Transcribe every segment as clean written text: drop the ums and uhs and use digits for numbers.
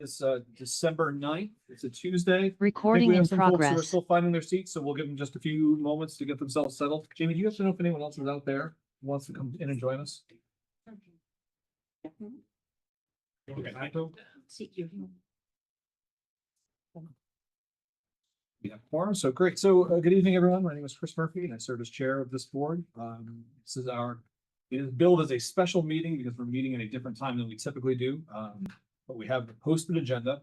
It's December 9th. It's a Tuesday. I think Recording we have in some folks who are progress. still finding their seats, so we'll give them just a few moments to get themselves settled. Jamie, do you have to know if anyone else is out there who wants to come in and join us? Okay. Yeah, quorum. So great. So good evening, everyone. My name is Chris Murphy and I serve as chair of this board. It is billed as a special meeting because we're meeting at a different time than we typically do. But we have the posted agenda.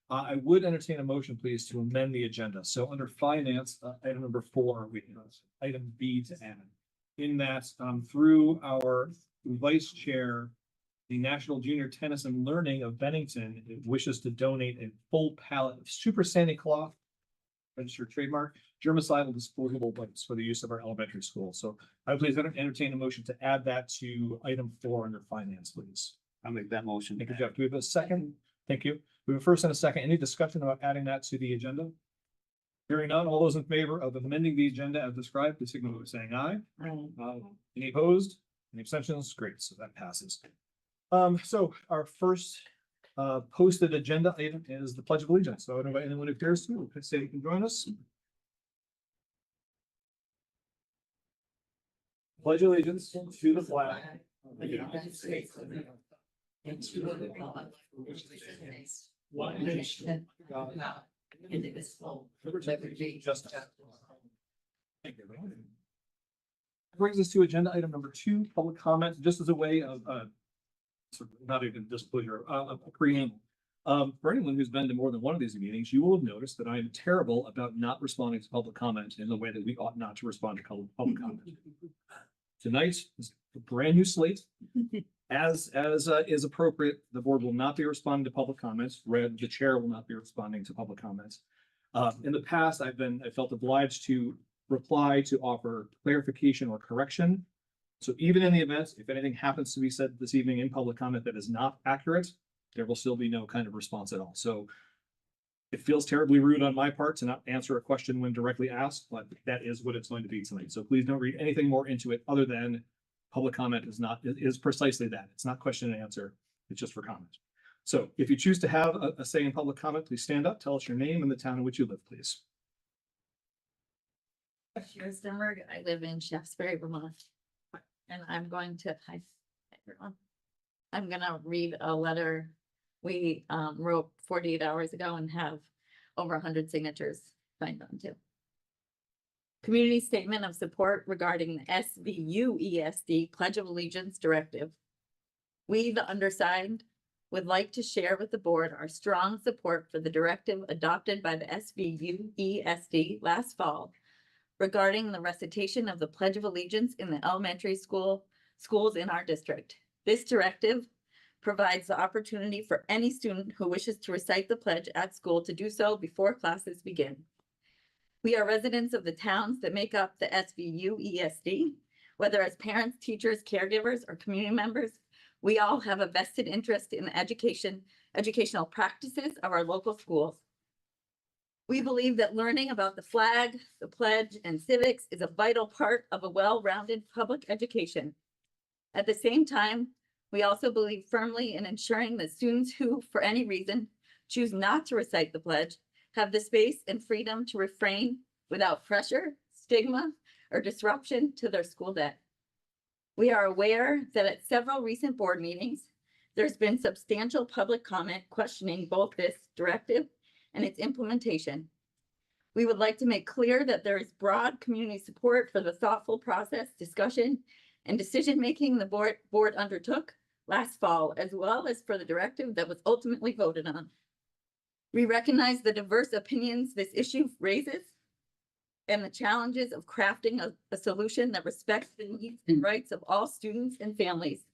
I would entertain a motion, please, to amend the agenda. So under finance, item number 4, we have item B to add. In that, through our vice chair, the National Junior Tennis and Learning of Bennington wishes to donate a full pallet of Super Santa Claus, registered trademark, germicidal disposable wipes for the use of our elementary school. So I would please entertain a motion to add that to item 4 under finance, please. I'll make that motion. Thank you, Jeff. Do we have a second? Thank you. We have a first and a second. Any discussion about adding that to the agenda? Hearing none, all those in favor of amending the agenda as described, please signal by saying aye. Any opposed? Any abstentions? Great. So that passes. So our first posted agenda item is the Pledge of Allegiance. So I invite anyone who cares to say you can join us. Pledge allegiance to the flag of the United States of America and to the republic for which it stands, one nation, God, indivisible, with liberty and justice. Thank you. Brings us to agenda item number 2, public comment, just as a way of not even disclosure, a preamble. For anyone who's been to more than one of these meetings, you will have noticed that I am terrible about not responding to public comment in the way that we ought not to respond to public comment. Tonight is a brand new slate. As is appropriate, the board will not be responding to public comments. The chair will not be responding to public comments. In the past, I felt obliged to reply to offer clarification or correction. So even in the event, if anything happens to be said this evening in public comment that is not accurate, there will still be no kind of response at all. So it feels terribly rude on my part to not answer a question when directly asked, but that is what it's going to be tonight. So please don't read anything more into it other than public comment is precisely that. It's not question and answer. It's just for comment. So if you choose to have a say in public comment, please stand up, tell us your name and the town in which you live, please. I live in Shaftesbury, Vermont. And I'm going to, hi everyone. I'm gonna read a letter we wrote 48 hours ago and have over 100 signatures signed on to. Community statement of support regarding the SVUESD Pledge of Allegiance Directive. We, the undersigned, would like to share with the board our strong support for the directive adopted by the SVUESD last fall regarding the recitation of the Pledge of Allegiance in the elementary schools in our district. This directive provides the opportunity for any student who wishes to recite the pledge at school to do so before classes begin. We are residents of the towns that make up the SVUESD, whether as parents, teachers, caregivers, or community members. We all have a vested interest in the educational practices of our local schools. We believe that learning about the flag, the pledge, and civics is a vital part of a well-rounded public education. At the same time, we also believe firmly in ensuring that students who, for any reason, choose not to recite the pledge have the space and freedom to refrain without pressure, stigma, or disruption to their school day. We are aware that at several recent board meetings, there's been substantial public comment questioning both this directive and its implementation. We would like to make clear that there is broad community support for the thoughtful process, discussion, and decision-making the board undertook last fall, as well as for the directive that was ultimately voted on. We recognize the diverse opinions this issue raises and the challenges of crafting a solution that respects the needs and rights of all students and families.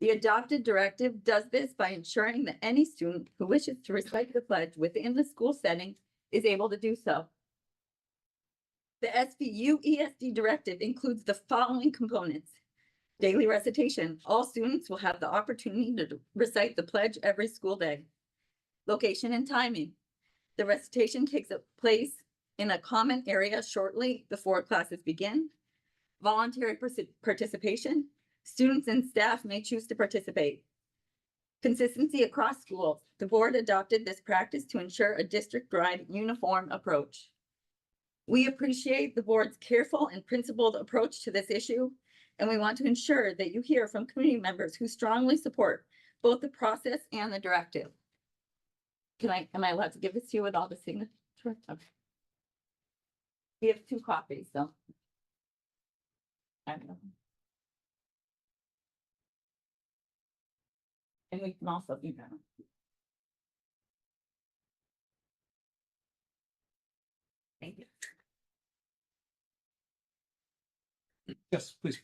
The adopted directive does this by ensuring that any student who wishes to recite the pledge within the school setting is able to do so. The SVUESD directive includes the following components. Daily recitation. All students will have the opportunity to recite the pledge every school day. Location and timing. The recitation takes place in a common area shortly before classes begin. Voluntary participation. Students and staff may choose to participate. Consistency across schools. The board adopted this practice to ensure a district-wide uniform approach. We appreciate the board's careful and principled approach to this issue, and we want to ensure that you hear from community members who strongly support both the process and the directive. Am I allowed to give this to you with all the signatures? Okay. We have 2 copies, so. I don't know. And we can also email them. Thank you. Yes, please.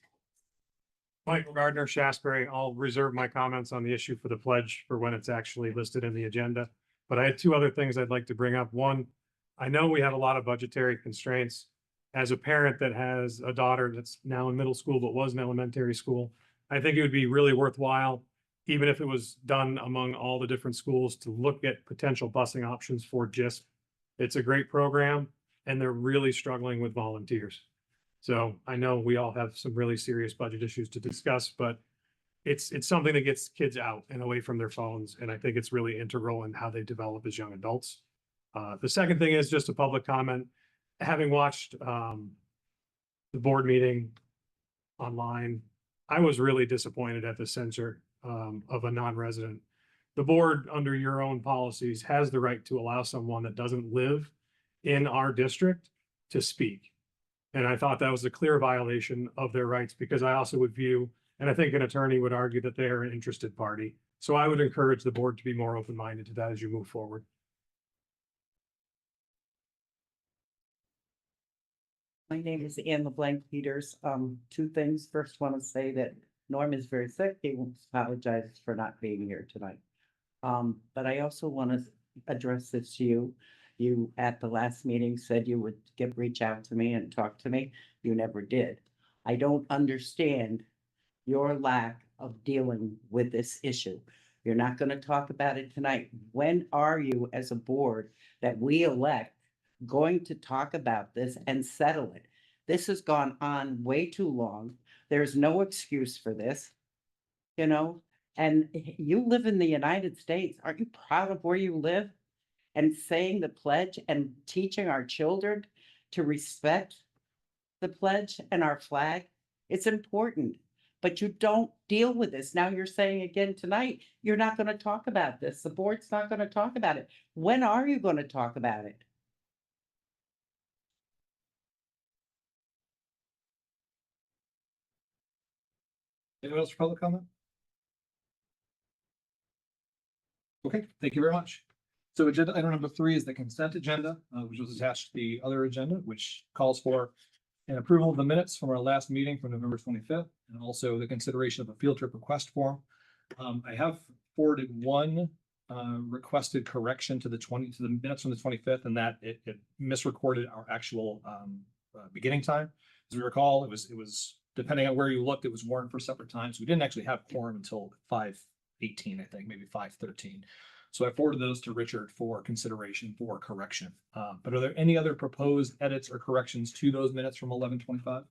Michael Gardner, Shasberry. I'll reserve my comments on the issue for the pledge for when it's actually listed in the agenda. But I had 2 other things I'd like to bring up. One, I know we have a lot of budgetary constraints. As a parent that has a daughter that's now in middle school but was in elementary school, I think it would be really worthwhile, even if it was done among all the different schools, to look at potential busing options for GISP. It's a great program, and they're really struggling with volunteers. So I know we all have some really serious budget issues to discuss, but it's something that gets kids out and away from their phones. And I think it's really integral in how they develop as young adults. The second thing is just a public comment. Having watched the board meeting online, I was really disappointed at the censure of a non-resident. The board, under your own policies, has the right to allow someone that doesn't live in our district to speak. And I thought that was a clear violation of their rights, because I also would view, and I think an attorney would argue, that they are an interested party. So I would encourage the board to be more open-minded to that as you move forward. My name is Anne LeBlanc Peters. 2 things. First, want to say that Norm is very sick. He apologizes for not being here tonight. But I also want to address this to you. You, at the last meeting, said you would reach out to me and talk to me. You never did. I don't understand your lack of dealing with this issue. You're not going to talk about it tonight. When are you, as a board that we elect, going to talk about this and settle it? This has gone on way too long. There's no excuse for this, you know? And you live in the United States. Aren't you proud of where you live? And saying the pledge and teaching our children to respect the pledge and our flag. It's important, but you don't deal with this. Now you're saying again tonight, you're not going to talk about this. The board's not going to talk about it. When are you going to talk about it? Anyone else for public comment? Okay, thank you very much. So agenda item number 3 is the consent agenda, which was attached to the other agenda, which calls for an approval of the minutes from our last meeting from November 25th, and also the consideration of a field trip request form. I have forwarded one requested correction to the minutes from the 25th, and that it misrecorded our actual beginning time. As we recall, it was depending on where you looked, it was warned for separate times. We didn't actually have quorum until 5:18, I think, maybe 5:13. So I forwarded those to Richard for consideration for correction. But are there any other proposed edits or corrections to those minutes from 11:25?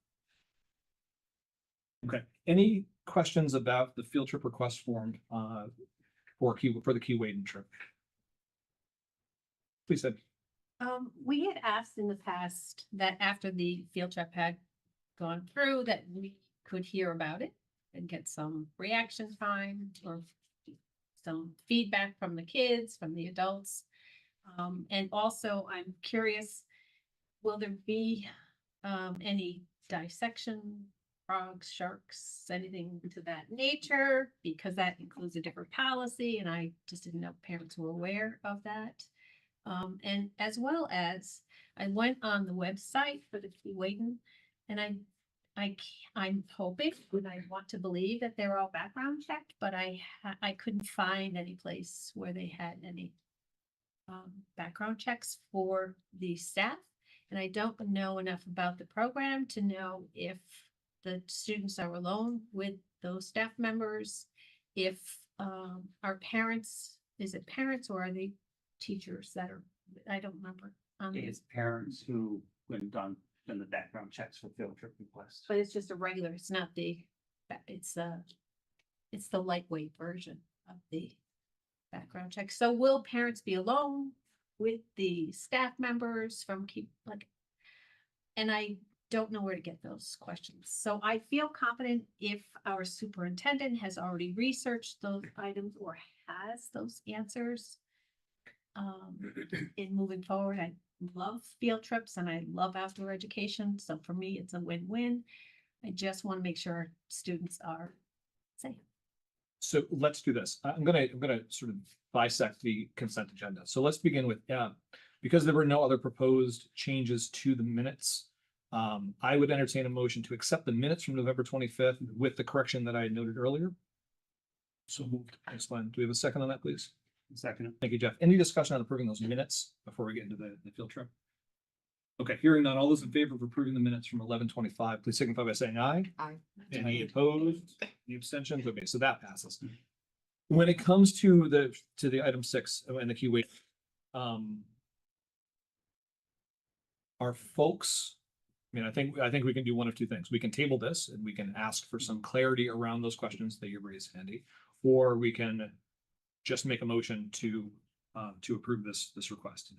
Okay. Any questions about the field trip request form for the Keewaydin trip? Please, Ed. We had asked in the past that after the field trip had gone through, that we could hear about it and get some reaction time or some feedback from the kids, from the adults. And also, I'm curious, will there be any dissection, frogs, sharks, anything to that nature? Because that includes a different policy, and I just didn't know parents were aware of that. And as well as, I went on the website for the Keewaydin, and I'm hoping, and I want to believe that they're all background checked, but I couldn't find any place where they had any background checks for the staff. And I don't know enough about the program to know if the students are alone with those staff members, if our parents, is it parents or are they teachers that are, I don't remember. It's parents who, when done the background checks for field trip requests. But it's just a regular, it's not the, it's the lightweight version. of the background check. So will parents be alone with the staff members from and I don't know where to get those questions. So I feel confident if our superintendent has already researched those items or has those answers. In moving forward, I love field trips and I love outdoor education. So for me, it's a win-win. I just want to make sure our students are safe. So let's do this. I'm gonna sort of bisect the consent agenda. So let's begin with, because there were no other proposed changes to the minutes. I would entertain a motion to accept the minutes from November 25th with the correction that I noted earlier. So moved. Thanks, Glenn. Do we have a second on that, please? Second. Thank you, Jeff. Any discussion on approving those minutes before we get into the field trip? Okay, hearing none, all those in favor of approving the minutes from 11:25, please signify by saying aye. Aye. Any opposed? Any abstentions? Okay, so that passes. When it comes to the item 6 and the key weight, our folks, I mean, I think we can do one of two things. We can table this and we can ask for some clarity around those questions that you raised, Andy, or we can just make a motion to approve this request.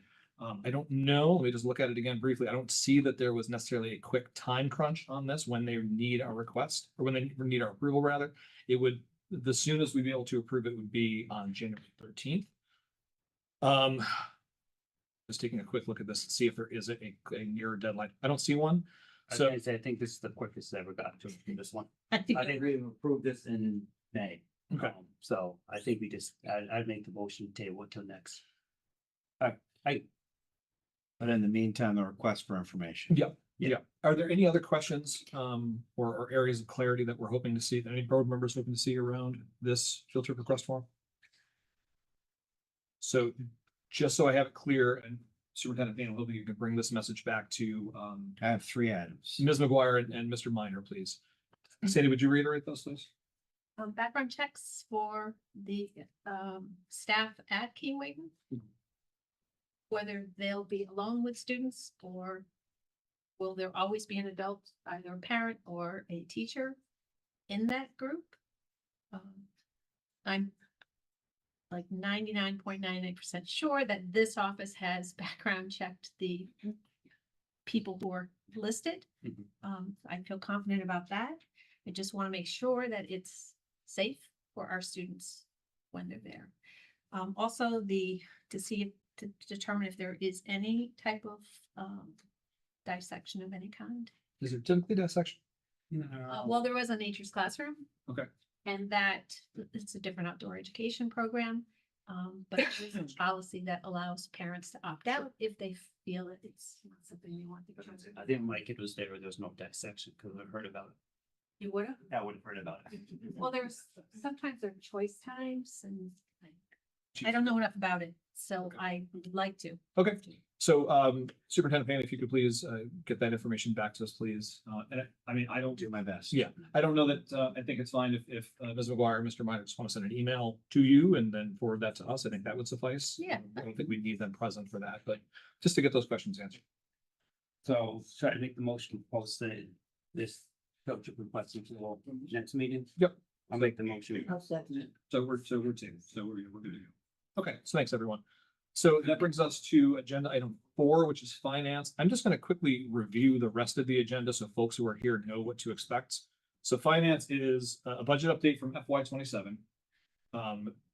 I don't know, let me just look at it again briefly. I don't see that there was necessarily a quick time crunch on this when they need our request, or when they need our approval rather. It would, the soonest we'd be able to approve it would be on January 13th. Just taking a quick look at this and see if there is a near deadline. I don't see one. So I think this is the quickest I ever got to this one. I think I think we approved this in May. Okay. So I think I'd make the motion to table it till next. But in the meantime, the request for information. Yeah. Are there any other questions or areas of clarity that we're hoping to see, that any board members hoping to see around this field trip request form? So just so I have it clear, and Superintendent Payne, I'm hoping you can bring this message back to I have 3 items. Ms. McGuire and Mr. Minor, please. Sandy, would you reiterate those, please? background checks for the staff at King Wayton. Whether they'll be alone with students or will there always be an adult, either a parent or a teacher in that group? I'm like 99.99% sure that this office has background checked the people who are listed. I feel confident about that. I just want to make sure that it's safe for our students when they're there. Also to determine if there is any type of dissection of any kind. Is there typically dissection? Well, there was a nature's classroom. Okay. And that it's a different outdoor education program. But there's a policy that allows parents to opt out if they feel that it's not something they want to go to. I think my kid was there was no dissection because I've heard about it. You would have? I would have heard about it. Well, sometimes there are choice times and I don't know enough about it, so Okay. I would like to. Okay. So Superintendent Payne, if you could please get that information back to us, please. And I don't Do my best. Yeah, I don't know that, I think it's fine if Ms. McGuire and Mr. Minor just want to send an email to you and then forward that to us. I think that would suffice. Yeah. I don't think we need them present for that, but just to get those questions answered. So try to make the motion to post this field trip request until the next meeting. Yep. I'll make the motion. So we're good to go. Okay, so thanks, everyone. So that brings us to agenda item 4, which is finance. I'm just going to quickly review the rest of the agenda so folks who are here know what to expect. So finance is a budget update from FY27.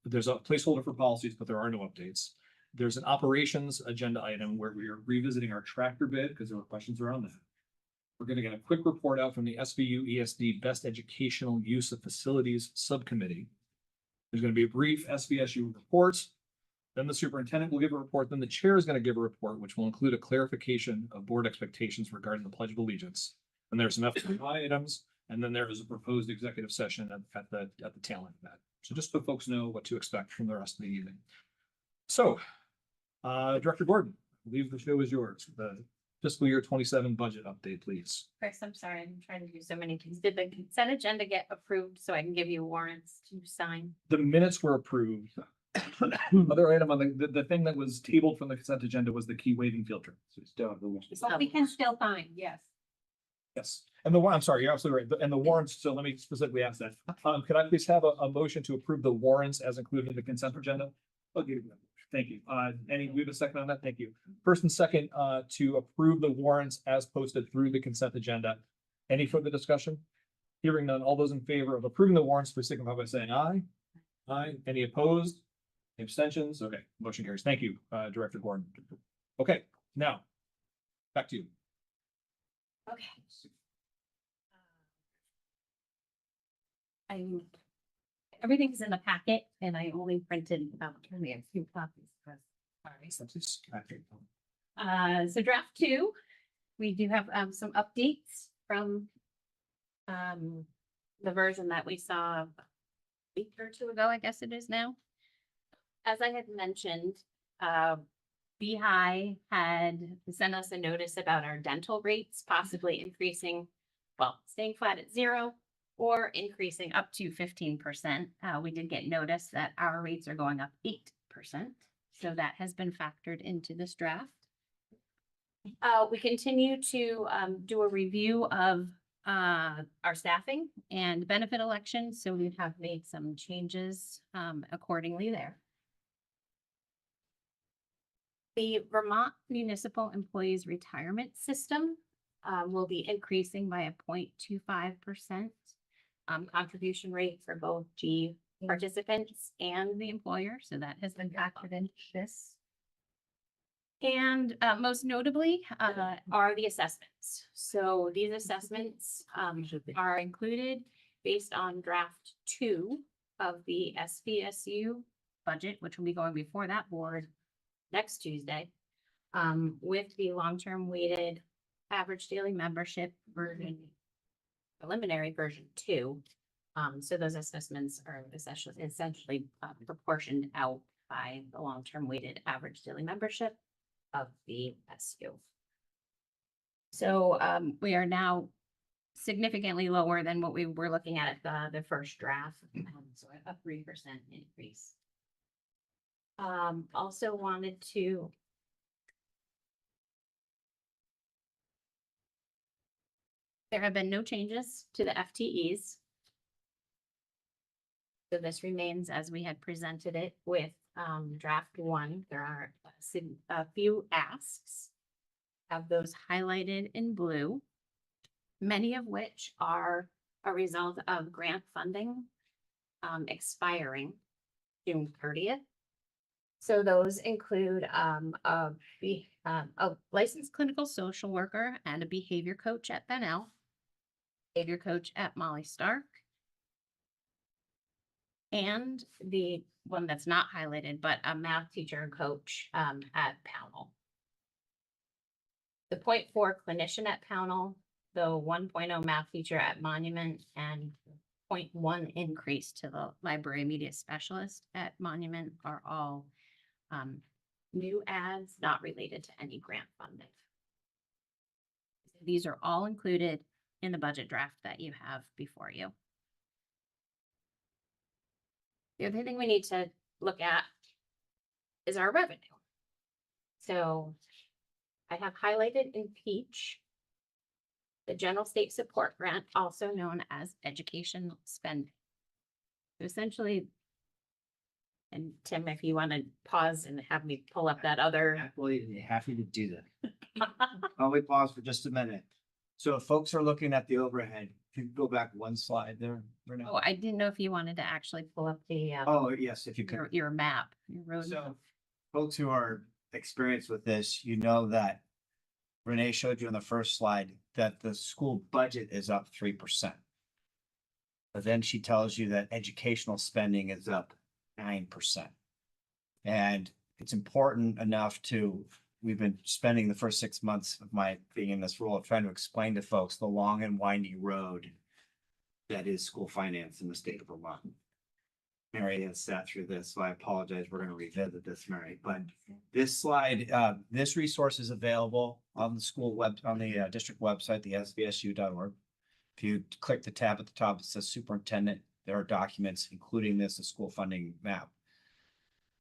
There's a placeholder for policies, but there are no updates. There's an operations agenda item where we are revisiting our tractor bid because there were questions around that. We're going to get a quick report out from the SVUESD Best Educational Use of Facilities Subcommittee. There's going to be a brief SVSU report. Then the superintendent will give a report. Then the chair is going to give a report, which will include a clarification of board expectations regarding the Pledge of Allegiance. And there's some FYI items, and then there is a proposed executive session at the tail end of that. So just so folks know what to expect from the rest of the evening. So, Director Gordon, I believe the show is yours. The fiscal year 27 budget update, please. Chris, I'm sorry, I'm trying to do so many things. Did the consent agenda get approved so I can give you warrants to sign? The minutes were approved. Other item on the thing that was tabled from the consent agenda was the key waiving field trip. So we still have the one. But we can still find, yes. Yes, and I'm sorry, you're absolutely right. And the warrants, so let me specifically ask that. Could I please have a motion to approve the warrants as included in the consent agenda? Okay, thank you. We have a second on that? Thank you. First and second, to approve the warrants as posted through the consent agenda. Any further discussion? Hearing none, all those in favor of approving the warrants, please signify by saying aye. Aye. Any opposed? Any abstentions? Okay, motion carries. Thank you, Director Gordon. Okay, now, back to you. Okay. I'm, everything's in the packet and I only printed only a few copies. Sorry. So draft 2, we do have some updates from the version that we saw a week or 2 ago, I guess it is now. As I had mentioned, BHI had sent us a notice about our dental rates possibly increasing, well, staying flat at 0 or increasing up to 15%. We did get notice that our rates are going up 8%. So that has been factored into this draft. We continue to do a review of our staffing and benefit elections. So we have made some changes accordingly there. The Vermont Municipal Employees Retirement System will be increasing by a 0.25% contribution rate for both G participants and the employer. So that has been factored into this. And most notably are the assessments. So these assessments are included based on draft 2 of the SVSU budget, which will be going before that board next Tuesday, with the long-term weighted average daily membership version, preliminary version 2. So those assessments are essentially proportioned out by the long-term weighted average daily membership of the SU. So we are now significantly lower than what we were looking at the first draft, so a 3% increase. Also wanted to there have been no changes to the FTEs. So this remains as we had presented it with draft 1. There are a few asks. Have those highlighted in blue, many of which are a result of grant funding expiring June 30th. So those include a licensed clinical social worker and a behavior coach at Benel, behavior coach at Molly Stark, and the one that's not highlighted, but a math teacher and coach at Pownell. The 0.4 clinician at Pownell, the 1.0 math teacher at Monument, and 0.1 increase to the library media specialist at Monument are all new ads not related to any grant funding. These are all included in the budget draft that you have before you. The other thing we need to look at is our revenue. So I have highlighted in peach the general state support grant, also known as education spending. So essentially, and Tim, if you want to pause and have me pull up that other. Happy to do that. I'll wait, pause for just a minute. So if folks are looking at the overhead, if you go back one slide there. Oh, I didn't know if you wanted to actually pull up the Oh, yes, if you could. your map, your road. So folks who are experienced with this, you know that Renee showed you on the first slide that the school budget is up 3%. But then she tells you that educational spending is up 9%. And it's important enough we've been spending the first 6 months of my being in this role of trying to explain to folks the long and windy road that is school finance in the state of Vermont. Mary has sat through this, so I apologize. We're going to revisit this, Mary. But this slide, this resource is available on the school on the district website, the svsu.org. If you click the tab at the top, it says superintendent. There are documents, including this, a school funding map.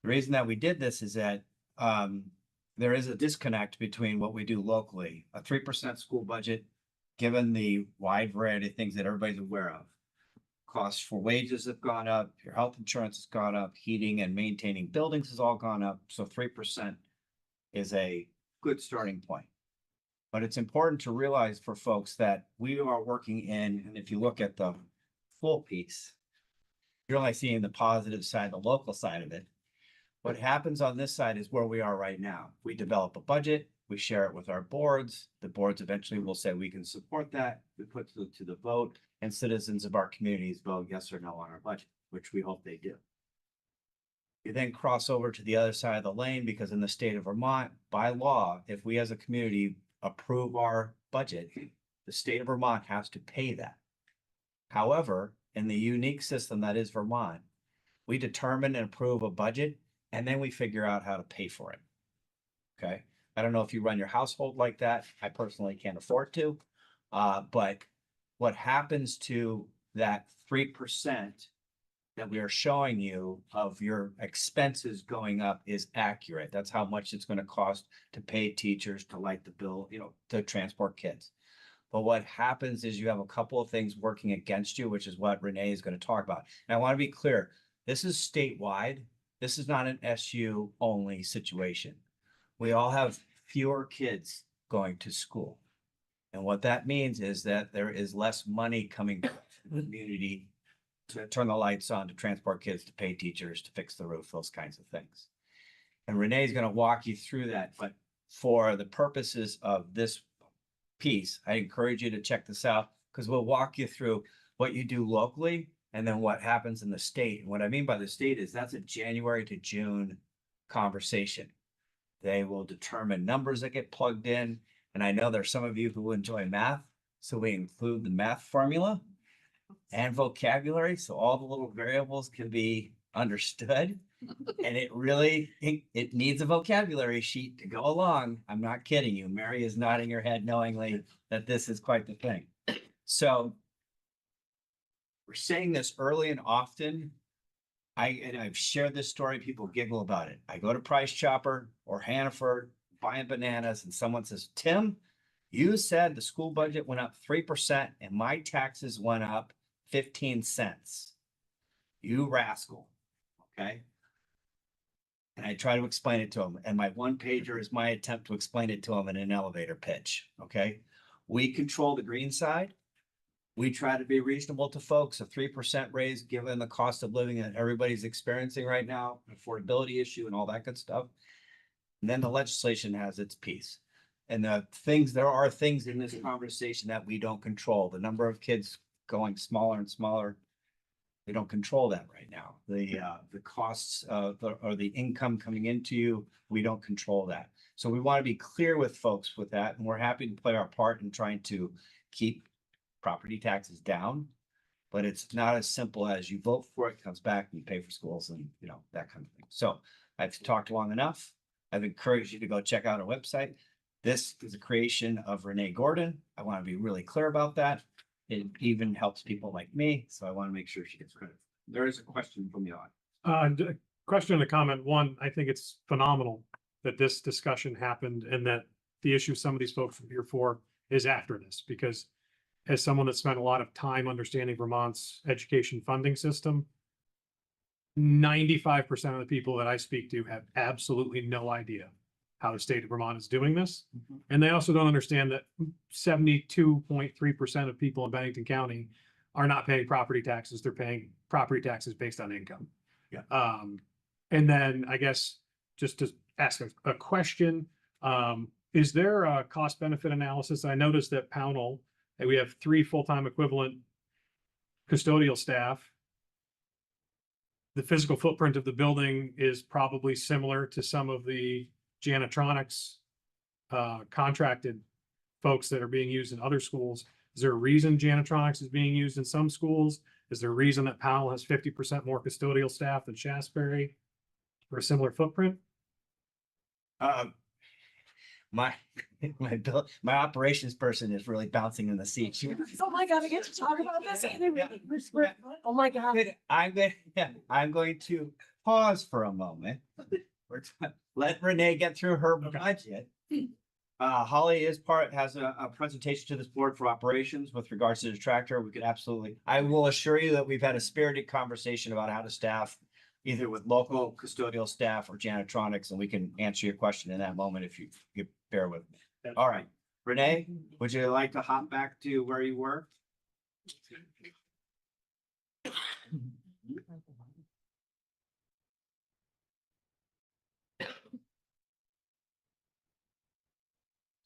The reason that we did this is that there is a disconnect between what we do locally. A 3% school budget given the wide variety of things that everybody's aware of. Costs for wages have gone up, your health insurance has gone up, heating and maintaining buildings has all gone up, so 3% is a good starting point. But it's important to realize for folks that we are working in, and if you look at the full piece, you're only seeing the positive side, the local side of it. What happens on this side is where we are right now. We develop a budget, we share it with our boards. The boards eventually will say we can support that. We put it to the vote, and citizens of our communities vote yes or no on our budget, which we hope they do. You then cross over to the other side of the lane because in the state of Vermont, by law, if we as a community approve our budget, the state of Vermont has to pay that. However, in the unique system that is Vermont, we determine and approve a budget, and then we figure out how to pay for it. Okay. I don't know if you run your household like that. I personally can't afford to. But what happens to that 3% that we are showing you of your expenses going up is accurate. That's how much it's going to cost to pay teachers, to light the bill, to transport kids. But what happens is you have a couple of things working against you, which is what Renee is going to talk about. And I want to be clear, this is statewide. This is not an SU only situation. We all have fewer kids going to school. And what that means is that there is less money coming from the community to turn the lights on, to transport kids, to pay teachers, to fix the roof, those kinds of things. And Renee is going to walk you through that. But for the purposes of this piece, I encourage you to check this out because we'll walk you through what you do locally and then what happens in the state. And what I mean by the state is that's a January to June conversation. They will determine numbers that get plugged in. And I know there's some of you who enjoy math, so we include the math formula and vocabulary, so all the little variables can be understood. And it needs a vocabulary sheet to go along. I'm not kidding you. Mary is nodding her head knowingly that this is quite the thing. So we're saying this early and often. I've shared this story, people giggle about it. I go to Price Chopper or Hannaford buying bananas and someone says, Tim, you said the school budget went up 3% and my taxes went up 15 cents. You rascal. Okay. And I try to explain it to them. And my one pager is my attempt to explain it to them in an elevator pitch. Okay. We control the green side. We try to be reasonable to folks. A 3% raise, given the cost of living that everybody's experiencing right now, affordability issue and all that good stuff. And then the legislation has its piece. And there are things in this conversation that we don't control. The number of kids going smaller and smaller, we don't control that right now. The costs or the income coming into you, we don't control that. So we want to be clear with folks with that. And we're happy to play our part in trying to keep property taxes down, but it's not as simple as you vote for it, comes back, and you pay for schools and that kind of thing. So I've talked long enough. I've encouraged you to go check out our website. This is a creation of Renee Gordon. I want to be really clear about that. It even helps people like me, so I want to make sure she gets credit. There is a question from the audience. Question and a comment. One, I think it's phenomenal that this discussion happened and that the issue some of these folks are here for is after this, because as someone that spent a lot of time understanding Vermont's education funding system, 95% of the people that I speak to have absolutely no idea how the state of Vermont is doing this. And they also don't understand that 72.3% of people in Bennington County are not paying property taxes. They're paying property taxes based on income. Yeah. And then I guess just to ask a question, is there a cost benefit analysis? I noticed that Pownell, we have 3 full-time equivalent custodial staff. The physical footprint of the building is probably similar to some of the janitronics contracted folks that are being used in other schools. Is there a reason janitronics is being used in some schools? Is there a reason that Powell has 50% more custodial staff than Shasberry for a similar footprint? My operations person is really bouncing in the seat. Oh my God, I get to talk about this. Oh my God. I'm going to pause for a moment. Let Renee get through her Okay. budget. Holly has a presentation to this board for operations with regards to the tractor. We could absolutely, I will assure you that we've had a spirited conversation about how to staff either with local custodial staff or janitronics, and we can answer your question in that moment if you bear with me. All right, Renee, would you like to hop back to where you were?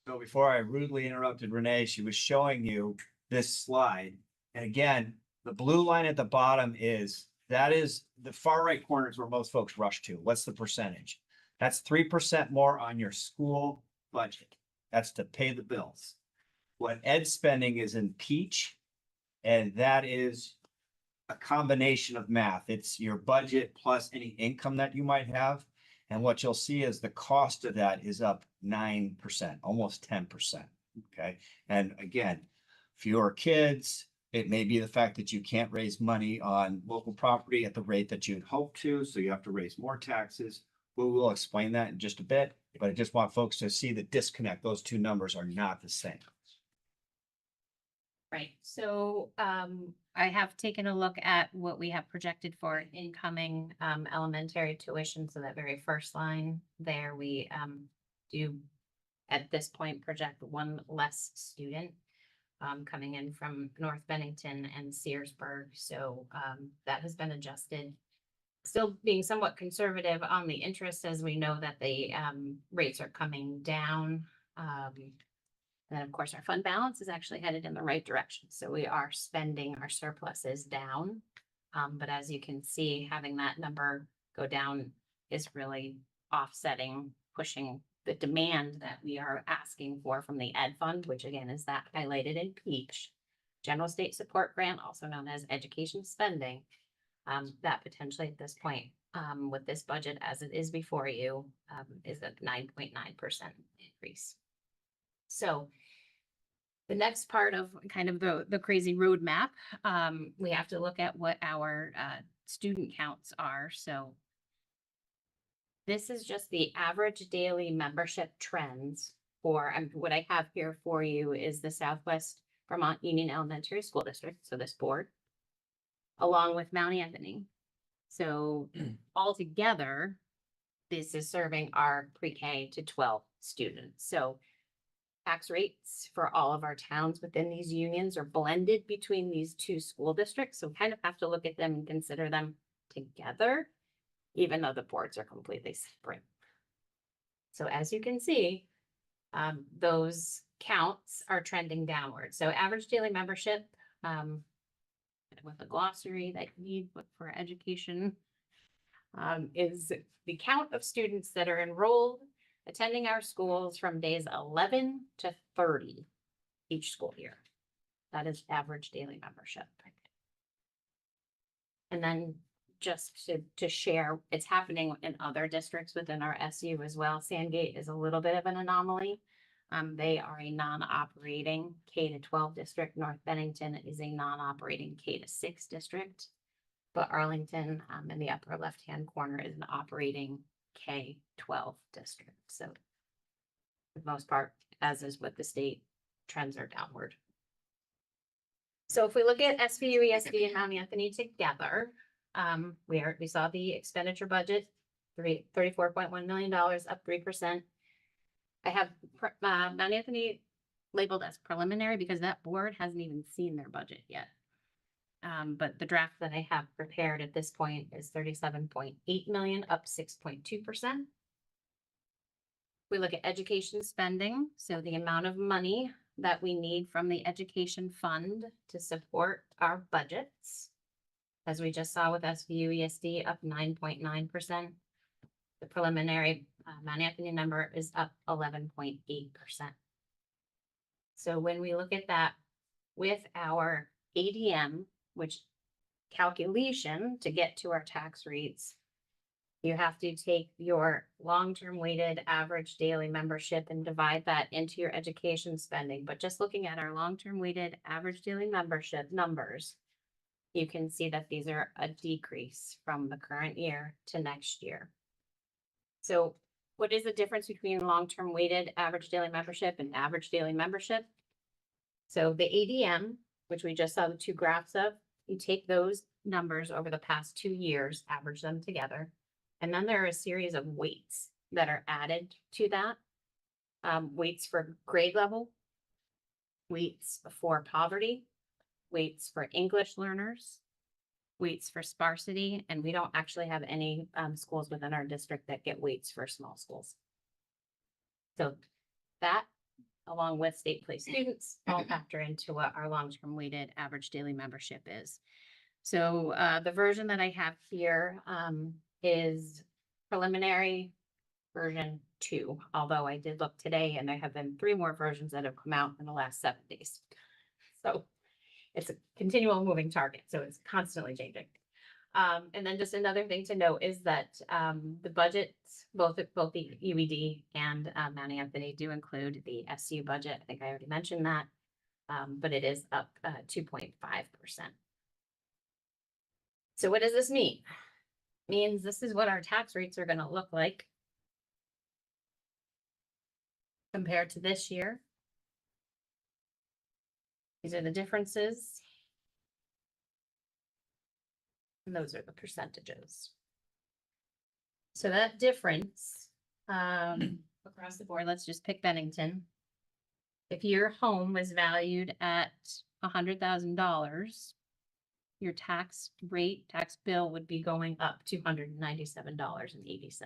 So before I rudely interrupted Renee, she was showing you this slide. And again, the blue line at the bottom that is the far right corner is where most folks rush to. What's the percentage? That's 3% more on your school budget. That's to pay the bills. What ed spending is in peach, and that is a combination of math. It's your budget plus any income that you might have. And what you'll see is the cost of that is up 9%, almost 10%. Okay. And again, fewer kids, it may be the fact that you can't raise money on local property at the rate that you'd hope to. So you have to raise more taxes. We will explain that in just a bit, but I just want folks to see the disconnect. Those two numbers are not the same. Right, so I have taken a look at what we have projected for incoming elementary tuition. So that very first line there, we do at this point project one less student coming in from North Bennington and Searsburg. So that has been adjusted. Still being somewhat conservative on the interest, as we know that the rates are coming down. And then, of course, our fund balance is actually headed in the right direction. So we are spending our surpluses down. But as you can see, having that number go down is really offsetting, pushing the demand that we are asking for from the ed fund, which again is that highlighted in peach. General state support grant, also known as education spending, that potentially at this point, with this budget as it is before you, is a 9.9% increase. So the next part of kind of the crazy roadmap, we have to look at what our student counts are. So this is just the average daily membership trends for, what I have here for you is the Southwest Vermont Union Elementary School District, so this board, along with Mount Anthony. So altogether, this is serving our pre-K to 12 students. So tax rates for all of our towns within these unions are blended between these two school districts. So we kind of have to look at them and consider them together, even though the boards are completely separate. So as you can see, those counts are trending downward. So average daily membership, with a glossary that you need for education, is the count of students that are enrolled attending our schools from days 11 to 30 each school year. That is average daily membership. And then just to share, it's happening in other districts within our SU as well. Sandgate is a little bit of an anomaly. They are a non-operating K-12 district. North Bennington is a non-operating K-6 district. But Arlington, in the upper left-hand corner, is an operating K-12 district. So for the most part, as is with the state, trends are downward. So if we look at SVUESD and Mount Anthony together, we saw the expenditure budget, $34.1 million, up 3%. I have Mount Anthony labeled as preliminary because that board hasn't even seen their budget yet. But the draft that I have prepared at this point is 37.8 million, up 6.2%. We look at education spending, so the amount of money that we need from the education fund to support our budgets. As we just saw with SVUESD, up 9.9%. The preliminary Mount Anthony number is up 11.8%. So when we look at that with our ADM, which calculation to get to our tax rates, you have to take your long-term weighted average daily membership and divide that into your education spending. But just looking at our long-term weighted average daily membership numbers, you can see that these are a decrease from the current year to next year. So What is the difference between long-term weighted average daily membership and average daily membership? So the ADM, which we just saw the two graphs of, you take those numbers over the past 2 years, average them together. And then there are a series of weights that are added to that. Weights for grade level, weights for poverty, weights for English learners, weights for sparsity, and we don't actually have any schools within our district that get weights for small schools. So that, along with state place students, all factor into what our long-term weighted average daily membership is. So the version that I have here is preliminary version 2, although I did look today and there have been 3 more versions that have come out in the last 7 days. So it's a continual moving target, so it's constantly changing. And then just another thing to note is that the budgets, both the UED and Mount Anthony do include the SU budget. I think I already mentioned that, but it is up 2.5%. So what does this mean? Means this is what our tax rates are going to look like compared to this year. These are the differences. And those are the percentages. So that difference across the board, let's just pick Bennington. If your home was valued at $100,000, your tax bill would be going up $297.80.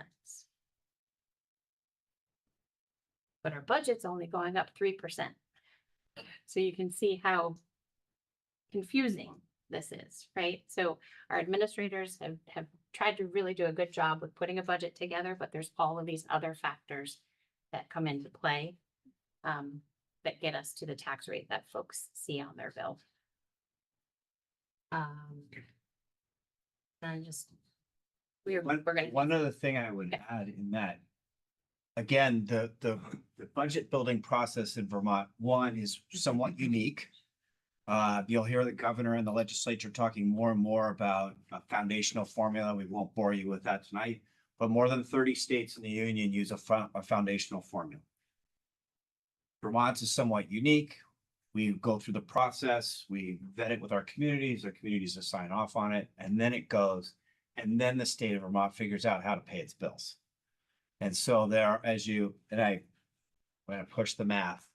But our budget's only going up 3%. So you can see how confusing this is, right? So our administrators have tried to really do a good job with putting a budget together, but there's all of these other factors that come into play that get us to the tax rate that folks see on their bill. And just we're gonna One other thing I would add in that, again, the budget building process in Vermont, one, is somewhat unique. You'll hear the governor and the legislature talking more and more about a foundational formula. We won't bore you with that tonight, but more than 30 states in the union use a foundational formula. Vermont's is somewhat unique. We go through the process, we vet it with our communities to sign off on it, and then it goes, and then the state of Vermont figures out how to pay its bills. And so there, when I push the math,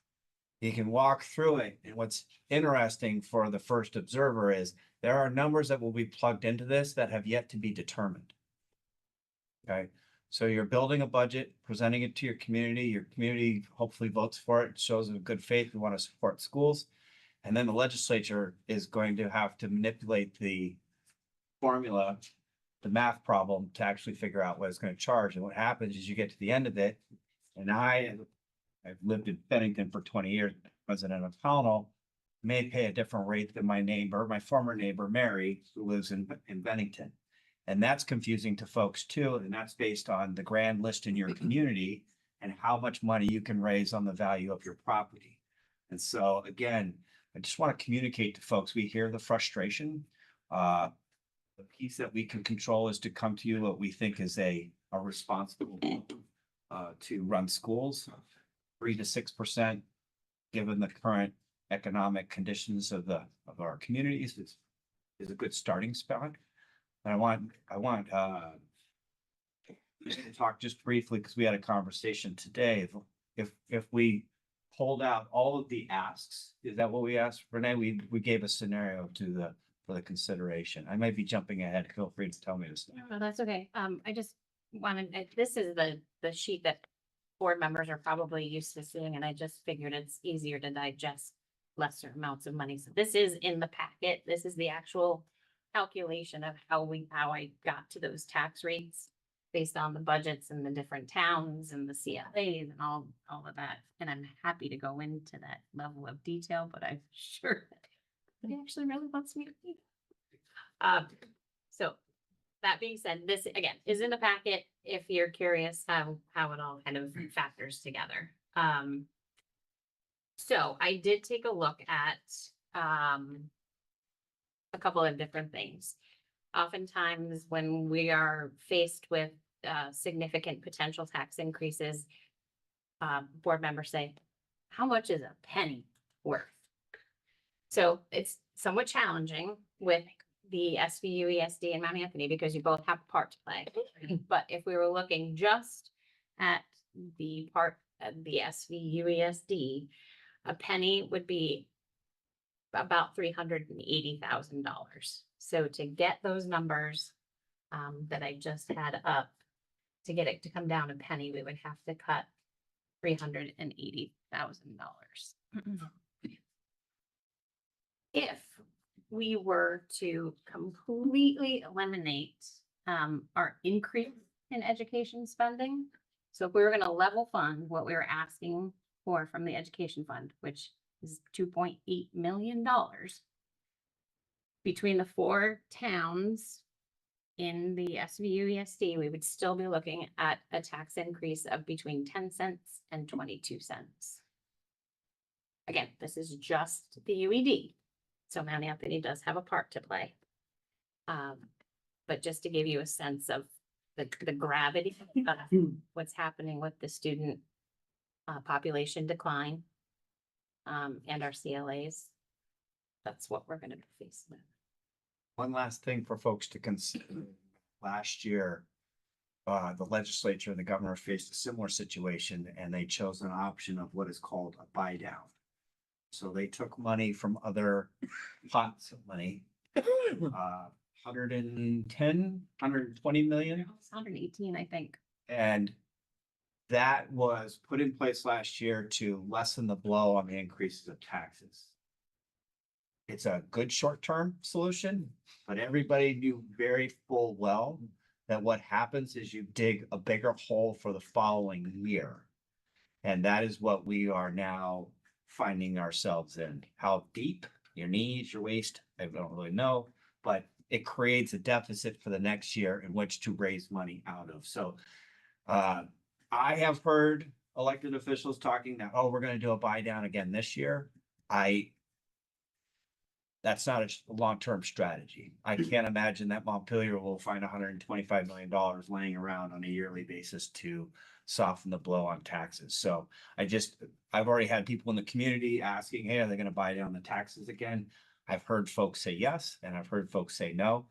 you can walk through it. And what's interesting for the first observer is there are numbers that will be plugged into this that have yet to be determined. Okay. So you're building a budget, presenting it to your community hopefully votes for it, shows of good faith, we want to support schools. And then the legislature is going to have to manipulate the formula, the math problem, to actually figure out what it's going to charge. And what happens is you get to the end of it, and I've lived in Bennington for 20 years, president of Pownell, may pay a different rate than my former neighbor, Mary, who lives in Bennington. And that's confusing to folks too. And that's based on the grand list in your community and how much money you can raise on the value of your property. And so again, I just want to communicate to folks, we hear the frustration. The piece that we can control is to come to you what we think is a responsible to run schools. 3 to 6%, given the current economic conditions of our communities, is a good starting spot. And I want to talk just briefly, because we had a conversation today. If we pulled out all of the asks, is that what we asked, Renee? We gave a scenario for the consideration. I might be jumping ahead. Feel free to tell me this. No, that's okay. I just wanted, this is the sheet that board members are probably used to seeing, and I just figured it's easier to digest lesser amounts of money. So this is in the packet. This is the actual calculation of how I got to those tax rates based on the budgets and the different towns and the CLAs and all of that. And I'm happy to go into that level of detail, but I'm sure he actually really wants me to do that. So that being said, this again is in the packet if you're curious how it all kind of factors together. So I did take a look at a couple of different things. Oftentimes when we are faced with significant potential tax increases, board members say, how much is a penny worth? So it's somewhat challenging with the SVUESD and Mount Anthony because you both have a part to play. But if we were looking just at the part of the SVUESD, a penny would be about $380,000. So to get those numbers that I just had up, to get it to come down a penny, we would have to cut $380,000. If we were to completely eliminate our increase in education spending, so if we were going to level fund what we were asking for from the education fund, which is $2.8 million, between the 4 towns in the SVUESD, we would still be looking at a tax increase of between 10 cents and 22 cents. Again, this is just the UED. So Mount Anthony does have a part to play. But just to give you a sense of the gravity of what's happening with the student population decline and our CLAs, that's what we're going to be faced with. One last thing for folks to consider. Last year, the legislature and the governor faced a similar situation, and they chose an option of what is called a buy down. So they took money from other pots of money, 120 million. It's 118, I think. And that was put in place last year to lessen the blow on the increases of taxes. It's a good short-term solution, but everybody knew very full well that what happens is you dig a bigger hole for the following year. And that is what we are now finding ourselves in. How deep, your knees, your waist, I don't really know, but it creates a deficit for the next year in which to raise money out of. So I have heard elected officials talking that, oh, we're going to do a buy down again this year. That's not a long-term strategy. I can't imagine that Montpelier will find $125 million laying around on a yearly basis to soften the blow on taxes. So I've already had people in the community asking, hey, are they going to buy down the taxes again? I've heard folks say yes, and I've heard folks say no.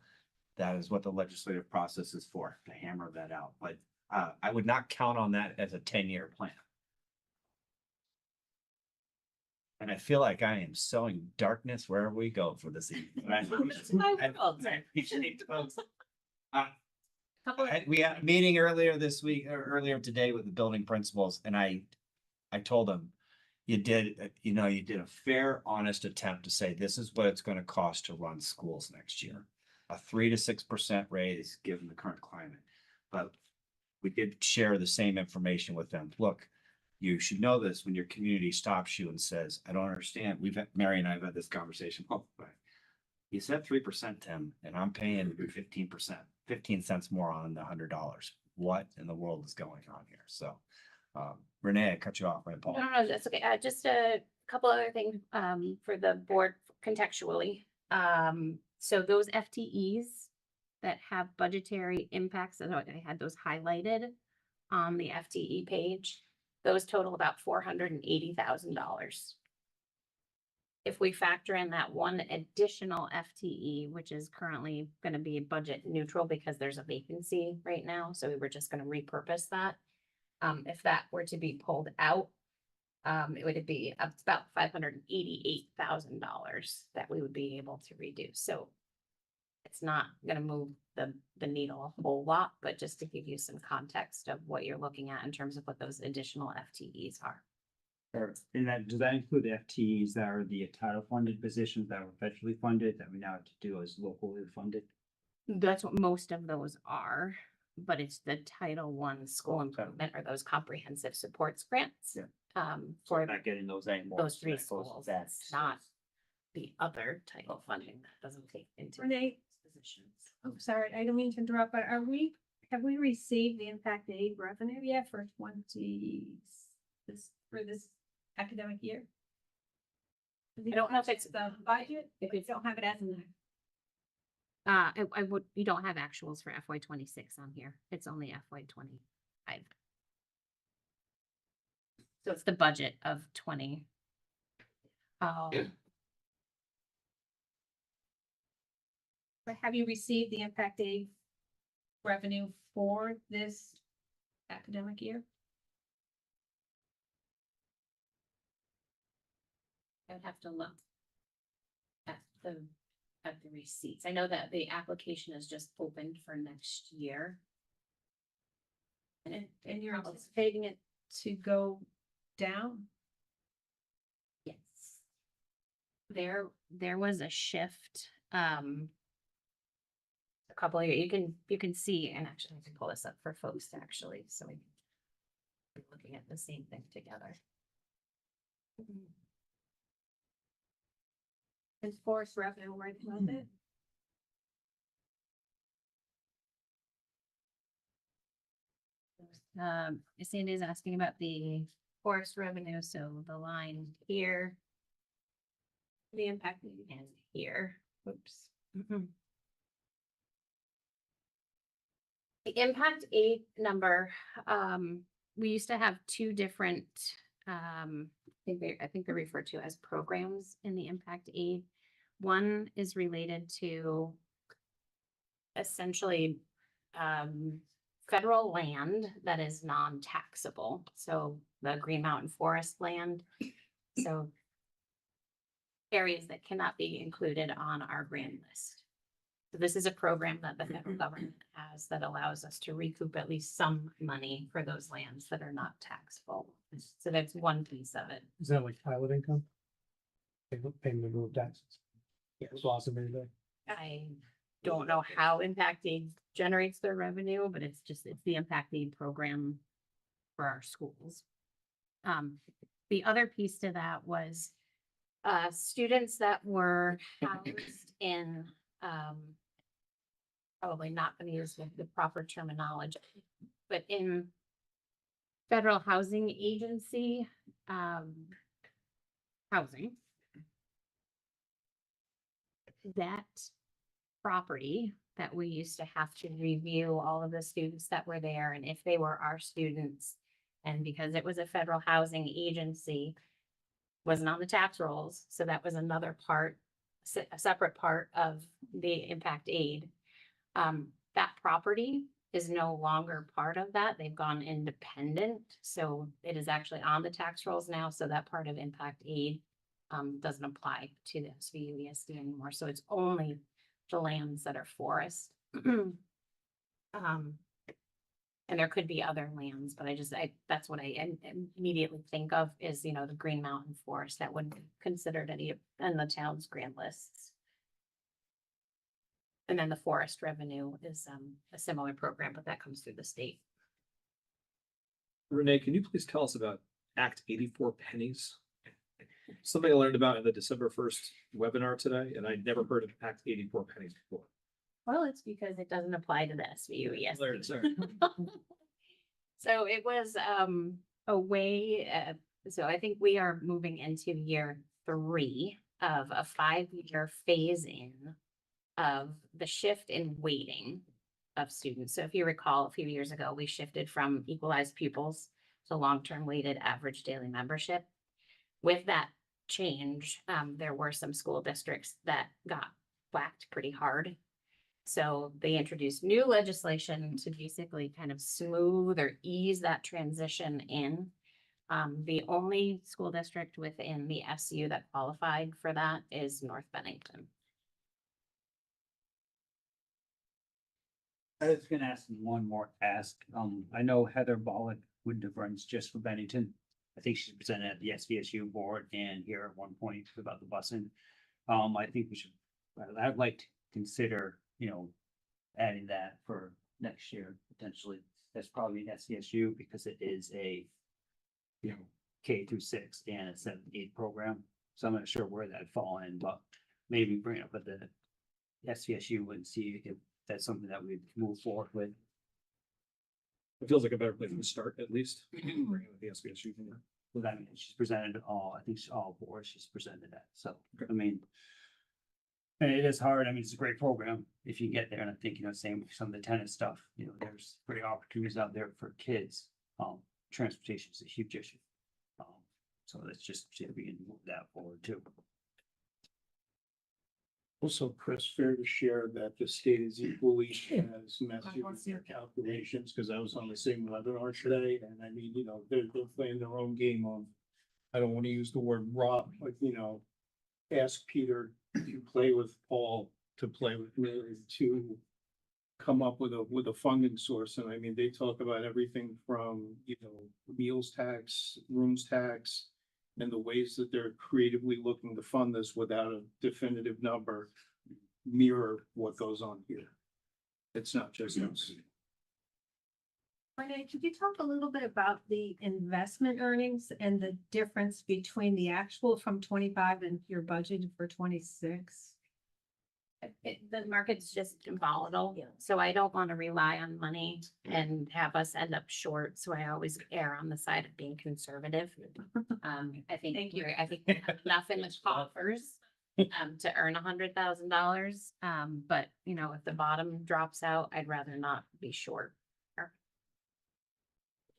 That is what the legislative process is for, to hammer that out. But I would not count on that as a 10-year plan. And I feel like I am sowing darkness wherever we go for this evening. We had a meeting earlier this week, or earlier today with the building principals, and I told them, you did a fair, honest attempt to say, this is what it's going to cost to run schools next year. A 3 to 6% raise given the current climate. But we did share the same information with them. Look, you should know this when your community stops you and says, I don't understand. Mary and I have had this conversation. Oh, you said 3%, Tim, and I'm paying 15%, 15 cents more on the $100. What in the world is going on here? So, Renee, I cut you off. I apologize. No, that's okay. Just a couple other things for the board contextually. So those FTEs that have budgetary impacts, I had those highlighted on the FTE page. Those total about $480,000. If we factor in that one additional FTE, which is currently going to be budget neutral because there's a vacancy right now, so we were just going to repurpose that. If that were to be pulled out, it would be about $588,000 that we would be able to reduce. So it's not going to move the needle a whole lot, but just to give you some context of what you're looking at in terms of what those additional FTEs are. And does that include the FTEs that are the title funded positions that were federally funded that we now have to do as locally funded? That's what most of those are, but it's the Title I school improvement or those comprehensive supports grants. Yeah. For We're not getting those anymore. those so 3 that goes schools, back. that's not the other title funding that doesn't take into Renee, positions. oh, sorry, I don't mean to interrupt, but have we received the impact aid revenue yet for this academic year? I don't know if it's the budget, if if we it's- don't have it as in there. I would, you don't have actuals for FY 26 on here. It's only FY 25. So it's the budget of 20. Oh, But have you received the impact aid revenue for this academic year? I would have to look at the receipts. I know that the application is just opened for next year. And you're anticipating it to go down? Yes. There was a shift, a couple of, you can see, and actually I can pull this up for folks actually, so we can be looking at the same thing together. Is forest revenue right above it? Sandy is asking about the forest revenue, so the line here. The impact and here, oops. The impact aid number, we used to have two different, I think they're referred to as programs in the impact aid. One is related to essentially, federal land that is non-taxable, so the Green Mountain Forest land. So areas that cannot be included on our grant list. So this is a program that the federal government has that allows us to recoup at least some money for those lands that are not taxable. So that's one piece of it. Is that like pilot income? Payment in lieu of taxes. Yeah, it's awesome anyway. I don't know how impact aid generates their revenue, but it's the impact aid program for our schools. The other piece to that was students that were housed in, probably not going to use the proper terminology, but in federal housing agency, housing. That property that we used to have to review all of the students that were there and if they were our students. And because it was a federal housing agency, wasn't on the tax rolls. So that was another part, a separate part of the impact aid. That property is no longer part of that. They've gone independent. So it is actually on the tax rolls now. So that part of impact aid doesn't apply to the SVUESD anymore. So it's only the lands that are forest. And there could be other lands, but that's what I immediately think of is, the Green Mountain Forest that wouldn't be considered any in the town's grant lists. And then the forest revenue is a similar program, but that comes through the state. Renee, can you please tell us about Act 84 pennies? Something I learned about in the December 1st webinar today, and I'd never heard of Act 84 pennies before. Well, it's because it doesn't apply to the SVUESD. Learned, sir. So it was a way, so I think we are moving into year 3 of a 5-year phase in of the shift in weighting of students. So if you recall, a few years ago, we shifted from equalized pupils to long-term weighted average daily membership. With that change, there were some school districts that got whacked pretty hard. So they introduced new legislation to basically kind of smooth or ease that transition in. The only school district within the SU that qualified for that is North Bennington. I was gonna ask one more ask. I know Heather Bollock would runs just for Bennington. I think she presented at the SVSU board and here at one point about the busing. I think I'd like to consider, adding that for next year, potentially. That's probably an SVSU because it is a, K through 6 and a 7-8 program. So I'm not sure where that'd fall in, but maybe bring it up at the SVSU and see if that's something that we'd move forward with. It feels like a better place to start, at least. Bringing with the SVSU from there. But I mean, she's presented all, I think all boards she's presented at, so, Okay. I mean. And it is hard. I mean, it's a great program if you get there. And I think, same with some of the tennis stuff, there's great opportunities out there for kids. Transportation is a huge issue. So let's just see if we can move that forward too. Also, Chris, fair to share that the state is equally as messy with their calculations, because I was on the same webinar today, and I mean, they're playing their own game of, I don't want to use the word rob, but ask Peter to play with Paul, to play with Mary, to come up with a funding source. And I mean, they talk about everything from, meals tax, rooms tax, and the ways that they're creatively looking to fund this without a definitive number mirror what goes on here. It's not just us. Renee, could you talk a little bit about the investment earnings and the difference between the actual from 25 and your budget for 26? The market's just volatile, so I don't want to rely on money and have us end up short. So I always err on the side of being conservative. I think, Thank you. I think we have enough in the coffers to earn $100,000. But if the bottom drops out, I'd rather not be short.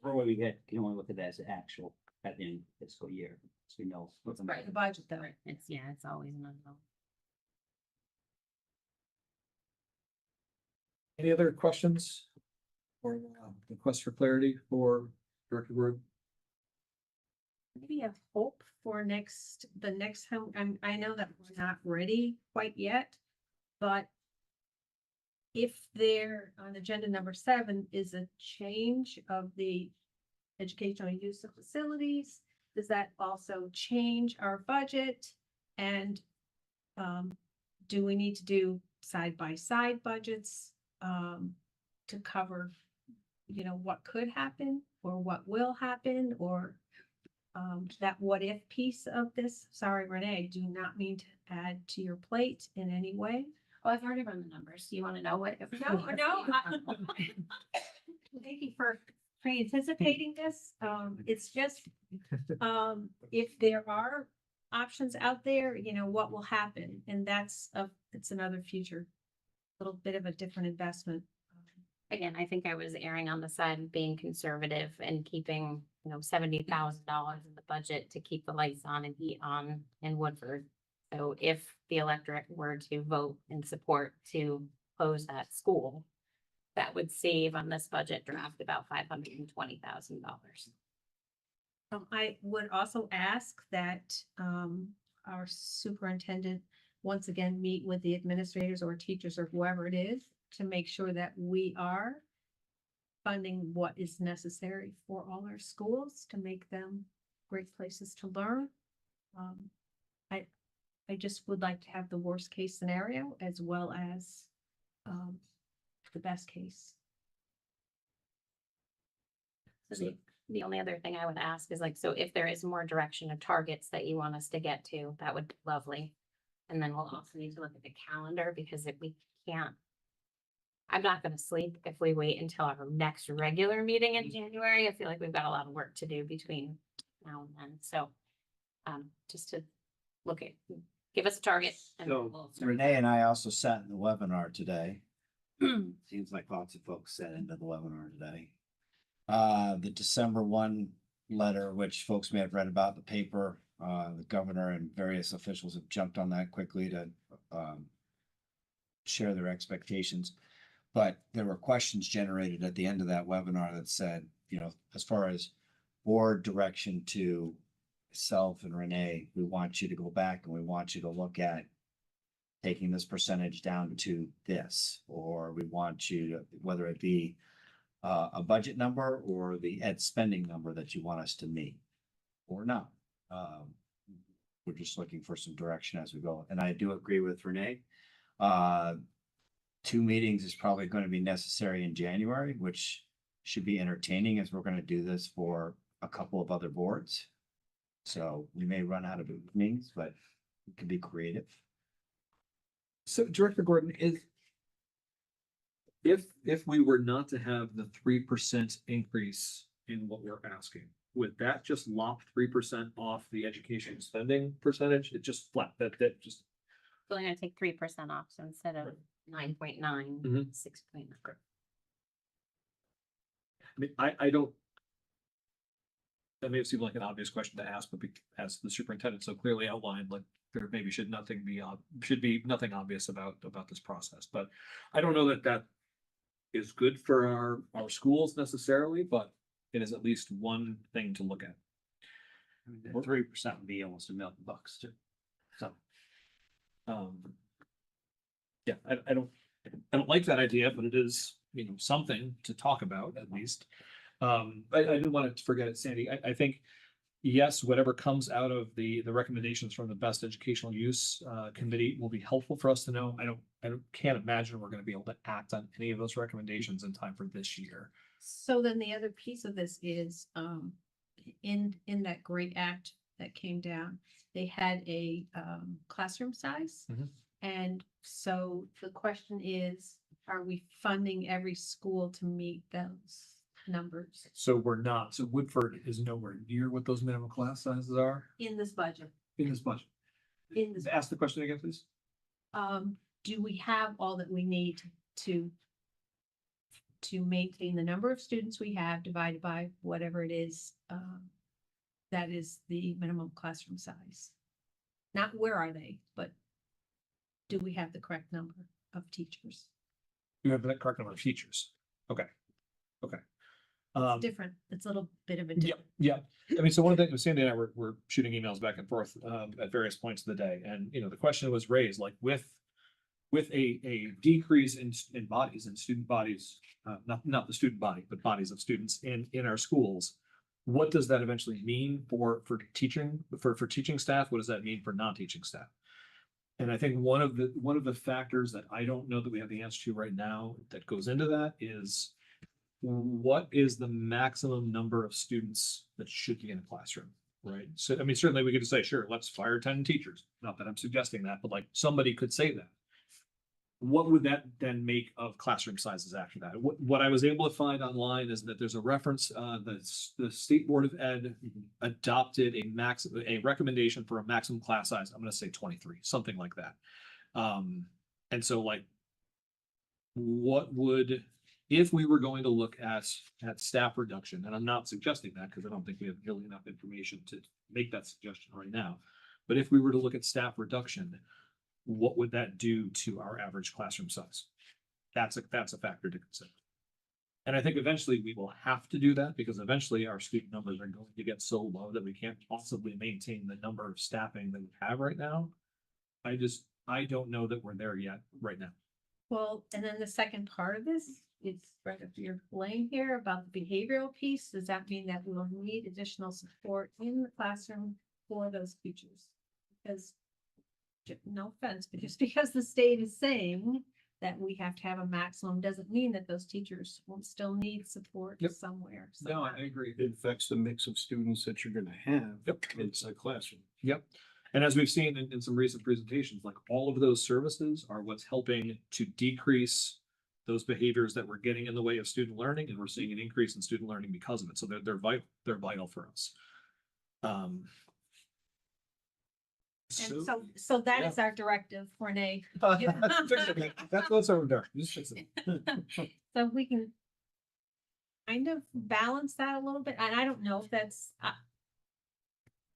Or what we get, you can only look at that as actual at the end of the fiscal year. So we know what's the The budget though. It's always an unknown. Any other questions? Or requests for clarity for Director Gordon? Maybe a hope for the next time. I know that we're not ready quite yet, but if there on agenda number 7 is a change of the educational use of facilities, does that also change our budget? And do we need to do side-by-side budgets to cover, what could happen or what will happen, or that what if piece of this? Sorry, Renee, do not mean to add to your plate in any way. Oh, I've already run the numbers. Do you want to know what? No. Thank you for anticipating this. It's just, if there are options out there, what will happen? And it's another future, little bit of a different investment. Again, I think I was erring on the side of being conservative and keeping, $70,000 in the budget to keep the lights on and heat on in Woodford. So if the electorate were to vote in support to close that school, that would save on this budget draft about $520,000. I would also ask that our superintendent once again meet with the administrators or teachers or whoever it is to make sure that we are funding what is necessary for all our schools to make them great places to learn. I just would like to have the worst case scenario as well as the best case. So the only other thing I would ask is so if there is more direction of targets that you want us to get to, that would be lovely. And then we'll also need to look at the calendar, because if we can't, I'm not going to sleep if we wait until our next regular meeting in January. I feel like we've got a lot of work to do between now and then. So just to give us a target. And So we'll start. Renee and I also sat in the webinar today. Seems like lots of folks sat into the webinar today. The December 1 letter, which folks may have read about in the paper, the governor and various officials have jumped on that quickly to share their expectations. But there were questions generated at the end of that webinar that said, as far as board direction to self and Renee, we want you to go back and we want you to look at taking this percentage down to this, or we want you to, whether it be a budget number or the ed spending number that you want us to meet or not. We're just looking for some direction as we go. And I do agree with Renee. 2 meetings is probably going to be necessary in January, which should be entertaining as we're going to do this for a couple of other boards. So we may run out of meetings, but we can be creative. So Director Gordon, if we were not to have the 3% increase in what we're asking, would that just lop 3% off the education spending percentage? It just flat, that just only gonna take 3% off, so instead of 9.9, Mhm. 6.9. I mean, I don't. That may seem like an obvious question to ask, but as the superintendent so clearly outlined, like there maybe should be nothing obvious about this process, but I don't know that is good for our schools necessarily, but it is at least one thing to look at. 3% would be almost $1 million too. So, Yeah, I don't like that idea, but it is, something to talk about at least. I didn't want to forget it, Sandy. I think, yes, whatever comes out of the recommendations from the Best Educational Use Committee will be helpful for us to know. Can't imagine we're going to be able to act on any of those recommendations in time for this year. So then the other piece of this is, in that great act that came down, they had a, classroom size. Mhm. And so the question is, are we funding every school to meet those numbers So we're not. So Woodford is nowhere near what those minimum class sizes are in this budget? in this budget. In this, Ask the question again, please. do we have all that we need to maintain the number of students we have divided by whatever it is, that is the minimum classroom size? Not where are they, but do we have the correct number of teachers? You have the correct number of teachers. Okay. It's different. It's a little bit of a. Yeah, yeah. I mean, so one of the things, Sandy and I were shooting emails back and forth at various points of the day. And, the question was raised, like with a decrease in bodies and student bodies, not the student body, but bodies of students in our schools, what does that eventually mean for teaching staff? What does that mean for non-teaching staff? And I think one of the factors that I don't know that we have the answer to right now that goes into that is, what is the maximum number of students that should be in a classroom, right? So, I mean, certainly we could just say, sure, let's fire 10 teachers. Not that I'm suggesting that, but like somebody could say that. What would that then make of classroom sizes after that? What I was able to find online is that there's a reference, the State Board of Ed adopted a recommendation for a maximum class size. I'm going to say 23, something like that. And so like, if we were going to look at staff reduction, and I'm not suggesting that because I don't think we have nearly enough information to make that suggestion right now. But if we were to look at staff reduction, what would that do to our average classroom size? That's a factor to consider. And I think eventually we will have to do that because eventually our student numbers are going to get so low that we can't possibly maintain the number of staffing that we have right now. I don't know that we're there yet right now. Well, and then the second part of this is right up your lane here about the behavioral piece. Does that mean that we will need additional support in the classroom for those teachers? Because, no offense, but just because the state is saying that we have to have a maximum doesn't mean that those teachers won't still need support Yep. somewhere. No, I agree. It affects the mix of students that you're gonna have. Yep. Inside a classroom. Yep. And as we've seen in some recent presentations, like all of those services are what's helping to decrease those behaviors that we're getting in the way of student learning, and we're seeing an increase in student learning because of it. So they're vital. They're vital for us. And so that is our directive, Renee. That's what's over there. Just fix it. So we can kind of balance that a little bit, and I don't know if that's,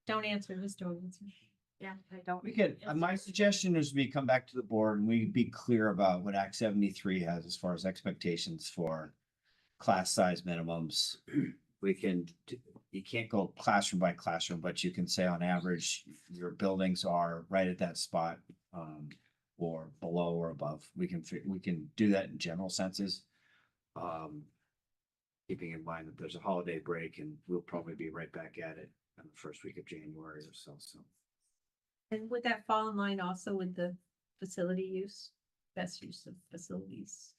don't answer, who's doing this? Yeah, I don't. We could, my suggestion is we come back to the board and we be clear about what Act 73 has as far as expectations for class size minimums. We can, you can't go classroom by classroom, but you can say on average, your buildings are right at that spot, or below or above. We can do that in general senses. Keeping in mind that there's a holiday break and we'll probably be right back at it in the first week of January or so. And would that fall in line also with the facility use, best use of facilities?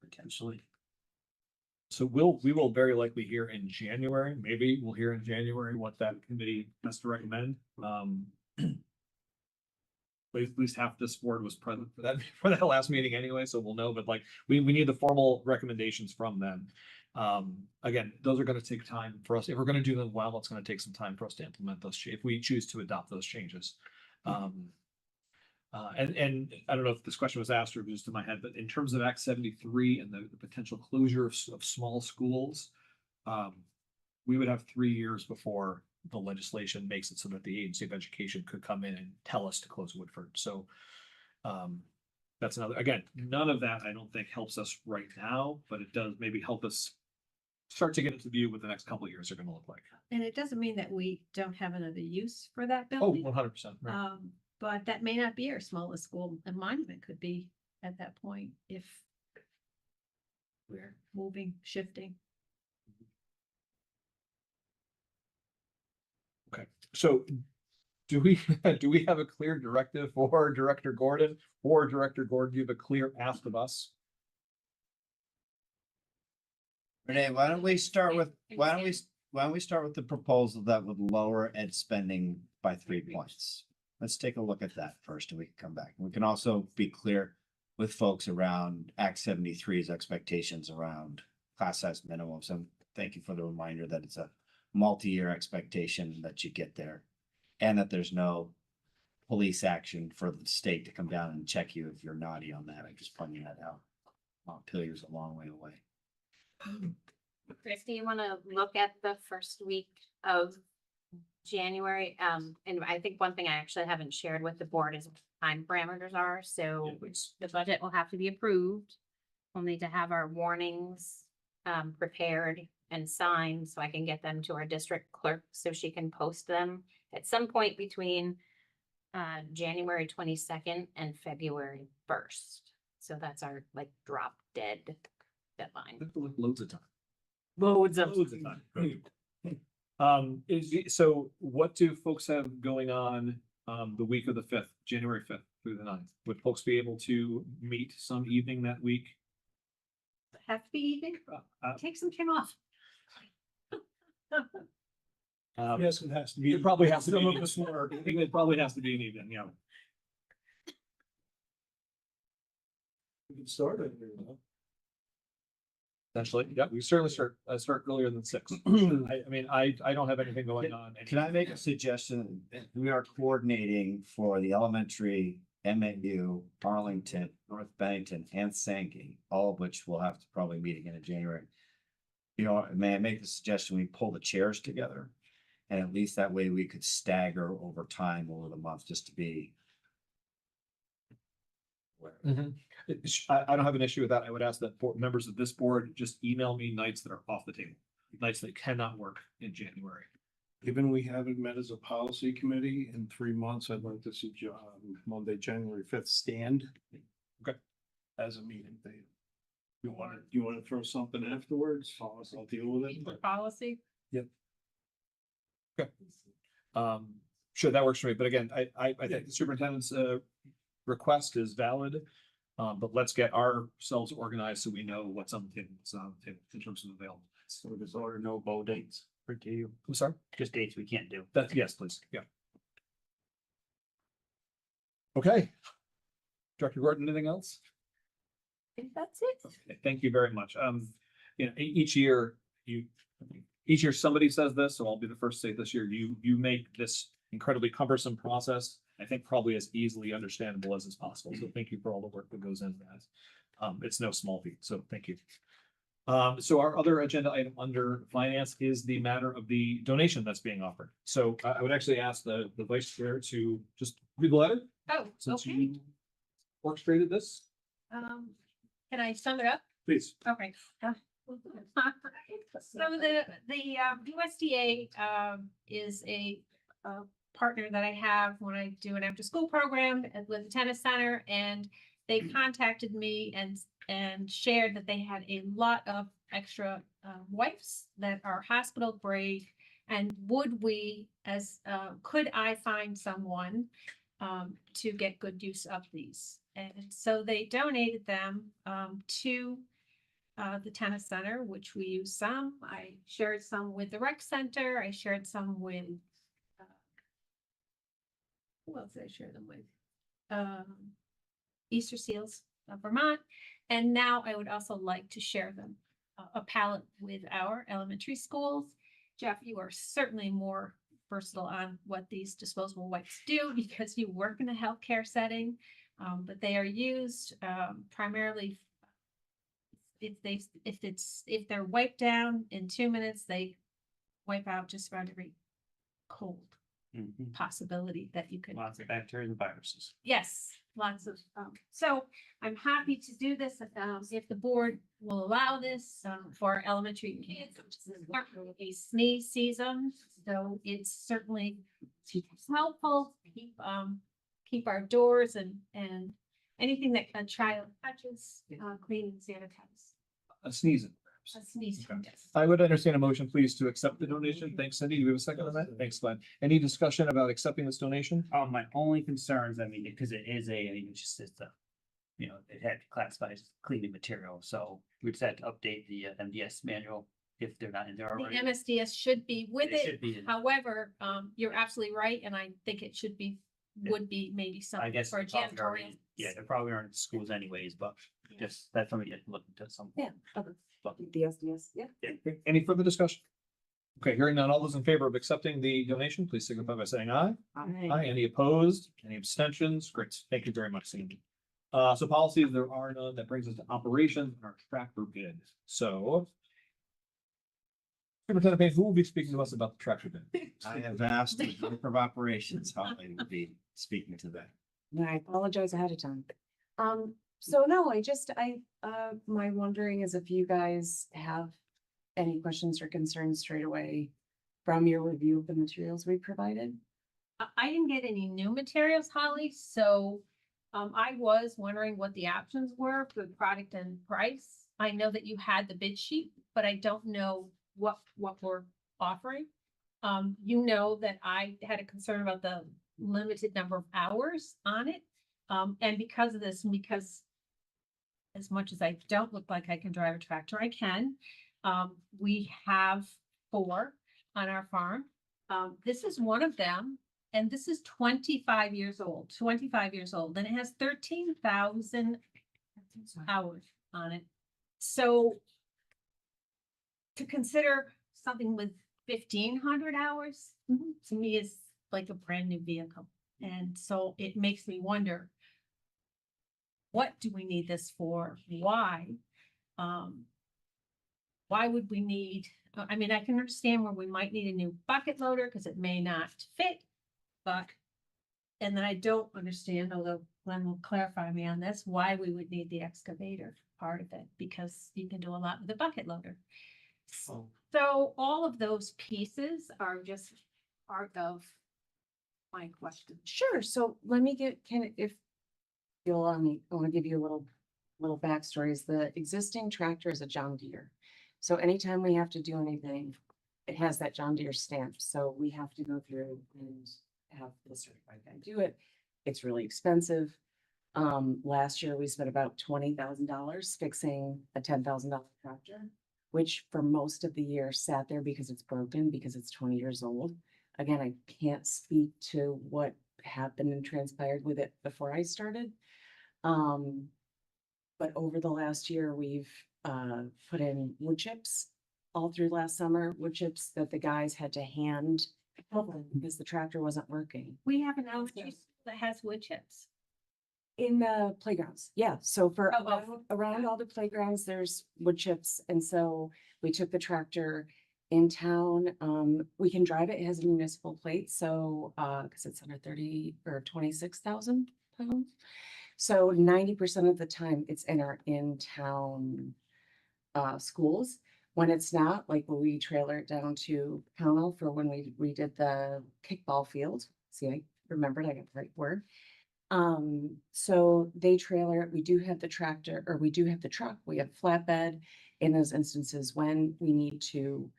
Potentially. So we will very likely hear in January, maybe we'll hear in January what that committee has to recommend. At least half this board was present for that last meeting anyway, so we'll know, but like, we need the formal recommendations from them. Again, those are gonna take time for us. If we're gonna do them well, it's gonna take some time for us to implement those, if we choose to adopt those changes. And I don't know if this question was asked or just in my head, but in terms of Act 73 and the potential closure of small schools, we would have 3 years before the legislation makes it so that the Agency of Education could come in and tell us to close Woodford. So that's another, again, none of that I don't think helps us right now, but it does maybe help us start to get into view what the next couple of years are going to look like. And it doesn't mean that we don't have another use for that Oh, building. 100%. Right. But that may not be our smallest school. A monument could be at that point if we're moving, shifting. Okay, so do we have a clear directive for Director Gordon, or Director Gordon, do you have a clear ask of us? Renee, why don't we start with the proposal that would lower ed spending by 3 points? Let's take a look at that first and we can come back. We can also be clear with folks around Act 73's expectations around class size minimums. And thank you for the reminder that it's a multi-year expectation that you get there. And that there's no police action for the state to come down and check you if you're naughty on that. I'm just pointing that out. Montpelier's a long way away. Chris, do you want to look at the first week of January? And I think one thing I actually haven't shared with the board is what time parameters are. So the budget will have to be approved. We'll need to have our warnings prepared and signed so I can get them to our district clerk so she can post them at some point between January 22nd and February 1st. So that's our like drop dead deadline. Loads of time. Loads of time. So what do folks have going on the week of the 5th, January 5th through the 9th? Would folks be able to meet some evening that week? Have to be evening. Take some time off. Yes, it has to be. It probably has to be. Some of us work. I think it probably has to be an evening, yeah. We can start it. Essentially, yeah, we certainly start earlier than 6. I mean, I don't have anything going on. Can I make a suggestion? We are coordinating for the elementary, MAU, Arlington, North Bennington, and Sankey, all of which will have to probably meet again in January. You know, may I make the suggestion we pull the chairs together? And at least that way we could stagger over time over the month just to be. I don't have an issue with that. I would ask that members of this board just email me nights that are off the table, nights that cannot work in January. Given we haven't met as a policy committee in 3 months, I'd like to see Monday, January 5th stand. Okay. As a meeting date. You want to throw something afterwards? I'll deal with it. For policy. Okay. Sure, that works for me. But again, I think the superintendent's request is valid. But let's get ourselves organized so we know what's on the table in terms of available. So there's already no bow dates for you. I'm sorry? Just dates we can't do. That's, yes, please. Yeah. Okay. Director Gordon, anything else? I think that's it. Okay, thank you very much. You know, each year somebody says this, so I'll be the first to say this year, you make this incredibly cumbersome process, I think probably as easily understandable as is possible. So thank you for all the work that goes into that. It's no small feat, so thank you. So our other agenda item under finance is the matter of the donation that's being offered. So I would actually ask the vice chair to just read the letter, Oh, since okay. you orchestrated this, Can I sum it up? please. Okay. So the USDA is a partner that I have when I do an after school program with the tennis center, and they contacted me and shared that they had a lot of extra wipes that are hospital grade, and could I find someone to get good use of these? And so they donated them to the tennis center, which we use some. I shared some with the rec center. I shared some with who else did I share them with? Easter Seals of Vermont. And now I would also like to share them, a palette with our elementary schools. Jeff, you are certainly more versatile on what these disposable wipes do because you work in a healthcare setting. But they are used primarily if they're wiped down in 2 minutes, they wipe out just about every cold Mhm. possibility that you could. Lots of bacteria and viruses. Yes, lots of, so I'm happy to do this, if the board will allow this, for elementary kids, which is currently a sneeze season. So it's certainly helpful to keep our doors and anything that a child touches, clean and sanitize. A sneezing. A sneeze. Okay. Yes. I would entertain a motion, please, to accept the donation. Thanks, Cindy. Do we have a second on that? Thanks, Glenn. Any discussion about accepting this donation? My only concerns, I mean, because it is it's just, it's a, it had classified as cleaning material, so we just had to update the MDS manual if they're not in there The already. MSDS should be with It it. should be in- However, you're absolutely right, and I think it should be, would be maybe I something guess. for a they're probably janitorial. already- Yeah, they probably aren't in schools anyways, but Yeah. just, that's something you have to look into some. Yeah, okay. But- The SDS, yeah. Okay, any further discussion? Okay, hearing none, all those in favor of accepting the donation, please signify by saying aye. Aye. Any opposed? Any abstentions? Great. Thank you very much, Cindy. So policies, there are none. That brings us to operations and our tractor bid. So Superintendent Payne, who will be speaking to us about the tractor bid? I have asked the Director of Operations how they will be speaking to that. I apologize ahead of time. So no, my wondering is if you guys have any questions or concerns straight away from your review of the materials we provided? I didn't get any new materials, Holly, so I was wondering what the options were for the product and price. I know that you had the bid sheet, but I don't know what we're offering. You know that I had a concern about the limited number of hours on it. And because of this, because as much as I don't look like I can drive a tractor, I can. We have 4 on our farm. This is one of them, and this is 25 years old, and it has 13,000 hours on it. So to consider something with 1,500 hours, to me is like a brand new vehicle. And so it makes me wonder, what do we need this for? Why? Why would we need, I mean, I can understand where we might need a new bucket loader because it may not fit, but, and then I don't understand, although Glenn will clarify me on this, why we would need the excavator part of it, because you can do a lot with a bucket loader. So all of those pieces are just part of my question. Sure, so let me if you'll allow me, I want to give you a little backstory. Is the existing tractor is a John Deere. So anytime we have to do anything, it has that John Deere stamp, so we have to go through and have the certified guy do it. It's really expensive. Last year we spent about $20,000 fixing a $10,000 tractor, which for most of the year sat there because it's broken, because it's 20 years old. Again, I can't speak to what happened and transpired with it before I started. But over the last year, we've put in wood chips all through last summer, wood chips that the guys had to hand because the tractor wasn't working. We have an elementary school that has wood chips. In the playgrounds, yeah, so for Oh, around all the playgrounds, there's wood chips, and so we took the tractor in town. We can drive it, it has a municipal plate, so because it's under 30 or 26,000 pounds. So 90% of the time it's in our in-town schools. When it's not, like when we trailer it down to Pownell for when we redid the kickball field. See, I remembered, I got the right word. So they trailer it. We do have the tractor, or we do have the truck. We have flatbed in those instances when we need to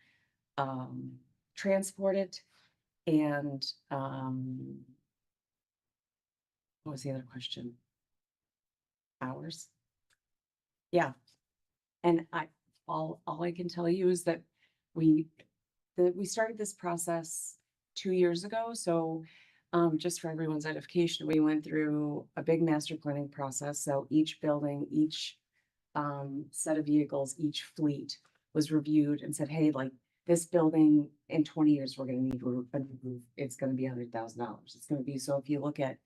transport it. And what was the other question? Hours? Yeah. And all I can tell you is that we started this process 2 years ago. So just for everyone's edification, we went through a big master planning process. So each building, each set of vehicles, each fleet was reviewed and said, hey, like, this building in 20 years, we're gonna need a new roof. It's gonna be $100,000. It's gonna be, so if you look at,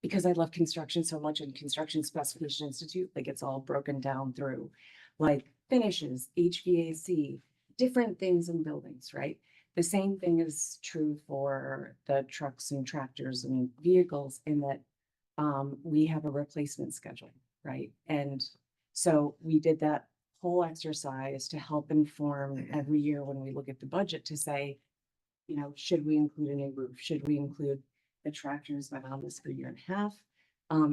because I love construction so much and Construction Specification Institute, like it's all broken down through like finishes, HVAC, different things in buildings, right? The same thing is true for the trucks and tractors and vehicles in that we have a replacement schedule, right? And so we did that whole exercise to help inform every year when we look at the budget to say, you know, should we include a new roof? Should we include the tractors? Been on this for a year and a half.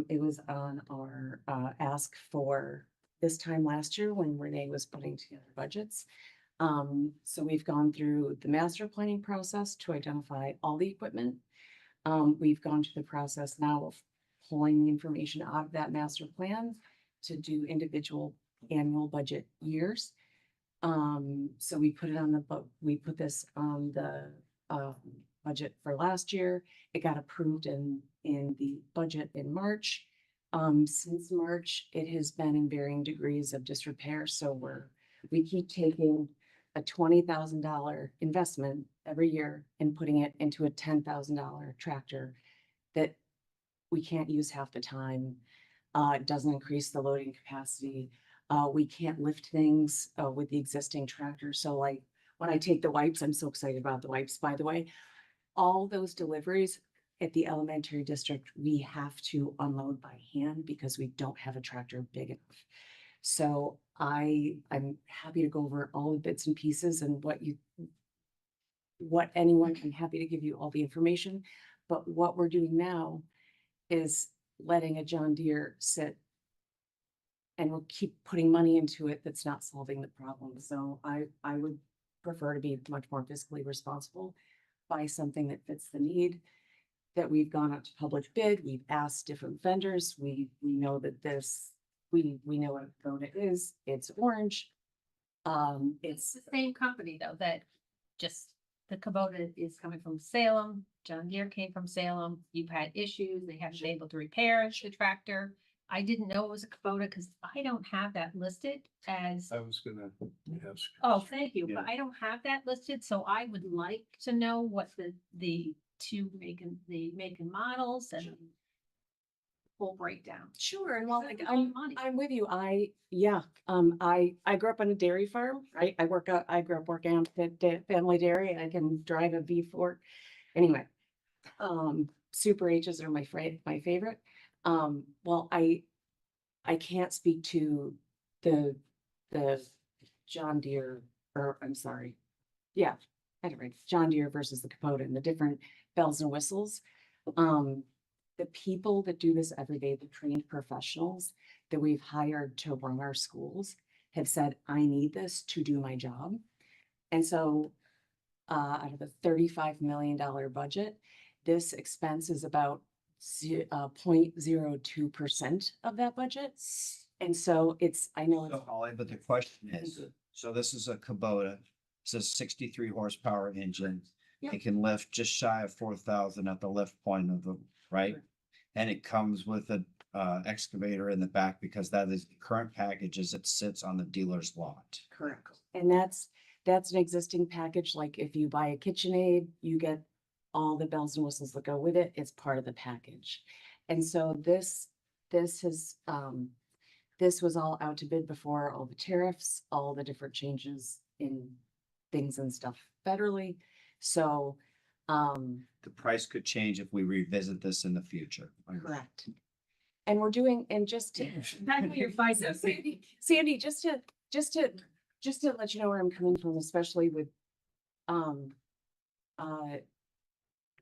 It was on our ask for this time last year when Renee was putting together budgets. So we've gone through the master planning process to identify all the equipment. We've gone through the process now of pulling the information out of that master plan to do individual annual budget years. So we put it on we put this on the budget for last year. It got approved in the budget in March. Since March, it has been in varying degrees of disrepair, so we keep taking a $20,000 investment every year and putting it into a $10,000 tractor that we can't use half the time. It doesn't increase the loading capacity. We can't lift things with the existing tractor. So like when I take the wipes, I'm so excited about the wipes, by the way. All those deliveries at the elementary district, we have to unload by hand because we don't have a tractor big enough. So I'm happy to go over all the bits and pieces and what anyone can, happy to give you all the information. But what we're doing now is letting a John Deere sit and we'll keep putting money into it that's not solving the problem. So I would prefer to be much more fiscally responsible, buy something that fits the need, that we've gone out to public bid, we've asked different vendors, we know that we know what a Kubota is, it's orange. It's the same company though, that just, the Kubota is coming from Salem, John Deere came from Salem, you've had issues, they haven't been able to repair the tractor. I didn't know it was a Kubota because I don't have that listed as, I was gonna ask. oh, thank you, Yeah. but I don't have that listed, so I would like to know what the make and models and full breakdown. Sure, and well, That's like a lot of money. I'm with you. I grew up on a dairy farm, right? I grew up working on family dairy. I can drive a V4. Anyway, Super H's are my favorite. Well, I can't speak to the John Deere, or I'm sorry. Yeah, I had it right. John Deere versus the Kubota and the different bells and whistles. The people that do this every day, the trained professionals that we've hired to run our schools have said, I need this to do my job. And so out of a $35 million budget, this expense is about 0.02% of that budget. And so I know it's. So, Holly, but the question is, so this is a Kubota, it's a 63 horsepower engine. Yep. It can lift just shy of 4,000 at the lift point of the, right? Sure. And it comes with a excavator in the back because that is the current package as it sits on the dealer's lot. Correct. And that's an existing package. Like if you buy a KitchenAid, you get all the bells and whistles that go with it. It's part of the package. And so this was all out to bid before all the tariffs, all the different changes in things and stuff federally. So, The price could change if we revisit this in the future. correct. And we're doing, and just to, Sandy, just to let you know where I'm coming from, especially with,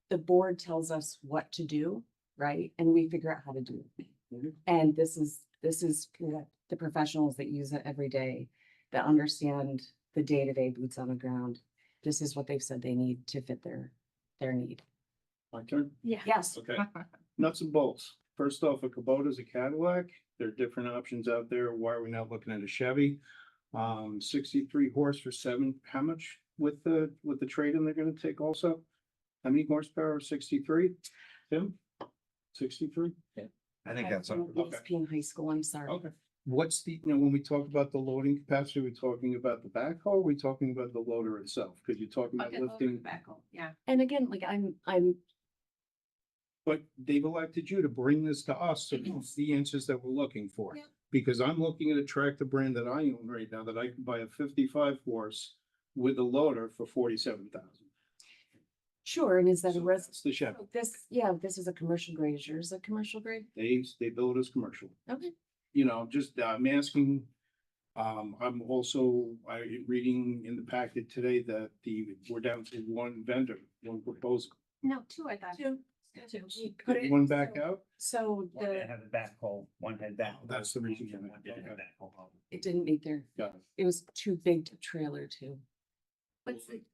the board tells us what to do, right? And we figure out how to do it. And this is the professionals that use it every day, that understand the day-to-day boots on the ground. This is what they've said they need to fit their need. My turn? Yeah. Yes. Okay. Nuts and bolts. First off, a Kubota is a Cadillac. There are different options out there. Why are we not looking at a Chevy? 63 horse for how much with the trade-in they're gonna take also? How many horsepower? 63? Tim? 63? I think that's, ESP in high school, I'm sorry. Okay. What's the, when we talk about the loading capacity, we're talking about the backhoe, or we're talking about the loader itself? Because you're talking about Bucket loader, lifting, backhoe, yeah. And again, like I'm, but they've elected you to bring this to us, so it's the answers that we're looking for. Yeah. Because I'm looking at a tractor brand that I own right now, that I can buy a 55 horse with a loader for 47,000. sure, and is that a res? That's the Chevy. This is a commercial grade, is yours a commercial grade? They build as commercial. Okay. I'm asking, I'm also, reading in the packet today that we're down to one vendor, one proposal. No, two, I thought. Two. Two. Put it- One back out? So One didn't the, have a backhoe, one had backhoe. That's the reason. And one didn't have Okay. backhoe. it didn't meet their, Got it. it was too big to trailer too.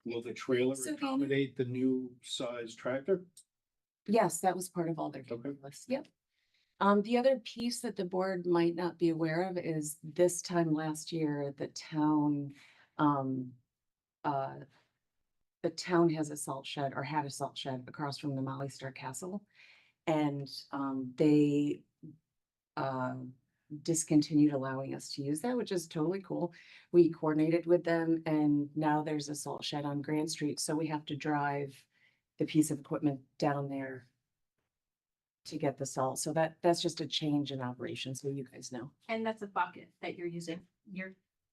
Will the trailer So the- accommodate the new size tractor? Yes, that was part of all their Okay. calculus. Yep. The other piece that the board might not be aware of is this time last year, the town has a salt shed or had a salt shed across from the Molly Star Castle. And they discontinued allowing us to use that, which is totally cool. We coordinated with them and now there's a salt shed on Grand Street, so we have to drive the piece of equipment down there to get the salt. So that's just a change in operation, so you guys know. And that's a bucket that you're using.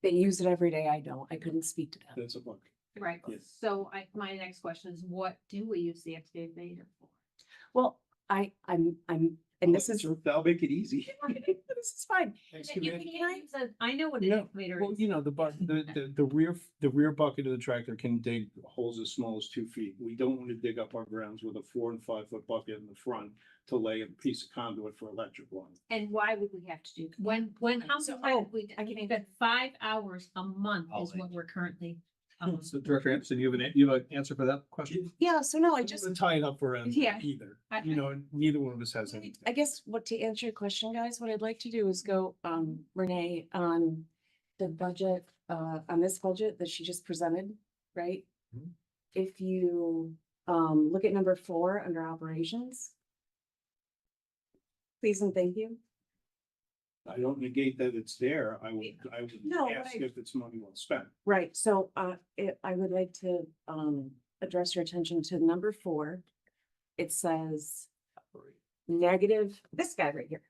They use it every day. I don't. I couldn't speak to them. That's a book. Right. Yes. So my next question is, what do we use the excavator for? Well, I'm, and this is, That'll make it easy. this is fine. I know what an Yeah, excavator Well, is. the rear bucket of the tractor can dig holes as small as 2 feet. We don't want to dig up our grounds with a 4 and 5 foot bucket in the front to lay a piece of conduit for electric line. And why would we have to do? How So, much time we, I I mean, that 5 hours a month is what we're currently. So Director Anderson, you have an answer for that question? Yeah, so no, I I just, just tie it up for Yeah. either, I- neither one of us has anything. I guess what to answer your question, guys, what I'd like to do is go, Renee, on the budget, on this budget that she just presented, right? Mhm. If you, look at number 4 under operations. Please and thank you. I don't negate that it's there. I would No, but ask I- if it's money well spent. Right, so, I would like to, address your attention to number 4. It says negative, this guy right here.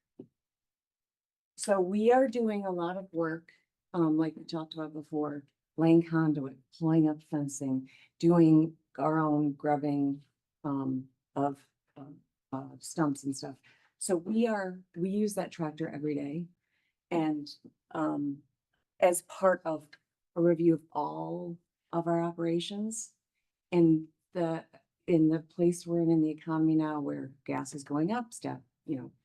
So we are doing a lot of work, like we talked about before, laying conduit, pulling up fencing, doing our own grubbing, of stumps and stuff. So we use that tractor every day. And, as part of a review of all of our operations in the place we're in the economy now where gas is going up,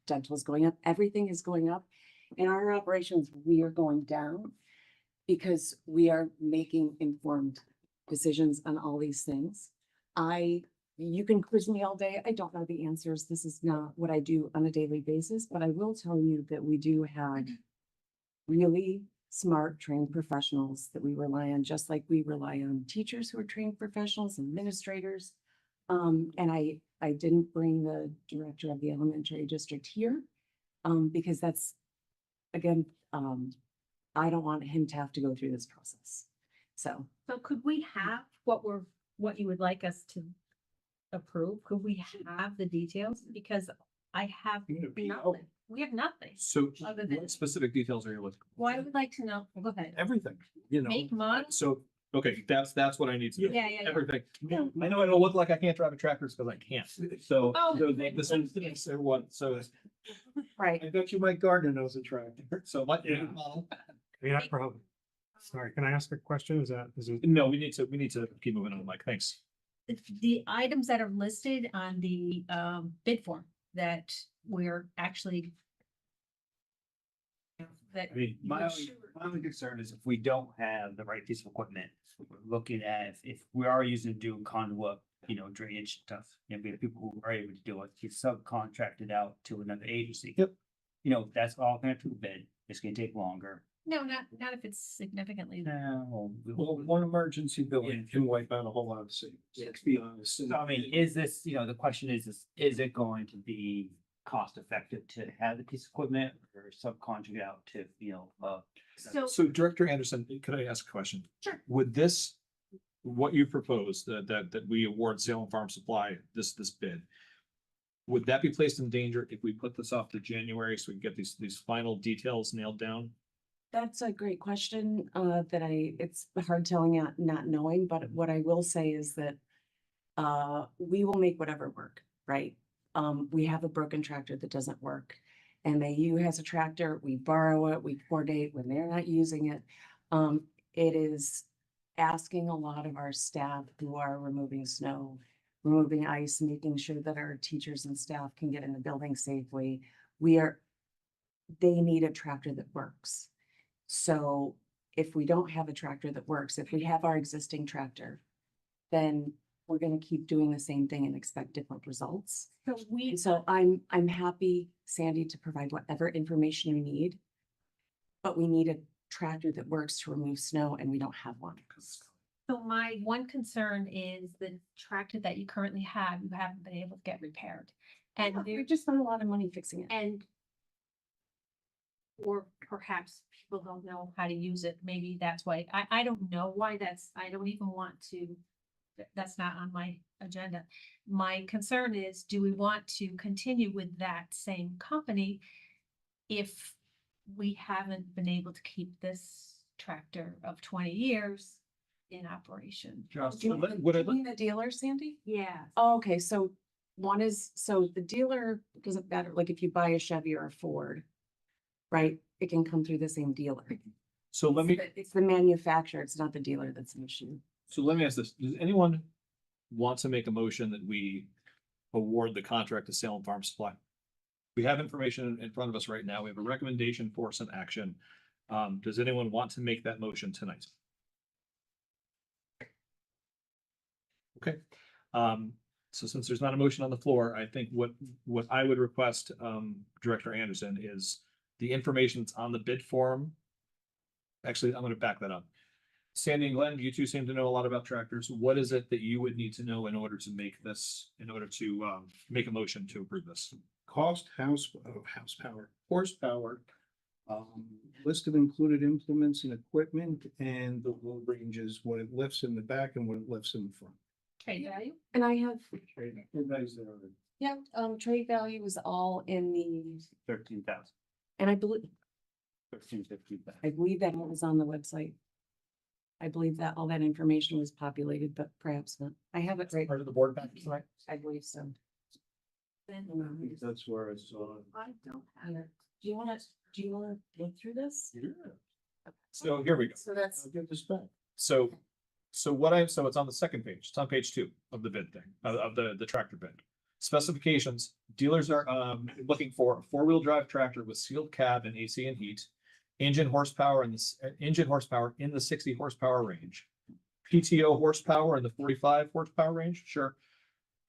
dental is going up, everything is going up. In our operations, we are going down because we are making informed decisions on all these things. You can quiz me all day. I don't know the answers. This is not what I do on a daily basis, but I will tell you that we do have really smart, trained professionals that we rely on, just like we rely on teachers who are trained professionals, administrators. And I didn't bring the director of the elementary district here, because that's, again, I don't want him to have to go through this process. So, So could we have what you would like us to approve? Could we have the details? Because I have You need a PO. nothing. We have nothing. So Other than- what specific details are you looking? for? Well, I would like to know, go ahead. Everything, Make model? So, okay, that's what I need to know. Yeah, yeah, yeah. Everything. I know I don't look like I can't drive a tractor because I can't. So, Oh. this is what, so, right. I bet you Mike Gardner knows a tractor. so my, Yeah, probably. Sorry, can I ask a question? Is it? no, we need to keep moving on, Mike. Thanks. The items that are listed on the bid form that we're actually. That. I mean, my only concern is if we don't have the right piece of equipment, we're looking at if we are using to do conduit, drainage stuff, we have people who are able to do it, it's subcontracted out to another agency. Yep. That's all gonna have to bid, it's gonna take longer. No, not if it's significantly. No. Well, one emergency billing can wipe out a whole lot of savings, let's be honest. So I mean, is this, the question is it going to be cost effective to have the piece of equipment or subcontract out to, So Director Anderson, could I ask a question? Sure. Would this, what you propose, that we award Salem Farm Supply this bid, would that be placed in danger if we put this off to January so we can get these final details nailed down? That's a great question, it's hard telling out, not knowing, but what I will say is that we will make whatever work, right? We have a broken tractor that doesn't work. MAU has a tractor, we borrow it, we coordinate when they're not using it. It is asking a lot of our staff who are removing snow, removing ice, making sure that our teachers and staff can get in the building safely. They need a tractor that works. So if we don't have a tractor that works, if we have our existing tractor, then we're gonna keep doing the same thing and expect different results. And so I'm happy, Sandy, to provide whatever information you need. But we need a tractor that works to remove snow and we don't have one. So my one concern is the tractor that you currently have, you haven't been able to get repaired. And We there, just spent a lot of money fixing it. and or perhaps people don't know how to use it. Maybe that's why, I don't know why I don't even want to, that's not on my agenda. My concern is, do we want to continue with that same company if we haven't been able to keep this tractor of 20 years in operation? Do you mean the dealer, Sandy? Yeah. Oh, okay, so one is, so the dealer doesn't matter, like if you buy a Chevy or a Ford, right? It can come through the same dealer. So let me, It's the manufacturer, it's not the dealer that's an issue. so let me ask this, does anyone want to make a motion that we award the contract to Salem Farm Supply? We have information in front of us right now. We have a recommendation for some action. Does anyone want to make that motion tonight? Okay. So since there's not a motion on the floor, I think what I would request, Director Anderson, is the information that's on the bid form. Actually, I'm going to back that up. Sandy and Glenn, you two seem to know a lot about tractors. What is it that you would need to know in order to make this, in order to make a motion to approve this? Cost, horsepower, list of included implements and equipment, and the load ranges, what it lifts in the back and what it lifts in the front. Trade value? And I have, Everybody's there already. yeah, trade value is all in the, 13,000, and I believe 1350. that was on the website. I believe that all that information was populated, but perhaps not. I have it right. Part of the board package tonight? I believe so. That's where I saw it. I don't have it. Do you wanna look through this? So here we go. So that's, I'll give this back. So so it's on the second page. It's on page 2 of the bid thing, of the tractor bid. Specifications, dealers are looking for a 4-wheel drive tractor with sealed cab and AC and heat. Engine horsepower in the 60 horsepower range. PTO horsepower in the 45 horsepower range, sure.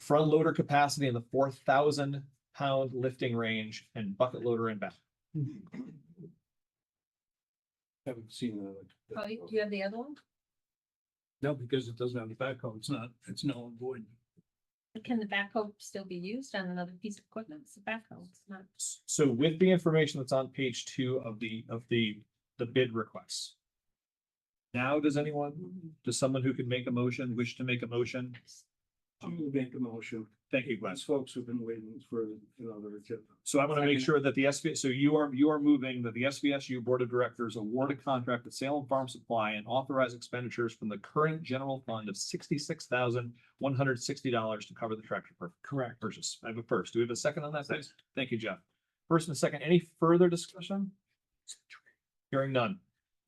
Front loader capacity in the 4,000 pound lifting range, and bucket loader in back. Haven't seen Oh, do you have the other one? No, because it doesn't have the backhoe. It's null and void. Can the backhoe still be used on another piece of equipment? It's a backhoe, it's not. So with the information that's on page 2 of the bid requests. Now, does someone who can make a motion, wish to make a motion? I'm gonna make a motion. Thank you, Glenn. These folks have been waiting for another agenda. So I want to make sure that the so you are moving that the SVSU Board of Directors award a contract to Salem Farm Supply and authorize expenditures from the current general fund of $66,160 to cover the tractor correct purchase. I have a first. Do we have a second on that, please? Thank you, Jeff. First and second, any further discussion? Hearing none.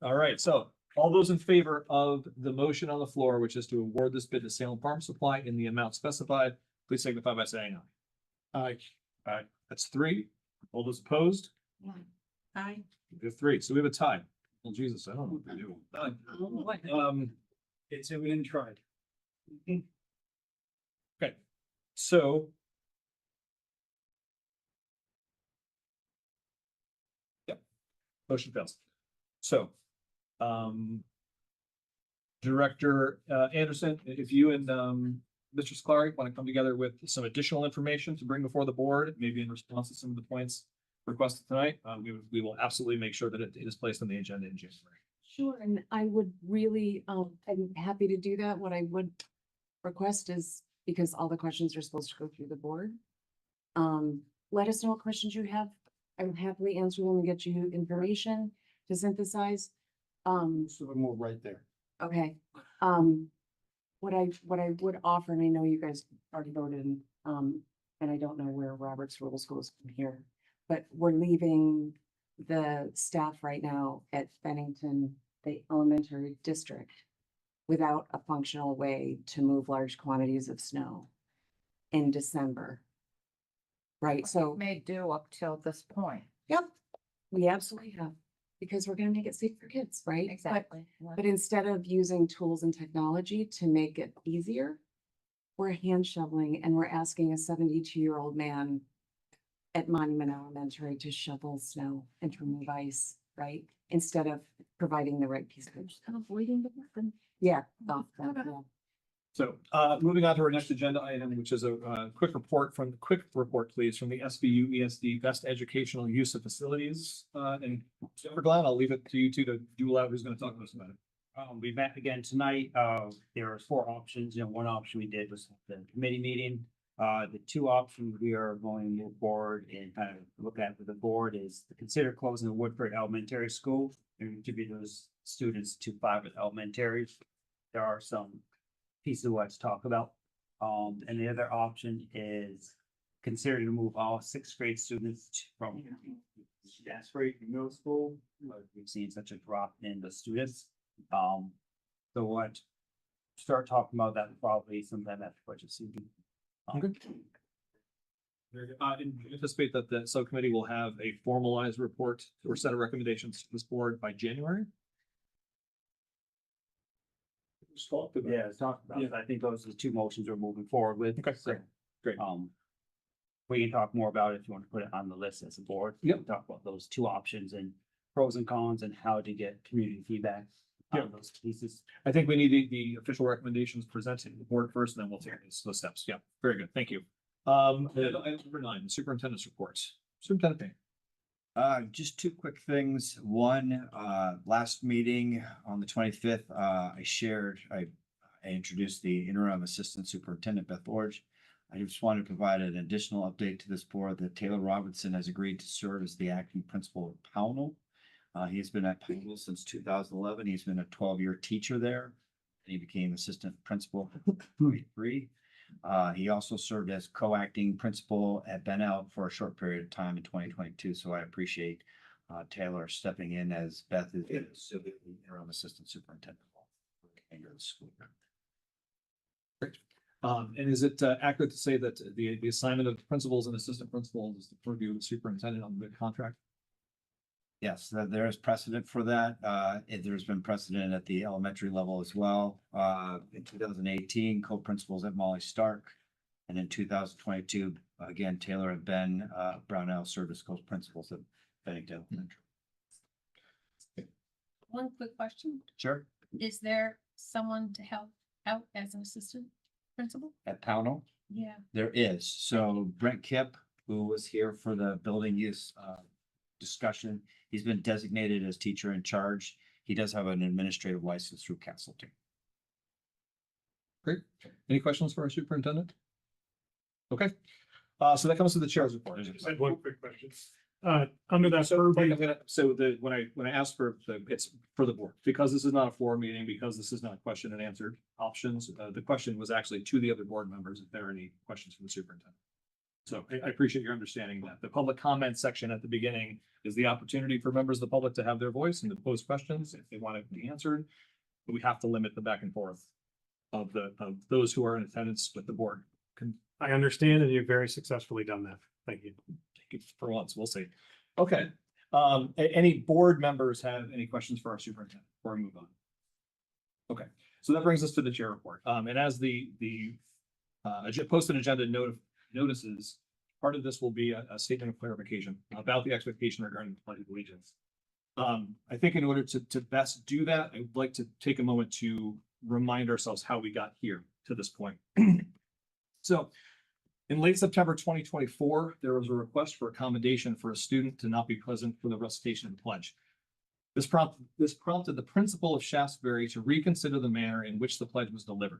All right, so all those in favor of the motion on the floor, which is to award this bid to Salem Farm Supply in the amount specified, please signify by saying aye. Aye. All right, that's 3. All those opposed? I, We have 3, so we have a tie. Well, Jesus, I don't know what to do. It's been tried. Okay, so. Yep, motion fails. So, Director Anderson, if you and Mr. Scolari, want to come together with some additional information to bring before the board, maybe in response to some of the points requested tonight, we will absolutely make sure that it is placed on the agenda in January. Sure, and I would really, I'm happy to do that. What I would request is, because all the questions are supposed to go through the board. Let us know what questions you have. I will happily answer them and get you information to synthesize. So we'll move right there. Okay, what I would offer, and I know you guys already voted, and I don't know where Robert's Rules goes from here, but we're leaving the staff right now at Bennington, the elementary district, without a functional way to move large quantities of snow in December. Right, so, May do up till this point. yep, we absolutely have, because we're gonna make it safe for kids, right? But instead of using tools and technology to make it easier, we're hand shoveling and we're asking a 72-year-old man at Monument Elementary to shovel snow and to remove ice, right? Instead of providing the right piece of. Avoiding the weapon. Yeah. Oh, yeah. So, moving on to our next agenda item, which is a quick report, please, from the SVUESD Best Educational Use of Facilities. And Jennifer Glenn, I'll leave it to you two to do out who's going to talk to us about it. We met again tonight. There are 4 options. One option we did was the committee meeting. The 2 options we are going to move forward and kind of look at with the board is to consider closing the Woodford Elementary School and distribute those students to 5 elementaries. There are some pieces of what to talk about. And the other option is consider to move all 6th grade students from Jasper Middle School. We've seen such a drop in the students. So what, start talking about that probably sometime after budget season. Okay. And we anticipate that the subcommittee will have a formalized report or set of recommendations to this board by January. Just talked about. Yeah, talk about it. I think those are the 2 motions we're moving forward with. Okay, So, great. We can talk more about it if you want to put it on the list as a board. Yep. Talk about those 2 options and pros and cons and how to get community feedback Yep. on those pieces. I think we need the official recommendations presented to the board first, and then we'll take those steps. Yeah, very good. Thank you. Item number 9, superintendent's reports. Superintendent Payne. Just 2 quick things. One, last meeting on the 25th, I introduced the interim assistant superintendent, Beth Orge. I just wanted to provide an additional update to this board that Taylor Robertson has agreed to serve as the acting principal of Pownell. He's been at Pownell since 2011. He's been a 12-year teacher there. He became assistant principal in 2023. He also served as co-acting principal at Benel for a short period of time in 2022. So I appreciate Taylor stepping in as Beth is the interim assistant superintendent. Great. And is it accurate to say that the assignment of principals and assistant principals is the purview of the superintendent on the contract? Yes, there is precedent for that. There's been precedent at the elementary level as well. In 2018, co-principals at Molly Stark. And in 2022, again, Taylor and Ben Brownell served as co-principals at Bennington Elementary. One quick question. Sure. Is there someone to help out as an assistant principal? At Pownell, Yeah. there is. So Brent Kipp, who was here for the building use discussion, he's been designated as teacher in charge. He does have an administrative license through Castleton. Great. Any questions for our superintendent? Okay. So that comes to the chair's report. I had one quick question. Under that purview, When I asked for it's for the board, because this is not a floor meeting, because this is not question and answered options, the question was actually to the other board members if there are any questions for the superintendent. So I appreciate your understanding that the public comment section at the beginning is the opportunity for members of the public to have their voice and to pose questions if they want it to be answered. But we have to limit the back and forth of those who are in attendance with the board. I understand, and you've very successfully done that. Thank you. Thank you for once. We'll see. Okay. Any board members have any questions for our superintendent before we move on? Okay, so that brings us to the chair report. And as the posted agenda notices, part of this will be a statement of clarification about the expectation regarding the Pledge of Allegiance. I think in order to best do that, I would like to take a moment to remind ourselves how we got here to this point. So in late September 2024, there was a request for accommodation for a student to not be present for the recitation of the pledge. This prompted the principal of Shaftesbury to reconsider the manner in which the pledge was delivered.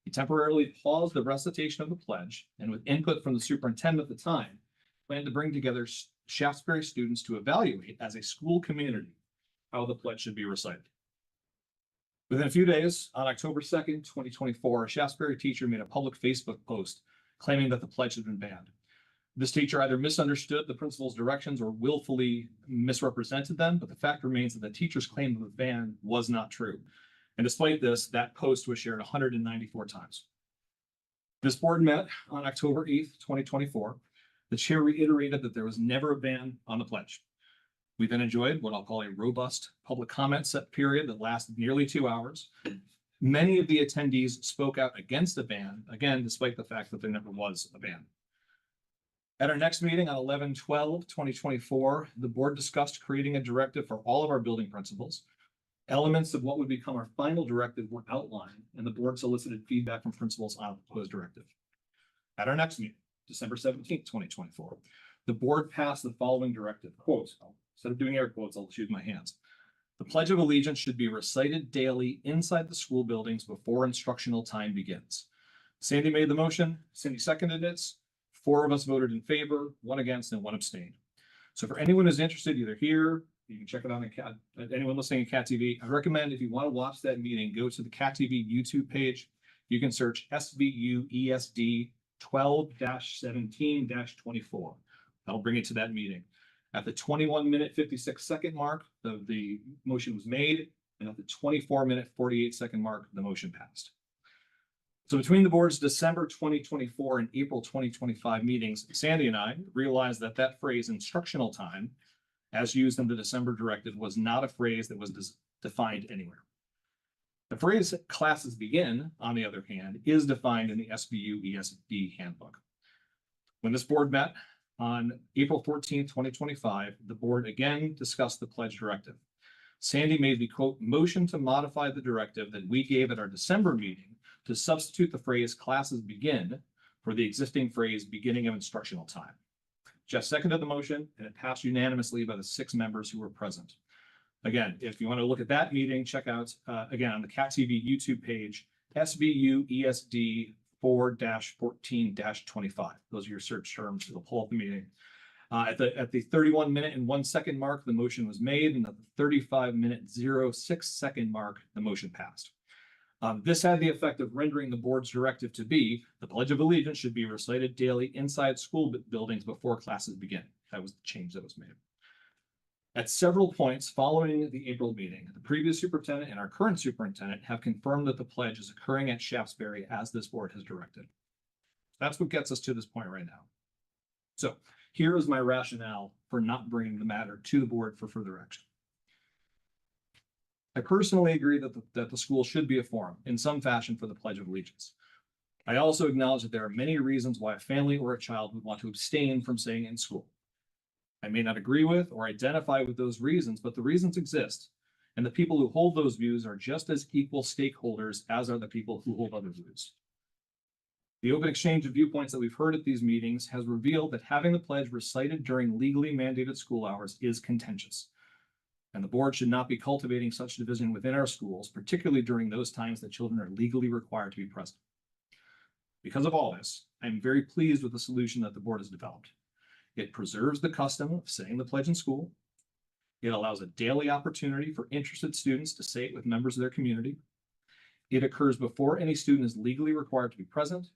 He temporarily paused the recitation of the pledge, and with input from the superintendent at the time, planned to bring together Shaftesbury students to evaluate as a school community how the pledge should be recited. Within a few days, on October 2nd, 2024, a Shaftesbury teacher made a public Facebook post claiming that the pledge had been banned. This teacher either misunderstood the principal's directions or willfully misrepresented them, but the fact remains that the teacher's claim of the ban was not true. And despite this, that post was shared 194 times. This board met on October 8th, 2024. The chair reiterated that there was never a ban on the pledge. We then enjoyed what I'll call a robust public comment set period that lasted nearly 2 hours. Many of the attendees spoke out against a ban, again, despite the fact that there never was a ban. At our next meeting on 11/12/2024, the board discussed creating a directive for all of our building principals. Elements of what would become our final directive were outlined, and the board solicited feedback from principals on the proposed directive. At our next meeting, December 17th, 2024, the board passed the following directive, quote, instead of doing air quotes, I'll just use my hands. The Pledge of Allegiance should be recited daily inside the school buildings before instructional time begins. Sandy made the motion, Cindy seconded it. 4 of us voted in favor, 1 against, and 1 abstained. So for anyone who's interested, either here, you can check it out on Cat, anyone listening to Cat TV, I recommend if you want to watch that meeting, go to the Cat TV YouTube page. You can search SVUESD 12-17-24. That'll bring you to that meeting. At the 21-minute 56-second mark, the motion was made, and at the 24-minute 48-second mark, the motion passed. So between the board's December 2024 and April 2025 meetings, Sandy and I realized that that phrase instructional time, as used in the December directive, was not a phrase that was defined anywhere. The phrase classes begin, on the other hand, is defined in the SVUESD handbook. When this board met on April 14, 2025, the board again discussed the pledge directive. Sandy made the quote motion to modify the directive that we gave at our December meeting to substitute the phrase classes begin for the existing phrase beginning of instructional time. Jeff seconded the motion, and it passed unanimously by the 6 members who were present. Again, if you want to look at that meeting, check out, again, on the Cat TV YouTube page, SVUESD 4-14-25. Those are your search terms. It'll pull up the meeting. At the 31-minute and 1 second mark, the motion was made, and at the 35-minute 06 second mark, the motion passed. This had the effect of rendering the board's directive to be the Pledge of Allegiance should be recited daily inside school buildings before classes begin. That was the change that was made. At several points following the April meeting, the previous superintendent and our current superintendent have confirmed that the pledge is occurring at Shaftesbury as this board has directed. That's what gets us to this point right now. So here is my rationale for not bringing the matter to the board for further action. I personally agree that the school should be a forum in some fashion for the Pledge of Allegiance. I also acknowledge that there are many reasons why a family or a child would want to abstain from saying it in school. I may not agree with or identify with those reasons, but the reasons exist, and the people who hold those views are just as equal stakeholders as are the people who hold other views. The open exchange of viewpoints that we've heard at these meetings has revealed that having the pledge recited during legally mandated school hours is contentious. And the board should not be cultivating such division within our schools, particularly during those times that children are legally required to be present. Because of all this, I'm very pleased with the solution that the board has developed. It preserves the custom of saying the pledge in school. It allows a daily opportunity for interested students to say it with members of their community. It occurs before any student is legally required to be present.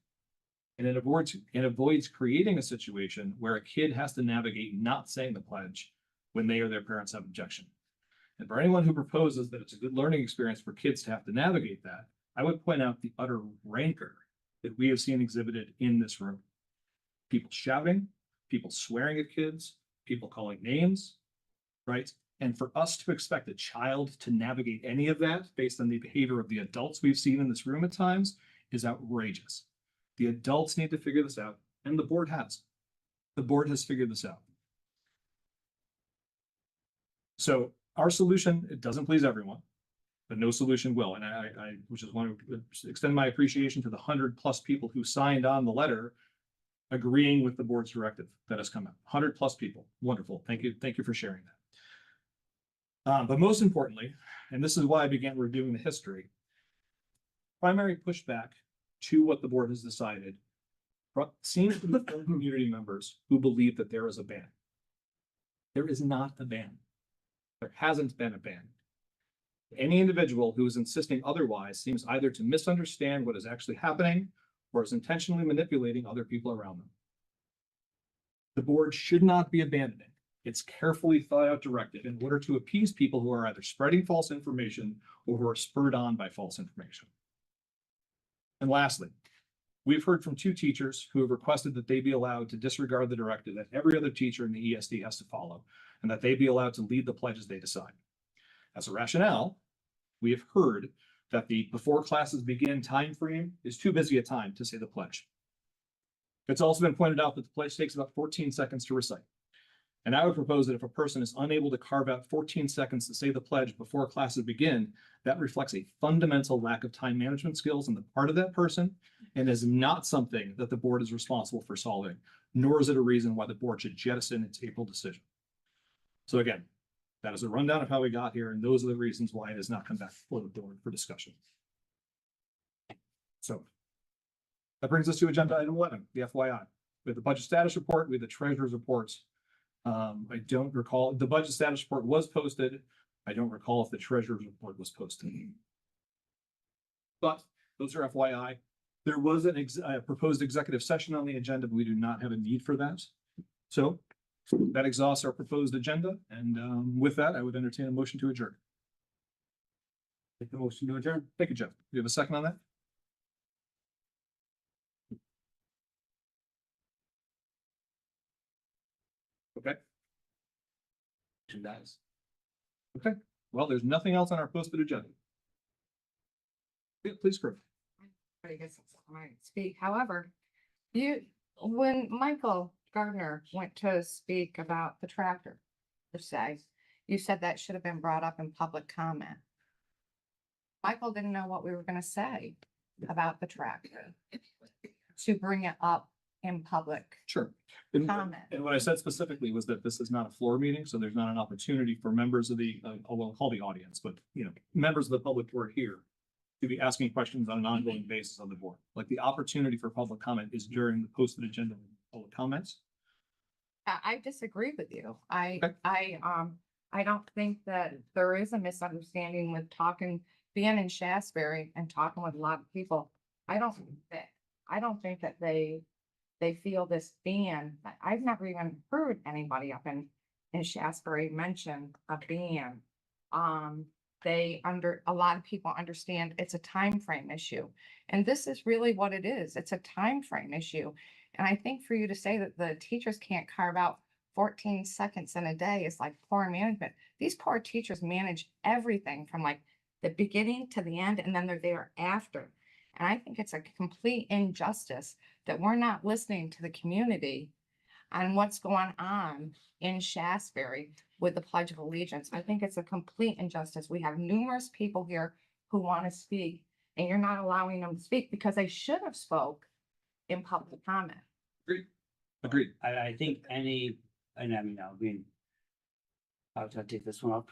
And it avoids creating a situation where a kid has to navigate not saying the pledge when they or their parents have objection. And for anyone who proposes that it's a good learning experience for kids to have to navigate that, I would point out the utter rancor that we have seen exhibited in this room. People shouting, people swearing at kids, people calling names, right? And for us to expect a child to navigate any of that based on the behavior of the adults we've seen in this room at times is outrageous. The adults need to figure this out, and the board has. The board has figured this out. So our solution, it doesn't please everyone, but no solution will. And I just want to extend my appreciation to the 100+ people who signed on the letter agreeing with the board's directive that has come out. 100+ people. Wonderful. Thank you. Thank you for sharing that. But most importantly, and this is why I began reviewing the history, primary pushback to what the board has decided seems to be from community members who believe that there is a ban. There is not a ban. There hasn't been a ban. Any individual who is insisting otherwise seems either to misunderstand what is actually happening or is intentionally manipulating other people around them. The board should not be abandoning its carefully thought out directive in order to appease people who are either spreading false information or who are spurred on by false information. And lastly, we've heard from 2 teachers who have requested that they be allowed to disregard the directive that every other teacher in the ESD has to follow, and that they be allowed to lead the pledge as they decide. As a rationale, we have heard that the before classes begin timeframe is too busy a time to say the pledge. It's also been pointed out that the pledge takes about 14 seconds to recite. And I would propose that if a person is unable to carve out 14 seconds to say the pledge before classes begin, that reflects a fundamental lack of time management skills on the part of that person and is not something that the board is responsible for solving, nor is it a reason why the board should jettison its April decision. So again, that is a rundown of how we got here, and those are the reasons why it has not come back before the board for discussion. So that brings us to agenda item 11, the FYI. We have the budget status report, we have the treasurer's reports. I don't recall, the budget status report was posted. I don't recall if the treasurer's report was posted. But those are FYI. There was a proposed executive session on the agenda, but we do not have a need for that. So that exhausts our proposed agenda. And with that, I would entertain a motion to adjourn. Take the motion to adjourn. Thank you, Jeff. Do you have a second on that? Okay. Okay, well, there's nothing else on our posted agenda. Yeah, please, Chris. I guess I might speak. However, when Michael Gardner went to speak about the tractor, per se, you said that should have been brought up in public comment. Michael didn't know what we were gonna say about the tractor to bring it up in public Sure. And comment. what I said specifically was that this is not a floor meeting, so there's not an opportunity for members of the, I'll call the audience, but members of the public who are here to be asking questions on an ongoing basis on the board. Like the opportunity for public comment is during the posted agenda public comments. I disagree with you. Okay. I don't think that there is a misunderstanding with being in Shasberry and talking with a lot of people. I don't think that they feel this ban. I've never even heard anybody up in Shasberry mention a ban. A lot of people understand it's a time frame issue. And this is really what it is. It's a time frame issue. And I think for you to say that the teachers can't carve out 14 seconds in a day is like poor management. These poor teachers manage everything from like the beginning to the end, and then they're there after. And I think it's a complete injustice that we're not listening to the community on what's going on in Shasberry with the Pledge of Allegiance. I think it's a complete injustice. We have numerous people here who want to speak, and you're not allowing them to speak because they should have spoke in public comment. Agreed. I think I'll take this one up.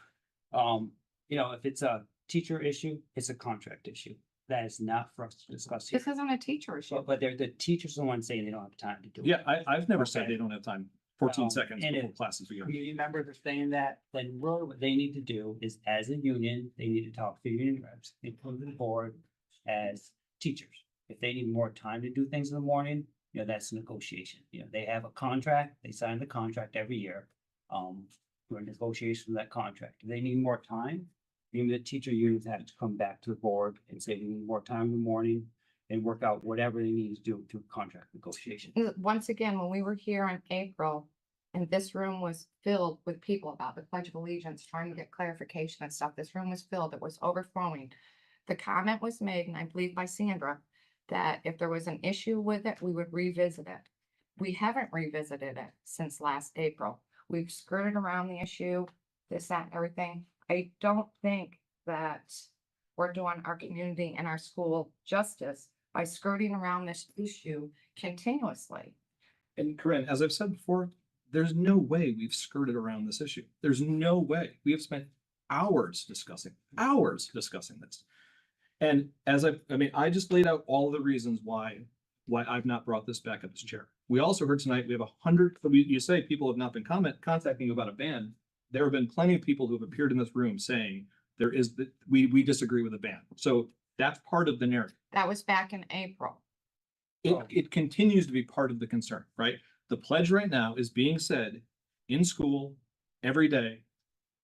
If it's a teacher issue, it's a contract issue. That is not for us to discuss here. This isn't a teacher issue. But they're the teachers are the ones saying they don't have time to do it. Yeah, I've never said Okay. they don't have time. 14 seconds and before it- classes begin. Community members are saying that, then really what they need to do is, as a union, they need to talk to union reps, including the board as teachers. If they need more time to do things in the morning, that's negotiation. They have a contract, they sign the contract every year. We're in negotiation of that contract. If they need more time, maybe the teacher unions have to come back to the board and say they need more time in the morning and work out whatever they need to do through contract negotiation. Once again, when we were here in April, and this room was filled with people about the Pledge of Allegiance, trying to get clarification and stuff, this room was filled, it was overflowing. The comment was made, and I believe by Sandra, that if there was an issue with it, we would revisit it. We haven't revisited it since last April. We've skirted around the issue, this, that, and everything. I don't think that we're doing our community and our school justice by skirting around this issue continuously. And Corinne, as I've said before, there's no way we've skirted around this issue. There's no way. We have spent hours discussing this. And as I just laid out all the reasons why I've not brought this back up as chair. We also heard tonight, we have 100, you say people have not been contacting you about a ban. There have been plenty of people who have appeared in this room saying we disagree with the ban. So that's part of the narrative. That was back in April. It continues to be part of the concern, right? The pledge right now is being said in school every day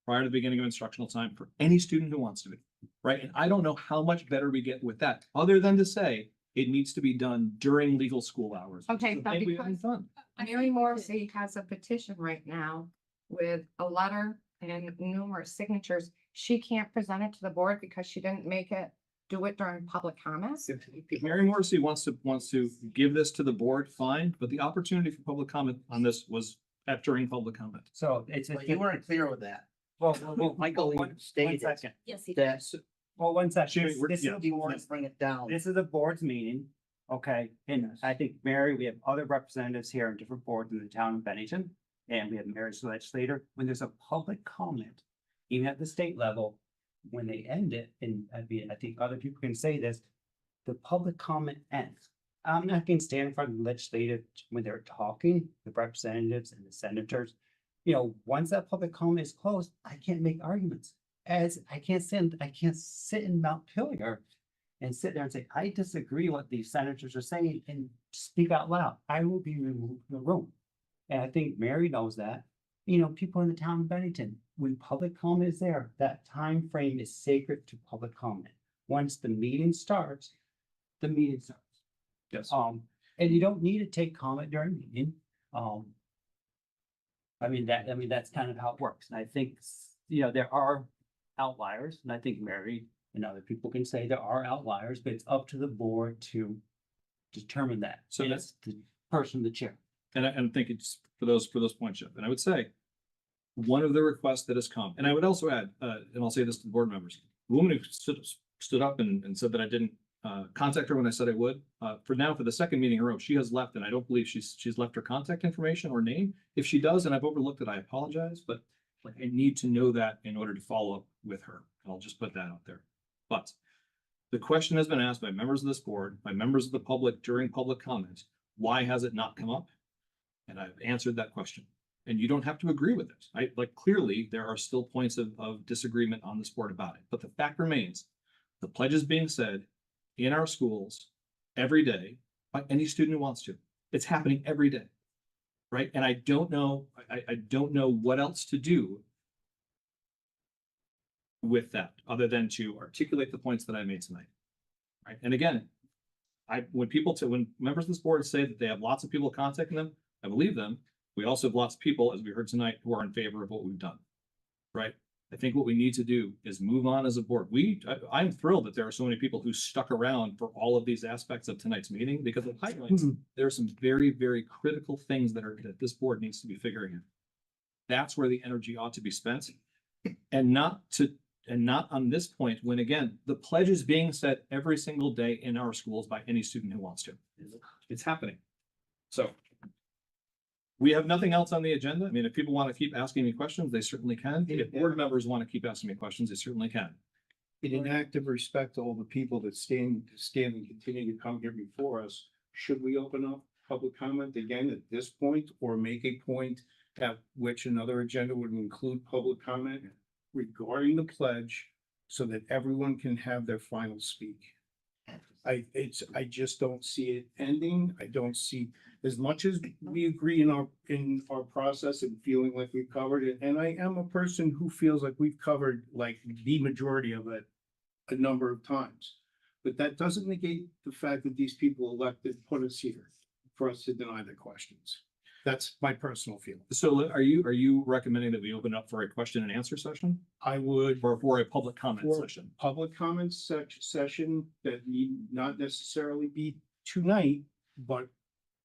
prior to the beginning of instructional time for any student who wants to be, right? And I don't know how much better we get with that, other than to say it needs to be done during legal school hours. Okay, which is but something we because- haven't done. Mary Morrissey has a petition right now with a letter and numerous signatures. She can't present it to the board because she didn't do it during public comments. If Mary Morrissey wants to give this to the board, fine, but the opportunity for public comment on this was during public comment. So it's. But you weren't clear with that. Well, Michael, One second. Yes, he that, well, one second. Jamie, This- we're- this is yeah. the You want board's- to bring it down. This is the board's meeting, okay? And I think Mary, we have other representatives here in different boards in the town of Bennington. And we have Mary's legislator. When there's a public comment, even at the state level, when they end it, and I think other people can say this, the public comment ends. I'm not going to stand in front of the legislative when they're talking, the representatives and the senators. You know, once that public comment is closed, I can't make arguments. As I can't sit in Mount Pillar and sit there and say, I disagree what these senators are saying and speak out loud. I will be removed from the room. And I think Mary knows that. You know, people in the town of Bennington, when public comment is there, that time frame is sacred to public comment. Once the meeting starts, the meeting starts. Yes. And you don't need to take comment during meeting. That's kind of how it works. And I think, you know, there are outliers, and I think Mary and other people can say there are outliers, but it's up to the board to determine that. So And it's the person, the chair. And I think it's for those points, Jeff. And I would say one of the requests that has come, and I would also add, and I'll say this to the board members, the woman who stood up and said that I didn't contact her when I said I would, for the second meeting in a row, she has left, and I don't believe she's left her contact information or name. If she does, and I've overlooked it, I apologize, but I need to know that in order to follow up with her. And I'll just put that out there. But the question has been asked by members of this board, by members of the public during public comment, why has it not come up? And I've answered that question. And you don't have to agree with it. Clearly, there are still points of disagreement on this board about it. But the fact remains, the pledge is being said in our schools every day by any student who wants to. It's happening every day. Right? And I don't know what else to do with that other than to articulate the points that I made tonight. Right? And again, when members of this board say that they have lots of people contacting them, I believe them. We also have lots of people, as we heard tonight, who are in favor of what we've done. Right? I think what we need to do is move on as a board. I'm thrilled that there are so many people who stuck around for all of these aspects of tonight's meeting, because it highlights there are some very, very critical things that this board needs to be figuring out. That's where the energy ought to be spent, and not on this point when, again, the pledge is being said every single day in our schools by any student who wants to. It's happening. So we have nothing else on the agenda. I mean, if people want to keep asking me questions, they certainly can. If board members want to keep asking me questions, they certainly can. In an act of respect to all the people that stand and continue to come here before us, should we open up public comment again at this point, or make a point at which another agenda would include public comment regarding the pledge so that everyone can have their final speak? I just don't see it ending. I don't see, as much as we agree in our process and feeling like we've covered it. And I am a person who feels like we've covered like the majority of it a number of times. But that doesn't negate the fact that these people elected put us here for us to deny their questions. That's my personal feeling. So are you recommending that we open up for a question and answer session, I would. or for a public comment For session? public comments session that need not necessarily be tonight, but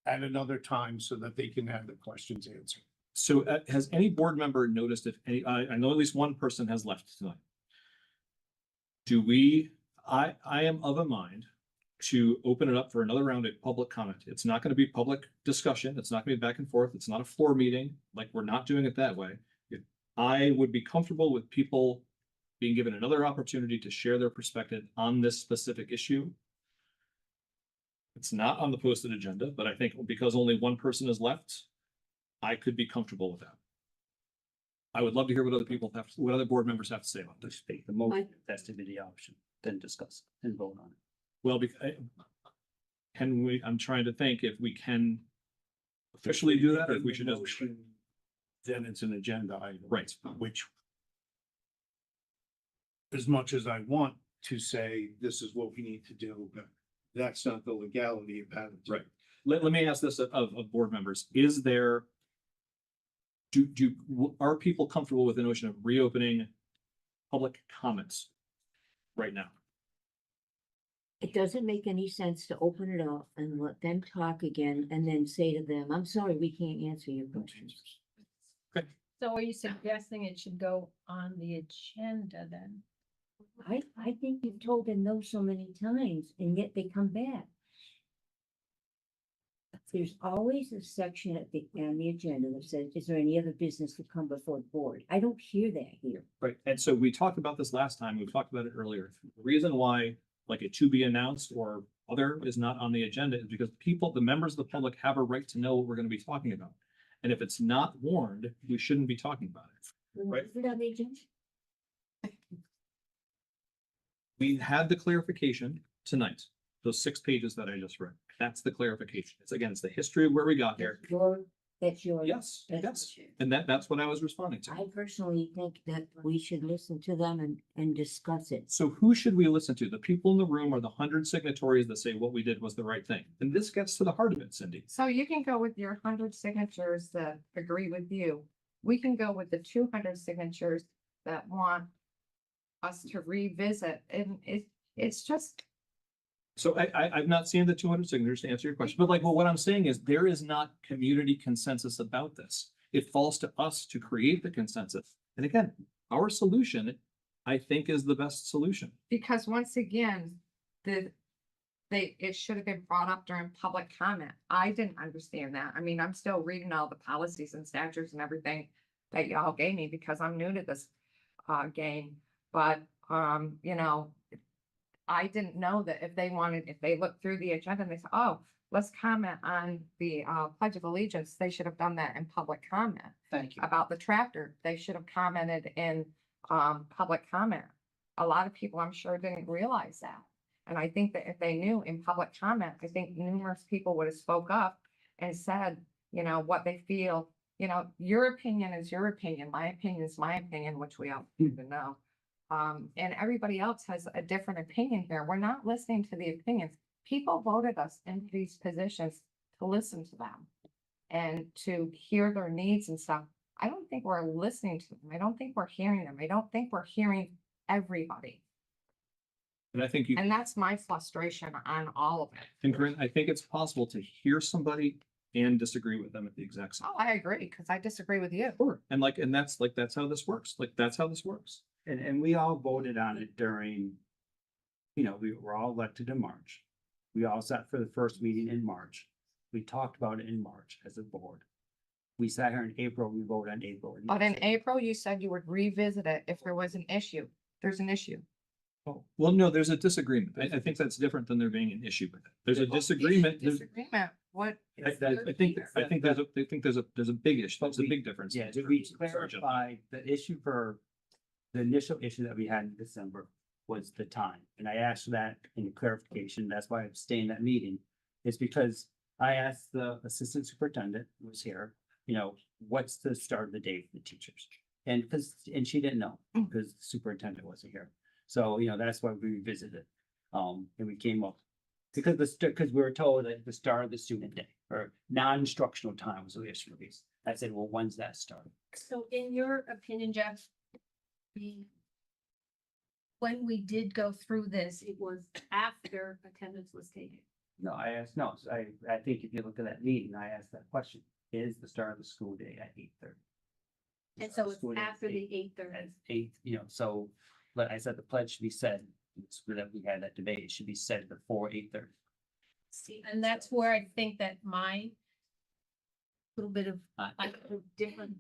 at another time so that they can have the questions answered. So has any board member noticed if any, I know at least one person has left tonight. I am of a mind to open it up for another round of public comment. It's not gonna be public discussion. It's not gonna be back and forth. It's not a floor meeting. Like, we're not doing it that way. I would be comfortable with people being given another opportunity to share their perspective on this specific issue. It's not on the posted agenda, but I think because only one person is left, I could be comfortable with that. I would love to hear what other people have, what other board members have to say about To this. speak the motion, if that's to be the option, then discuss and vote on it. Well, can we, I'm trying to think if we can officially do that, or if we should just. Then it's an agenda item. Right. Which, as much as I want to say, this is what we need to do, but that's not the legality of having to. Right. Let me ask this of board members. Is there, are people comfortable with the notion of reopening public comments right now? It doesn't make any sense to open it up and let them talk again and then say to them, I'm sorry, we can't answer your questions. So are you suggesting it should go on the agenda then? I think you've told them no so many times and yet they come back. There's always a section on the agenda that says, is there any other business to come before the board? I don't hear that here. Right. And so we talked about this last time. We talked about it earlier. The reason why like a to be announced or other is not on the agenda is because the members of the public have a right to know what we're going to be talking about. And if it's not warned, we shouldn't be talking about it. Right. Is it on the agenda? We had the clarification tonight, those 6 pages that I just read. That's the clarification. It's again, it's the history of where we got here. That's your. Yes, that's- yes. And that's what I was responding to. I personally think that we should listen to them and discuss it. So who should we listen to? The people in the room or the 100 signatories that say what we did was the right thing? And this gets to the heart of it, Cindy. So you can go with your 100 signatures that agree with you. We can go with the 200 signatures that want us to revisit, and it's just, So I've not seen the 200 signatures to answer your question, but like, well, what I'm saying is there is not community consensus about this. It falls to us to create the consensus. And again, our solution, I think, is the best solution. because once again, it should have been brought up during public comment. I didn't understand that. I mean, I'm still reading all the policies and statutes and everything that y'all gave me because I'm new to this game. But, you know, I didn't know that if they looked through the agenda and they said, oh, let's comment on the Pledge of Allegiance, they should have done that in public comment. Thank you. About the tractor, they should have commented in public comment. A lot of people, I'm sure, didn't realize that. And I think that if they knew in public comment, I think numerous people would have spoke up and said, you know, what they feel. You know, your opinion is your opinion, my opinion is my opinion, which we all even know. And everybody else has a different opinion here. We're not listening to the opinions. People voted us into these positions to listen to them and to hear their needs and stuff. I don't think we're listening to them. I don't think we're hearing them. I don't think we're hearing everybody. And I think And that's my frustration on all of it. and Corinne, I think it's possible to hear somebody and disagree with them at the exact same. Oh, I agree, because I disagree with you. Sure. And that's how this works. Like, that's how this works. And we all voted on it during, you know, we were all elected in March. We all sat for the first meeting in March. We talked about it in March as a board. We sat here in April, we voted on April. But in April, you said you would revisit it if there was an issue. There's an issue. Oh, well, no, there's a disagreement. I think that's different than there being an issue with it. There's a disagreement. Disagreement, what? I think there's a big issue. There's a big difference. Yeah, did we clarify the issue for the initial issue that we had in December was the time? And I asked that in the clarification. That's why I'm staying that meeting. Is because I asked the assistant superintendent who was here, you know, what's the start of the day for the teachers? And and she didn't know because the superintendent wasn't here. So, you know, that's why we revisited. And we came up because we were told that the start of the student day or non-instructional time was the issue. I said, well, when's that start? So in your opinion, Jeff, when we did go through this, it was after attendance was taken. No, I asked, no, so I think if you look at that meeting, I asked that question, is the start of the school day at 8:30? And so it's after the 8:30. At 8, you know, so I said the pledge should be said, it's that we had that debate, it should be said before 8:30. See, and that's where I think that my little bit of, different.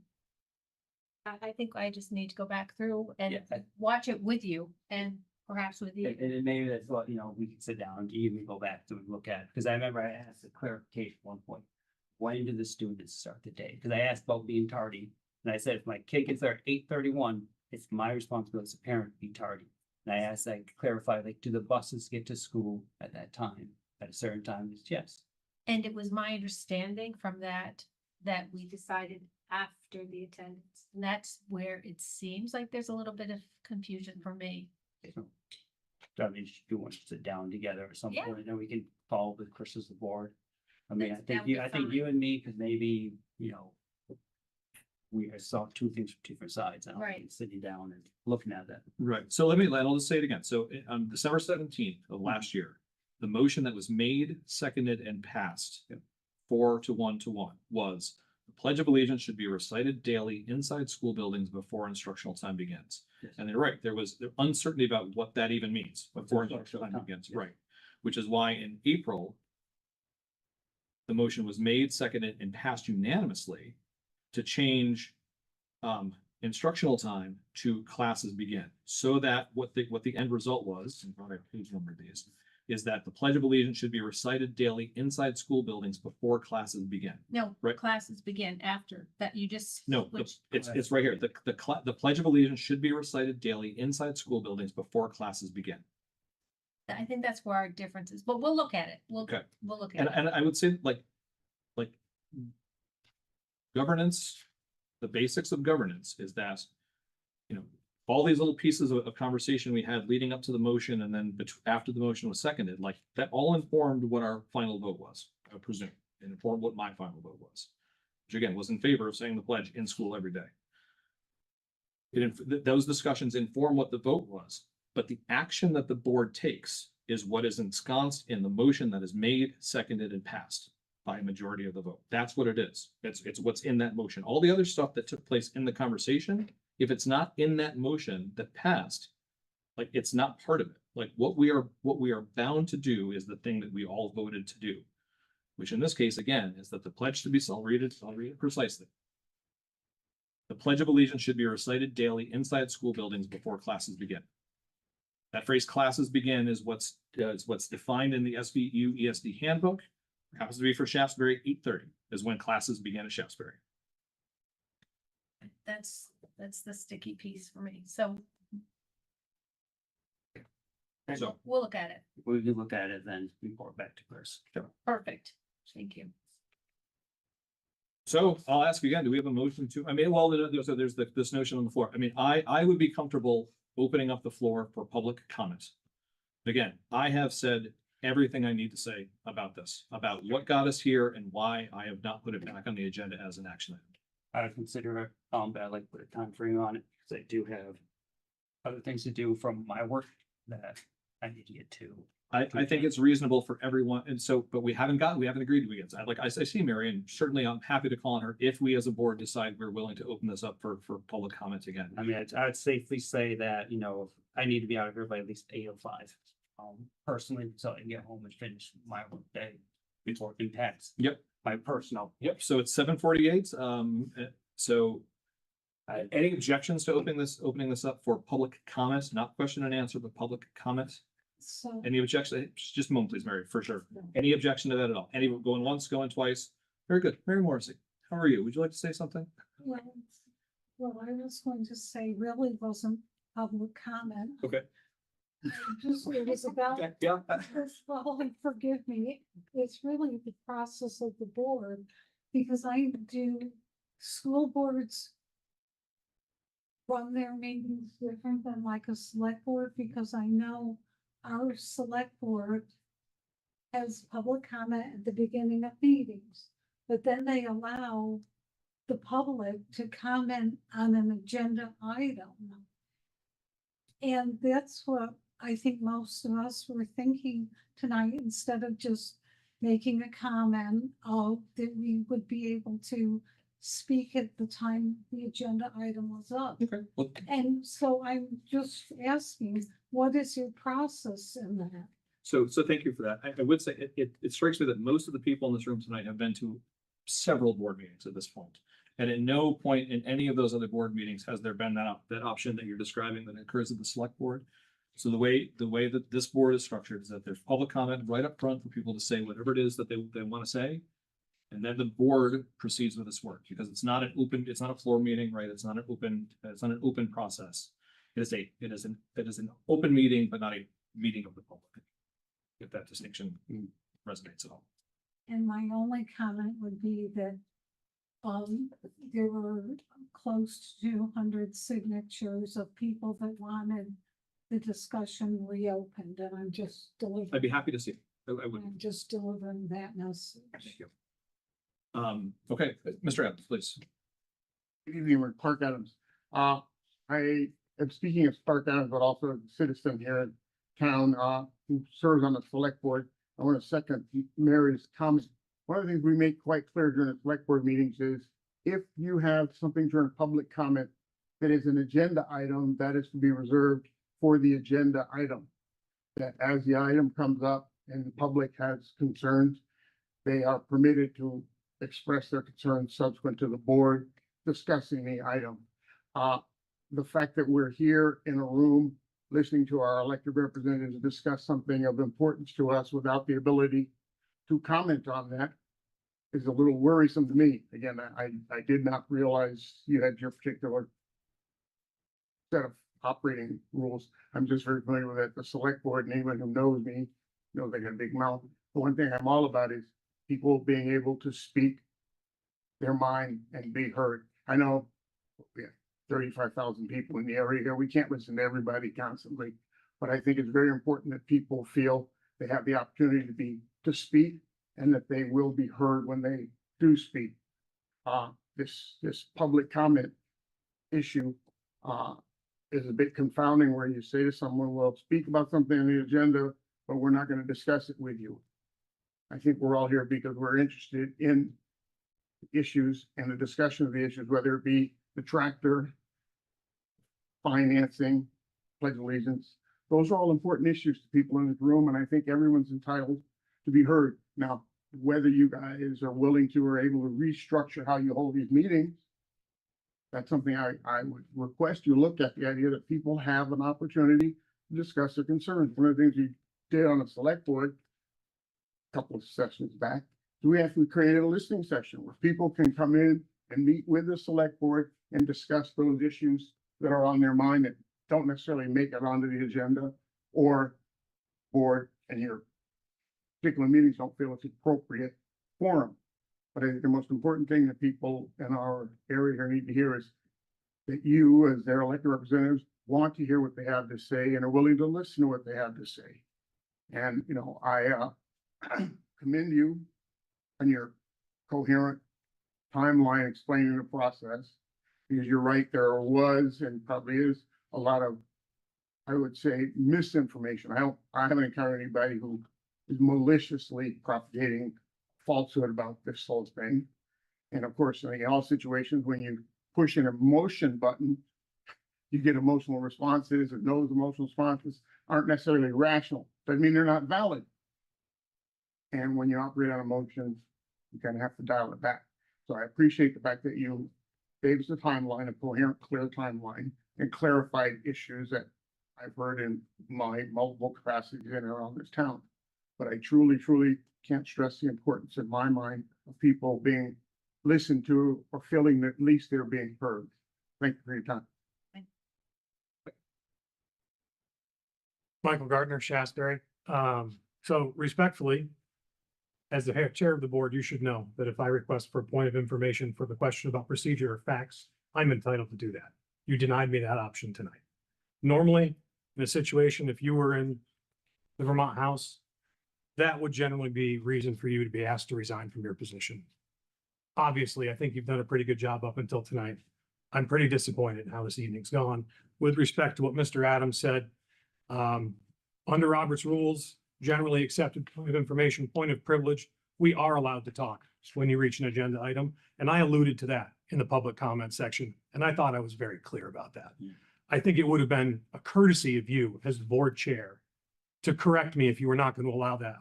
I think I just need to go back through and Yeah. watch it with you and perhaps with you. And maybe that's what, we can sit down and even go back to and look at, because I remember I asked a clarification at one point. When do the students start the day? Because I asked about being tardy, and I said, if my kid gets there at 8:31, it's my responsibility as a parent to be tardy. And I asked, I clarified, like, do the buses get to school at that time, at a certain time? It's yes. And it was my understanding from that we decided after the attendance. And that's where it seems like there's a little bit of confusion for me. So I mean, if you want to sit down together or something, Yeah. and then we can follow with Chris as the board. I mean, That would be I think fine. you and me could maybe, we saw two things from different sides. I don't Right. think sitting down and looking at that. Right, so I'll just say it again. So on December 17th of last year, the motion that was made, seconded and passed 4-1 was the Pledge of Allegiance should be recited daily inside school buildings before instructional time begins. Yes. And they're right, there was uncertainty about what that even means, before instructional time begins, Yeah. right? Which is why in April, the motion was made, seconded and passed unanimously to change instructional time to classes begin. So that what the end result was, and probably page number of these, is that the Pledge of Allegiance should be recited daily inside school buildings before classes begin. No, Right. classes begin after that. You just. No, switched. it's right here. The Pledge of Allegiance should be recited daily inside school buildings before classes begin. I think that's where our difference is, but we'll look at it. Okay. We'll look And, at it. and I would say like governance, the basics of governance is that, all these little pieces of conversation we had leading up to the motion and then after the motion was seconded, like that all informed what our final vote was, I presume, and informed what my final vote was. Which again, was in favor of saying the pledge in school every day. Those discussions inform what the vote was, but the action that the board takes is what is ensconced in the motion that is made, seconded, and passed by a majority of the vote. That's what it is. It's what's in that motion. All the other stuff that took place in the conversation, if it's not in that motion that passed, like it's not part of it. Like what we are bound to do is the thing that we all voted to do, which in this case, again, is that the pledge to be, I'll read it precisely. The Pledge of Allegiance should be recited daily inside school buildings before classes begin. That phrase "classes begin" is what's defined in the SVUESD handbook. It happens to be for Shaftesbury. 8:30 is when classes begin at Shaftesbury. That's the sticky piece for me. So So we'll look at it. We can look at it, then report back to Chris. Perfect. Thank you. So I'll ask again, do we have a motion to, there's this notion on the floor. I mean, I would be comfortable opening up the floor for public comment. Again, I have said everything I need to say about this, about what got us here and why I have not put it back on the agenda as an action item. I would consider it, but I'd like to put a time frame on it, because I do have other things to do from my work that I need to get to. I think it's reasonable for everyone, and so, but we haven't agreed to it. Like I see Mary, and certainly I'm happy to call on her if we as a board decide we're willing to open this up for public comment again. I mean, I would safely say that, I need to be out of here by at least 8:05. Personally, so I can get home and finish my work day before it impacts. Yep. My personal. Yep, so it's 7:48, so any objections to opening this up for public comments, not question and answer, but public comment? So, Any objection? Just a moment, please, Mary, for sure. Any objection to that at all? Any going once, going twice? Very good. Mary Morrissey, how are you? Would you like to say something? well, I was going to say really wasn't public comment. Okay. Just, it was about, Yeah. first of all, and forgive me, it's really the process of the board. Because I do, school boards run their meetings different than like a select board, because I know our select board has public comment at the beginning of meetings, but then they allow the public to comment on an agenda item. And that's what I think most of us were thinking tonight, instead of just making a comment, that we would be able to speak at the time the agenda item was up. Okay, well, And so I'm just asking, what is your process in that? so thank you for that. I would say it strikes me that most of the people in this room tonight have been to several board meetings at this point. And at no point in any of those other board meetings has there been that option that you're describing that occurs at the select board. So the way that this board is structured is that there's public comment right up front for people to say whatever it is that they want to say. And then the board proceeds with its work because it's not a floor meeting, right? It's not an open process. It is an open meeting, but not a meeting of the public. If that distinction resonates at all. And my only comment would be that there were close to 200 signatures of people that wanted the discussion reopened, and I'm just delivering. I'd be happy to see. I would. I'm just delivering that message. Thank you. Okay, Mr. Evans, please. Good evening, we're Clark Adams. I am speaking as Clark Adams, but also as a citizen here in town, who serves on the select board. I want to second Mary's comment. One of the things we make quite clear during the select board meetings is if you have something during public comment that is an agenda item, that is to be reserved for the agenda item. That as the item comes up and the public has concerns, they are permitted to express their concerns subsequent to the board discussing the item. The fact that we're here in a room listening to our elected representatives discuss something of importance to us without the ability to comment on that is a little worrisome to me. Again, I did not realize you had your particular set of operating rules. I'm just very familiar with it. The select board, and anyone who knows me knows I got a big mouth. The one thing I'm all about is people being able to speak their mind and be heard. I know we have 35,000 people in the area here. We can't listen to everybody constantly, but I think it's very important that people feel they have the opportunity to speak and that they will be heard when they do speak. This public comment issue is a bit confounding where you say to someone, well, speak about something on the agenda, but we're not going to discuss it with you. I think we're all here because we're interested in issues and the discussion of the issues, whether it be the tractor, financing, pledge allegiance. Those are all important issues to people in this room, and I think everyone's entitled to be heard. Now, whether you guys are willing to or able to restructure how you hold these meetings, that's something I would request you look at, the idea that people have an opportunity to discuss their concerns. One of the things we did on the select board a couple of sessions back, we actually created a listening session where people can come in and meet with the select board and discuss those issues that are on their mind that don't necessarily make it onto the agenda, or board and your particular meetings don't feel it's appropriate forum. But I think the most important thing that people in our area here need to hear is that you, as their elected representatives, want to hear what they have to say and are willing to listen to what they have to say. And, you know, I commend you on your coherent timeline explaining the process, because you're right, there was and probably is a lot of, I would say, misinformation. I haven't encountered anybody who is maliciously propagating falsehood about this whole thing. And of course, in all situations, when you push an emotion button, you get emotional responses, and those emotional responses aren't necessarily rational. Doesn't mean they're not valid. And when you operate on emotions, you kind of have to dial it back. So I appreciate the fact that you gave us a timeline, a coherent, clear timeline, and clarified issues that I've heard in my multiple capacities in and around this town. But I truly, truly can't stress the importance in my mind of people being listened to or feeling that at least they're being heard. Thank you for your time. Michael Gardner, Shasberry. So respectfully, as the chair of the board, you should know that if I request for a point of information for the question about procedure or facts, I'm entitled to do that. You denied me that option tonight. Normally, in a situation, if you were in the Vermont House, that would generally be reason for you to be asked to resign from your position. Obviously, I think you've done a pretty good job up until tonight. I'm pretty disappointed in how this evening's gone. With respect to what Mr. Adams said, under Robert's rules, generally accepted point of information, point of privilege, we are allowed to talk when you reach an agenda item. And I alluded to that in the public comment section, and I thought I was very clear about that. I think it would have been a courtesy of you as the board chair to correct me if you were not going to allow that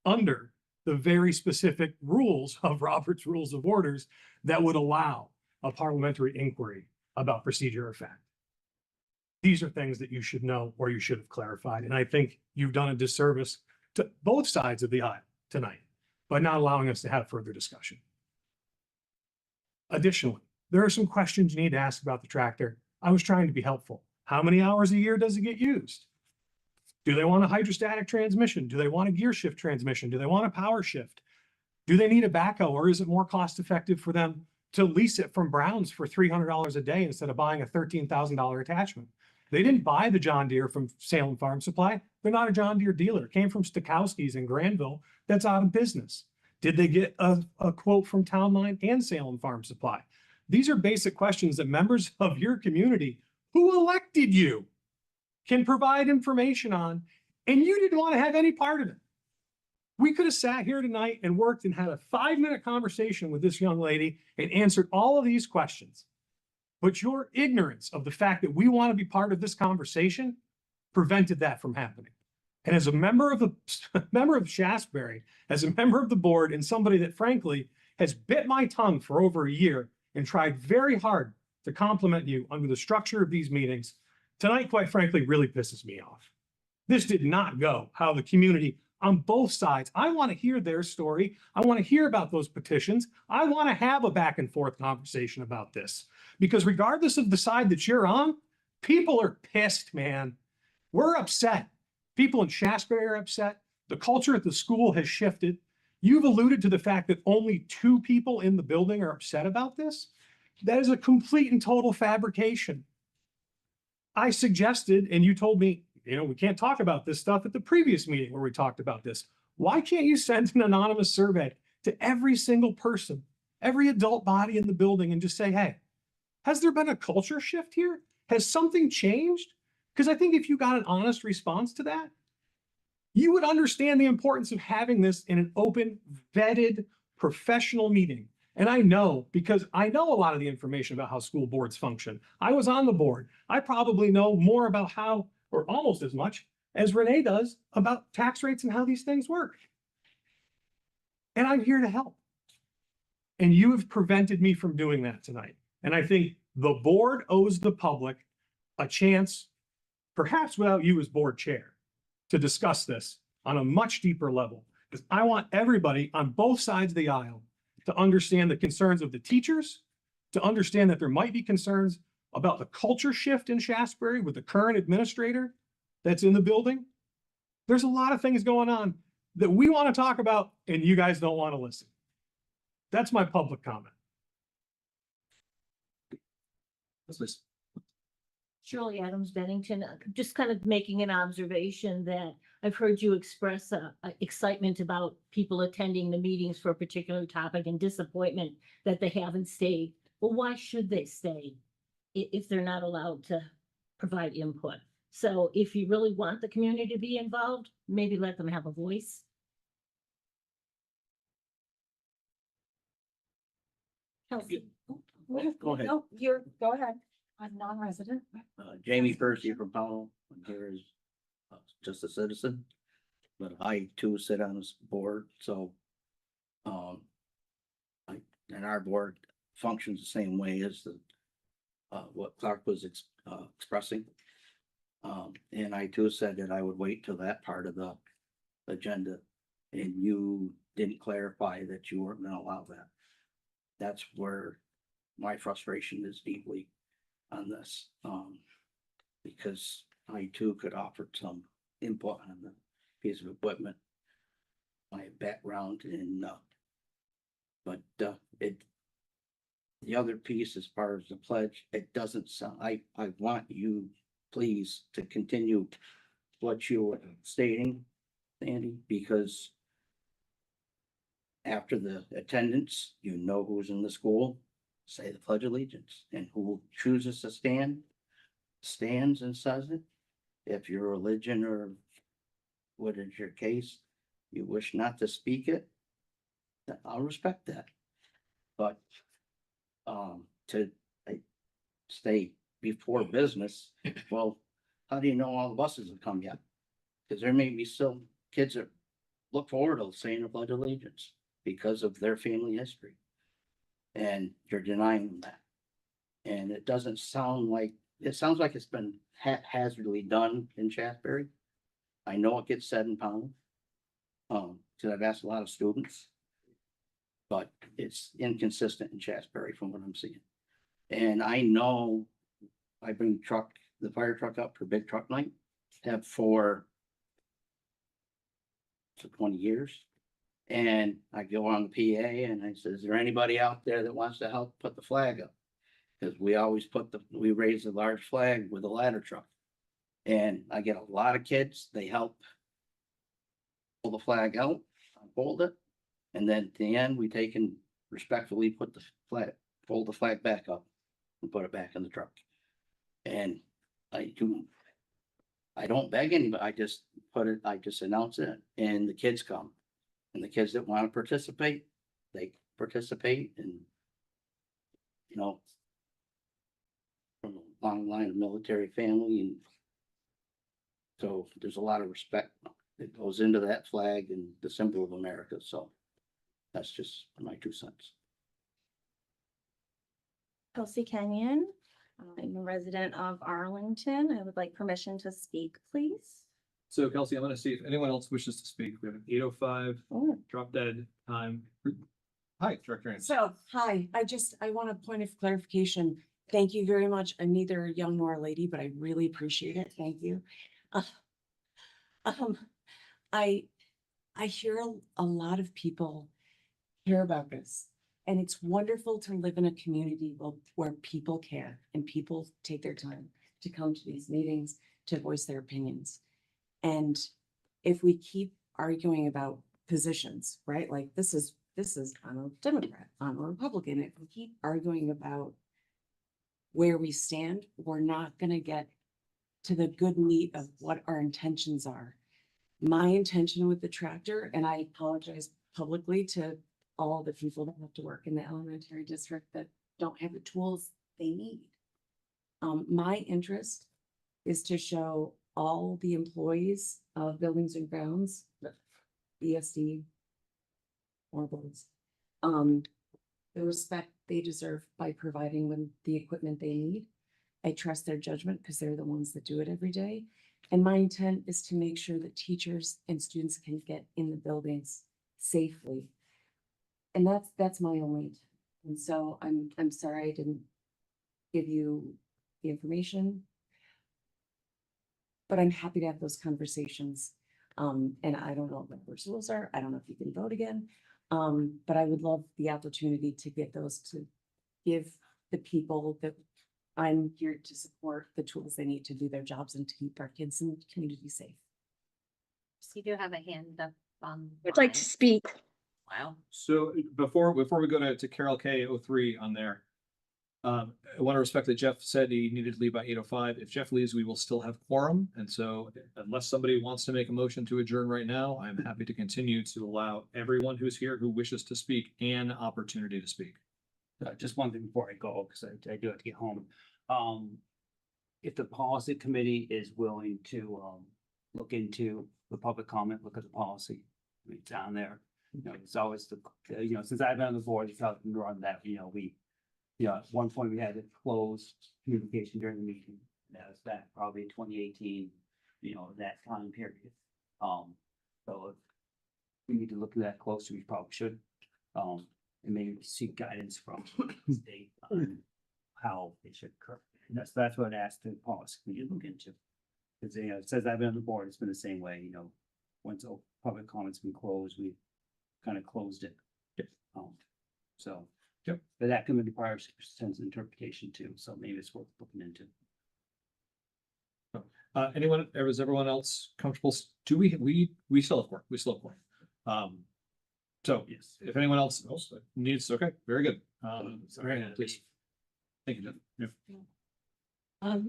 under the very specific rules of Robert's Rules of Orders that would allow a parliamentary inquiry about procedure or fact. These are things that you should know or you should have clarified. And I think you've done a disservice to both sides of the aisle tonight by not allowing us to have further discussion. Additionally, there are some questions you need to ask about the tractor. I was trying to be helpful. How many hours a year does it get used? Do they want a hydrostatic transmission? Do they want a gear shift transmission? Do they want a power shift? Do they need a backhoe, or is it more cost effective for them to lease it from Brown's for $300 a day instead of buying a $13,000 attachment? They didn't buy the John Deere from Salem Farm Supply. They're not a John Deere dealer. It came from Stokowski's in Granville that's out of business. Did they get a quote from Town Line and Salem Farm Supply? These are basic questions that members of your community who elected you can provide information on, and you didn't want to have any part of it. We could have sat here tonight and worked and had a 5-minute conversation with this young lady and answered all of these questions. But your ignorance of the fact that we want to be part of this conversation prevented that from happening. And as a member of Shasberry, as a member of the board, and somebody that frankly has bit my tongue for over a year and tried very hard to compliment you under the structure of these meetings, tonight, quite frankly, really pisses me off. This did not go how the community on both sides. I want to hear their story. I want to hear about those petitions. I want to have a back and forth conversation about this, because regardless of the side that you're on, people are pissed, man. We're upset. People in Shasberry are upset. The culture at the school has shifted. You've alluded to the fact that only 2 people in the building are upset about this. That is a complete and total fabrication. I suggested, and you told me, we can't talk about this stuff at the previous meeting where we talked about this. Why can't you send an anonymous survey to every single person, every adult body in the building, and just say, hey, has there been a culture shift here? Has something changed? Because I think if you got an honest response to that, you would understand the importance of having this in an open, vetted, professional meeting. And I know, because I know a lot of the information about how school boards function. I was on the board. I probably know more about how, or almost as much as Renee does, about tax rates and how these things work. And I'm here to help. And you have prevented me from doing that tonight. And I think the board owes the public a chance, perhaps without you as board chair, to discuss this on a much deeper level. Because I want everybody on both sides of the aisle to understand the concerns of the teachers, to understand that there might be concerns about the culture shift in Shasberry with the current administrator that's in the building. There's a lot of things going on that we want to talk about, and you guys don't want to listen. That's my public comment. Shirley Adams Bennington, just kind of making an observation that I've heard you express excitement about people attending the meetings for a particular topic and disappointment that they haven't stayed. Well, why should they stay if they're not allowed to provide input? So if you really want the community to be involved, maybe let them have a voice. Kelsey. Go ahead. No, go ahead. I'm non-resident. Jamie Percy from Powell, and here is just a citizen, but I too sit on this board, so and our board functions the same way as the what Clark was expressing. And I too said that I would wait till that part of the agenda, and you didn't clarify that you weren't gonna allow that. That's where my frustration is deeply on this, because I too could offer some input on the piece of equipment, my background in, but the other piece as far as the pledge, it doesn't sound, I want you please to continue what you were stating, Sandy, because after the attendance, you know who's in the school, say the Pledge of Allegiance, and who chooses to stands and says it. If your religion or what is your case, you wish not to speak it, I'll respect that. But, to stay before business, well, how do you know all the buses have come yet? Cause there may be still kids that look forward to saying the Pledge of Allegiance because of their family history. And you're denying them that. And it doesn't sound like, it sounds like it's been haphazardly done in Shasberry. I know it gets said in Pownell. Cause I've asked a lot of students. But it's inconsistent in Shasberry from what I'm seeing. And I know I bring the fire truck up for big truck night, have for 20 years. And I go on the PA and I said, is there anybody out there that wants to help put the flag up? Because we always we raise a large flag with a ladder truck. And I get a lot of kids, they help pull the flag out, hold it. And then at the end, we take and respectfully put the flag, fold the flag back up and put it back in the truck. And I don't beg anybody, I just announce it and the kids come. And the kids that want to participate, they participate and, you know, from a long line of military family. And so there's a lot of respect that goes into that flag and the symbol of America. So that's just my 2 cents. Kelsey Kenyon. I'm a resident of Arlington. I would like permission to speak, please. So Kelsey, I'm gonna see if anyone else wishes to speak. We have an 8:05, Oh. drop dead time. Hi, Director Anderson. So, hi, I want a point of clarification. Thank you very much. I'm neither young nor a lady, but I really appreciate it. Thank you. I hear a lot of people care about this. And it's wonderful to live in a community where people care and people take their time to come to these meetings, to voice their opinions. And if we keep arguing about positions, right? Like this is I'm a Democrat, I'm a Republican. If we keep arguing about where we stand, we're not gonna get to the good meat of what our intentions are. My intention with the tractor, and I apologize publicly to all the people that have to work in the elementary district that don't have the tools they need. My interest is to show all the employees of buildings and grounds, ESD or boards, the respect they deserve by providing them the equipment they need. I trust their judgment because they're the ones that do it every day. And my intent is to make sure that teachers and students can get in the buildings safely. And that's my only intent. And so I'm sorry I didn't give you the information. But I'm happy to have those conversations. And I don't know what the rules are. I don't know if you can vote again. But I would love the opportunity to get those to give the people that I'm here to support the tools they need to do their jobs and to keep our kids and community safe. So you do have a hand up. I'd like to speak. Wow. So before we go to Carol K03 on there, I want to respect that Jeff said he needed to leave by 8:05. If Jeff leaves, we will still have quorum. And so unless somebody wants to make a motion to adjourn right now, I'm happy to continue to allow everyone who's here who wishes to speak an opportunity to speak. Just one thing before I go, because I do have to get home. If the policy committee is willing to look into the public comment, look at the policy, I mean, down there. You know, it's always since I've been on the board, it's helped run that, at one point we had to close communication during the meeting. That was back probably in 2018, that time period. So if we need to look at that closer, we probably should. And maybe seek guidance from the state on how it should occur. And that's what I asked the policy committee to look into. Because it says I've been on the board, it's been the same way, once the public comments been closed, we kind of closed it. Yep. So. Yep. But that can require sense of interpretation too, so maybe it's worth looking into. Is everyone else comfortable? Do we still have work? We still have work. So Yes. if anyone else needs, okay, very good. Sorry, please. Thank you, Jeff. Yeah.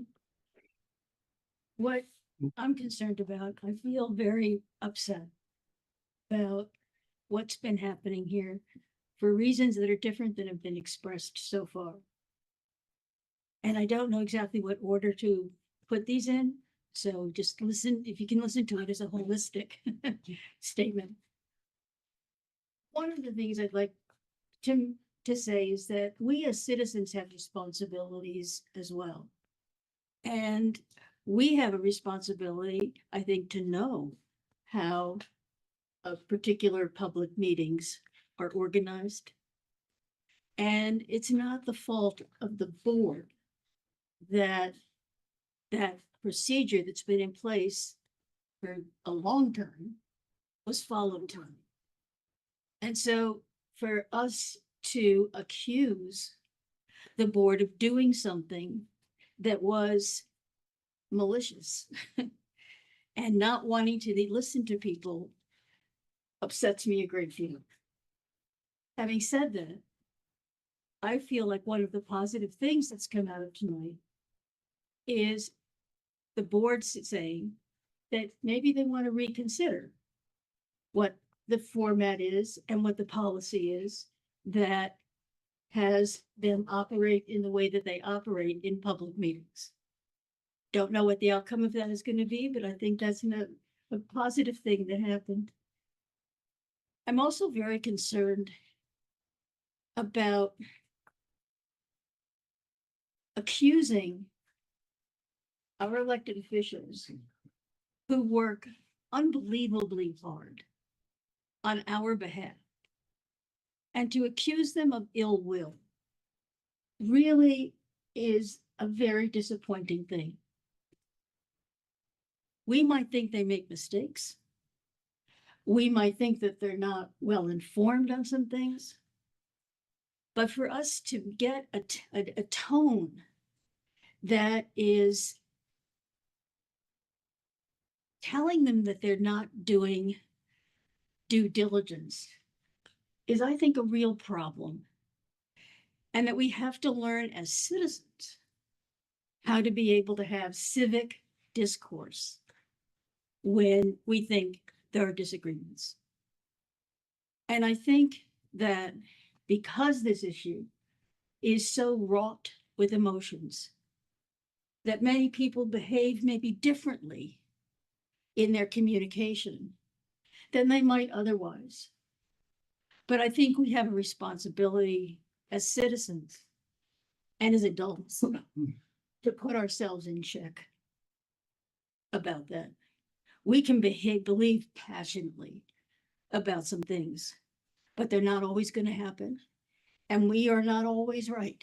What I'm concerned about, I feel very upset about what's been happening here for reasons that are different than have been expressed so far. And I don't know exactly what order to put these in, so just listen, if you can listen to it as a holistic statement. One of the things I'd like to say is that we as citizens have responsibilities as well. And we have a responsibility, I think, to know how particular public meetings are organized. And it's not the fault of the board that that procedure that's been in place for a long time was followed time. And so for us to accuse the board of doing something that was malicious and not wanting to listen to people upsets me a great deal. Having said that, I feel like one of the positive things that's come out of tonight is the board saying that maybe they want to reconsider what the format is and what the policy is that has them operate in the way that they operate in public meetings. Don't know what the outcome of that is going to be, but I think that's a positive thing that happened. I'm also very concerned about accusing our elected officials who work unbelievably hard on our behalf, and to accuse them of ill will really is a very disappointing thing. We might think they make mistakes. We might think that they're not well informed on some things. But for us to get a tone that is telling them that they're not doing due diligence is, I think, a real problem. And that we have to learn as citizens how to be able to have civic discourse when we think there are disagreements. And I think that because this issue is so wrought with emotions, that many people behave maybe differently in their communication than they might otherwise. But I think we have a responsibility as citizens and as adults to put ourselves in check about that. We can believe passionately about some things, but they're not always going to happen. And we are not always right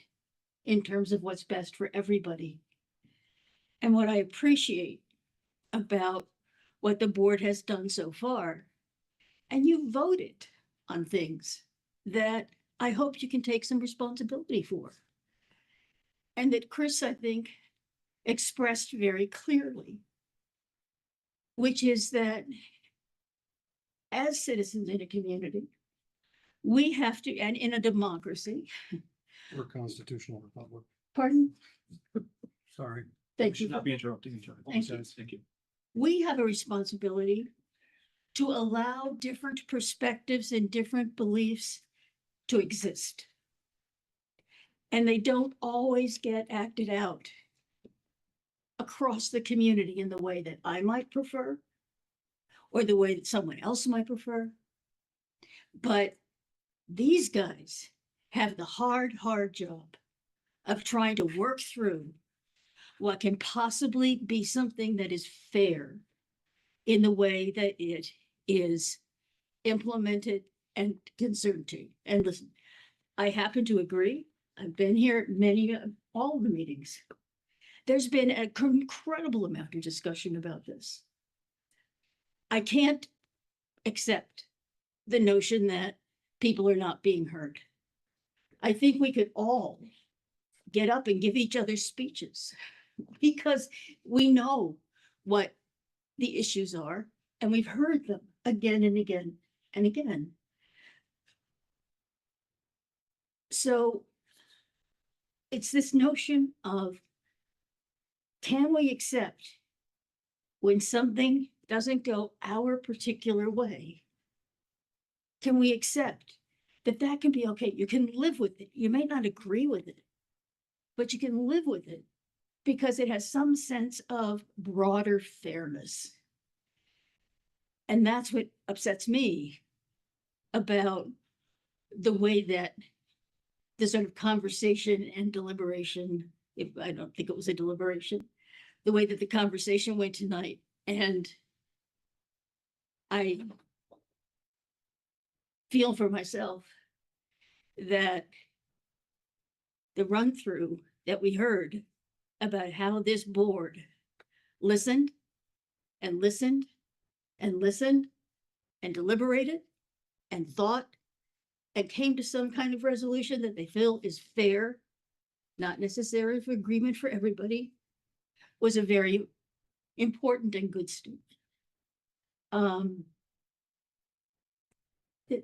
in terms of what's best for everybody. And what I appreciate about what the board has done so far, and you voted on things that I hope you can take some responsibility for. And that Chris, I think, expressed very clearly, which is that as citizens in a community, we have to, and in a democracy. We're a constitutional republic. Pardon? Sorry. Thank We should you. not be interrupting each other. Thank you. Thank you. We have a responsibility to allow different perspectives and different beliefs to exist. And they don't always get acted out across the community in the way that I might prefer, or the way that someone else might prefer. But these guys have the hard job of trying to work through what can possibly be something that is fair in the way that it is implemented and concerned to. And listen, I happen to agree. I've been here at all the meetings. There's been an incredible amount of discussion about this. I can't accept the notion that people are not being heard. I think we could all get up and give each other speeches because we know what the issues are and we've heard them again and again and again. So it's this notion of, can we accept when something doesn't go our particular way can we accept that that can be okay? You can live with it. You may not agree with it, but you can live with it because it has some sense of broader fairness. And that's what upsets me about the way that the sort of conversation and deliberation, if I don't think it was a deliberation, the way that the conversation went tonight. And I feel for myself that the run through that we heard about how this board listened and listened and listened and deliberated and thought and came to some kind of resolution that they feel is fair, not necessary for agreement for everybody, was a very important and good statement.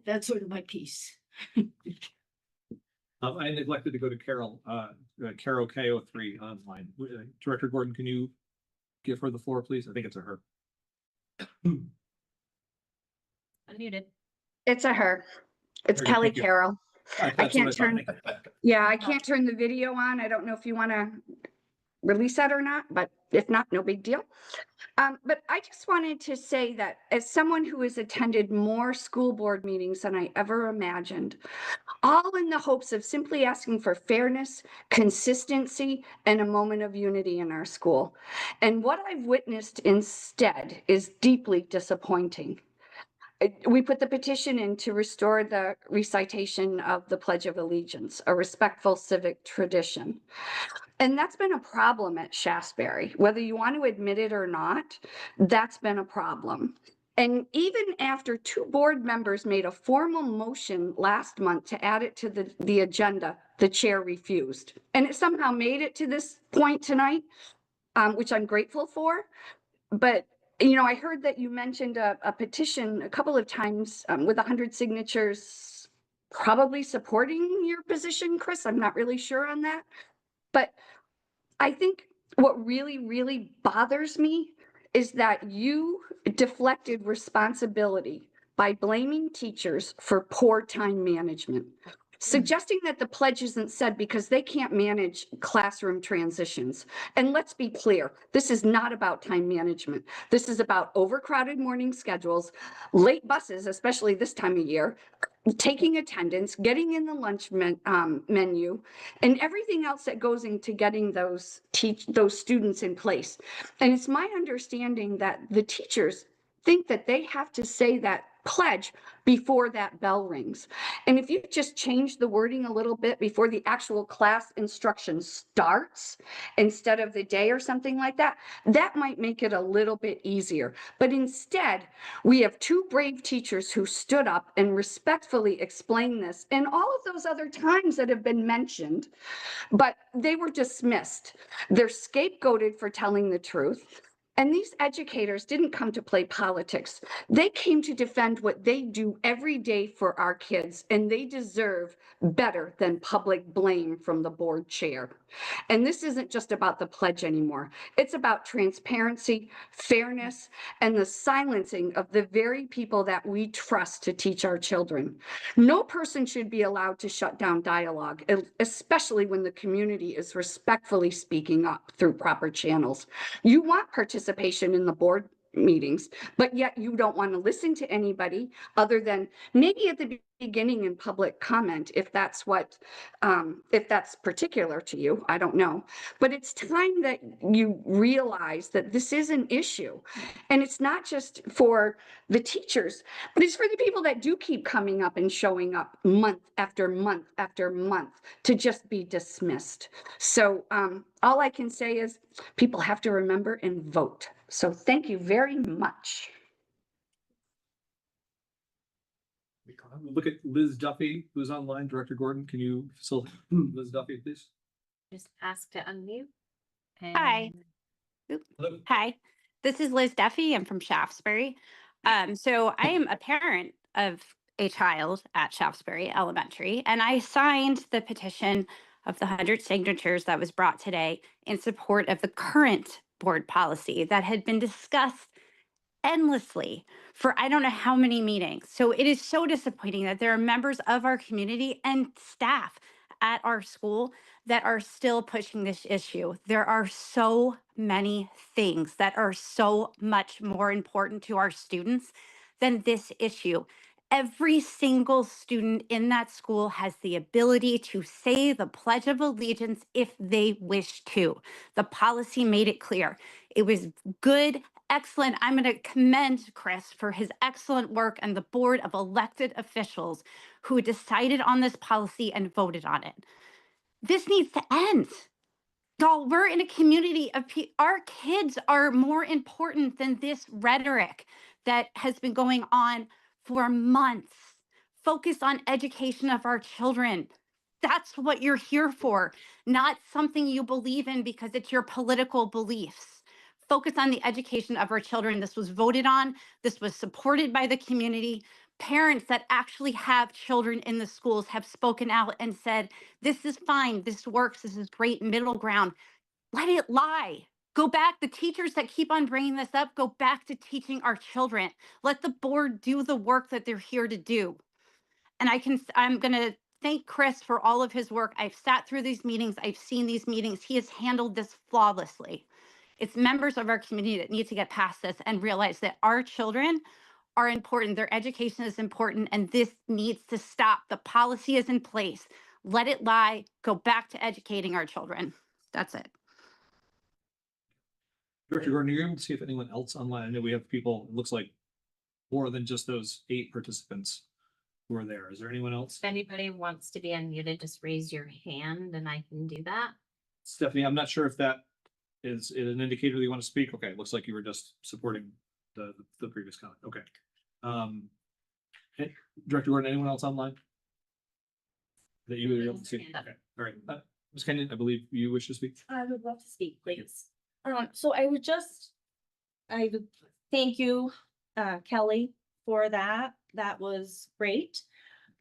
That's sort of my piece. I neglected to go to Carol, Carol K03 online. Director Gordon, can you give her the floor, please? I think it's a her. Unmuted. It's a her. It's Very good, Kelly thank you. Carroll. That's I what can't turn, thought. yeah, I can't turn the video on. I don't know if you want to release that or not, but if not, no big deal. But I just wanted to say that as someone who has attended more school board meetings than I ever imagined, all in the hopes of simply asking for fairness, consistency, and a moment of unity in our school. And what I've witnessed instead is deeply disappointing. We put the petition in to restore the recitation of the Pledge of Allegiance, a respectful civic tradition. And that's been a problem at Shasberry, whether you want to admit it or not, that's been a problem. And even after 2 board members made a formal motion last month to add it to the agenda, the chair refused. And it somehow made it to this point tonight, which I'm grateful for. But you know, I heard that you mentioned a petition a couple of times with 100 signatures, probably supporting your position, Chris. I'm not really sure on that. But I think what really, really bothers me is that you deflected responsibility by blaming teachers for poor time management. Suggesting that the pledge isn't said because they can't manage classroom transitions. And let's be clear, this is not about time management. This is about overcrowded morning schedules, late buses, especially this time of year, taking attendance, getting in the lunch menu, and everything else that goes into getting those students in place. And it's my understanding that the teachers think that they have to say that pledge before that bell rings. And if you just change the wording a little bit before the actual class instruction starts, instead of the day or something like that, that might make it a little bit easier. But instead, we have 2 brave teachers who stood up and respectfully explained this, and all of those other times that have been mentioned, but they were dismissed. They're scapegoated for telling the truth. And these educators didn't come to play politics. They came to defend what they do every day for our kids, and they deserve better than public blame from the board chair. And this isn't just about the pledge anymore. It's about transparency, fairness, and the silencing of the very people that we trust to teach our children. No person should be allowed to shut down dialogue, especially when the community is respectfully speaking up through proper channels. You want participation in the board meetings, but yet you don't want to listen to anybody other than maybe at the beginning in public comment, if that's what, if that's particular to you, I don't know. But it's time that you realize that this is an issue, and it's not just for the teachers, but it's for the people that do keep coming up and showing up month after month after month to just be dismissed. So all I can say is people have to remember and vote. So thank you very much. Look at Liz Duffy, who's online. Director Gordon, can you facilitate Liz Duffy, please? Just ask to unmute. Hi. Hello. Hi, this is Liz Duffy. I'm from Shaftesbury. So I am a parent of a child at Shaftesbury Elementary, and I signed the petition of the 100 signatures that was brought today in support of the current board policy that had been discussed endlessly for I don't know how many meetings. So it is so disappointing that there are members of our community and staff at our school that are still pushing this issue. There are so many things that are so much more important to our students than this issue. Every single student in that school has the ability to say the Pledge of Allegiance if they wish to. The policy made it clear. It was good, excellent. I'm going to commend Chris for his excellent work and the board of elected officials who decided on this policy and voted on it. This needs to end. Y'all, we're in a community of our kids are more important than this rhetoric that has been going on for months. Focus on education of our children. That's what you're here for, not something you believe in because it's your political beliefs. Focus on the education of our children. This was voted on. This was supported by the community. Parents that actually have children in the schools have spoken out and said, this is fine, this works, this is great middle ground. Let it lie. Go back. The teachers that keep on bringing this up, go back to teaching our children. Let the board do the work that they're here to do. And I'm going to thank Chris for all of his work. I've sat through these meetings. I've seen these meetings. He has handled this flawlessly. It's members of our community that need to get past this and realize that our children are important. Their education is important, and this needs to stop. The policy is in place. Let it lie. Go back to educating our children. That's it. Director Gordon, you're able to see if anyone else online. I know we have people, it looks like more than just those 8 participants who are there. Is there anyone else? If anybody wants to be unmuted, just raise your hand and I can do that. Stephanie, I'm not sure if that is an indicator that you want to speak. Okay, looks like you were just supporting the previous comment. Okay. Okay. Director Gordon, anyone else online? That you were able to see? Okay, all right. Ms. Kenyon, I believe you wish to speak. I would love to speak, please. So I would thank you, Kelly, for that. That was great.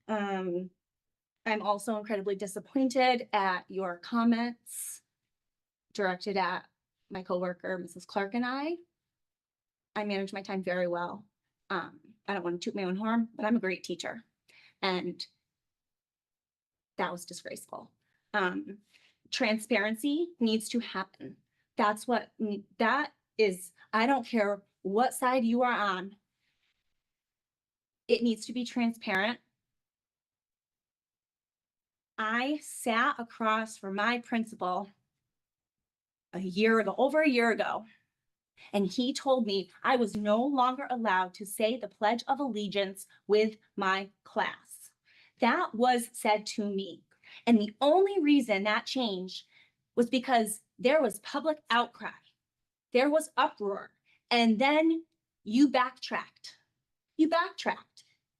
I'm also incredibly disappointed at your comments directed at my coworker, Mrs. Clark, and I manage my time very well. I don't want to toot my own horn, but I'm a great teacher. And that was disgraceful. Transparency needs to happen. That is, I don't care what side you are on. It needs to be transparent. I sat across from my principal over a year ago, and he told me I was no longer allowed to say the Pledge of Allegiance with my class. That was said to me. And the only reason that changed was because there was public outcry. There was uproar. And then you backtracked.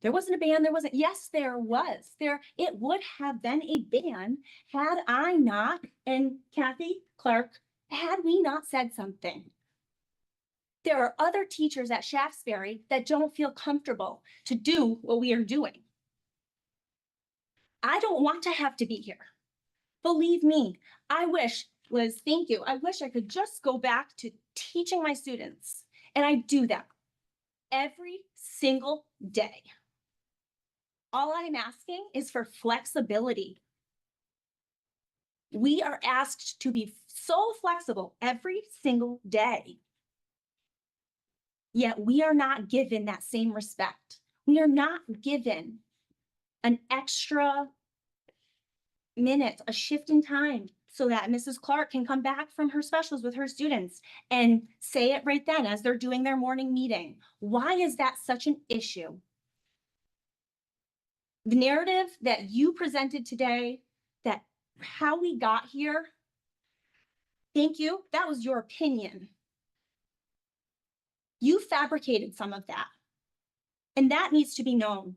There wasn't a ban. Yes, there was. It would have been a ban had I not, and Kathy Clark, had we not said something. There are other teachers at Shaftesbury that don't feel comfortable to do what we are doing. I don't want to have to be here. Believe me, Liz, thank you. I wish I could just go back to teaching my students. And I do that every single day. All I'm asking is for flexibility. We are asked to be so flexible every single day. Yet we are not given that same respect. We are not given an extra minute, a shift in time, so that Mrs. Clark can come back from her specials with her students and say it right then as they're doing their morning meeting. Why is that such an issue? The narrative that you presented today, that how we got here, thank you, that was your opinion. You fabricated some of that, and that needs to be known.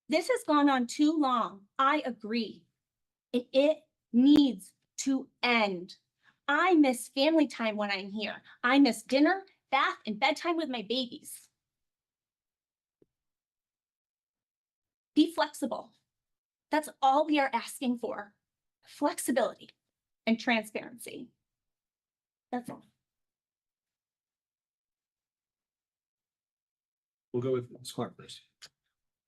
This has gone on too long. I agree. And it needs to end. I miss family time when I'm here. I miss dinner, bath, and bedtime with my babies. Be flexible. That's all we are asking for. Flexibility and transparency. That's all. We'll go with Ms. Clark first.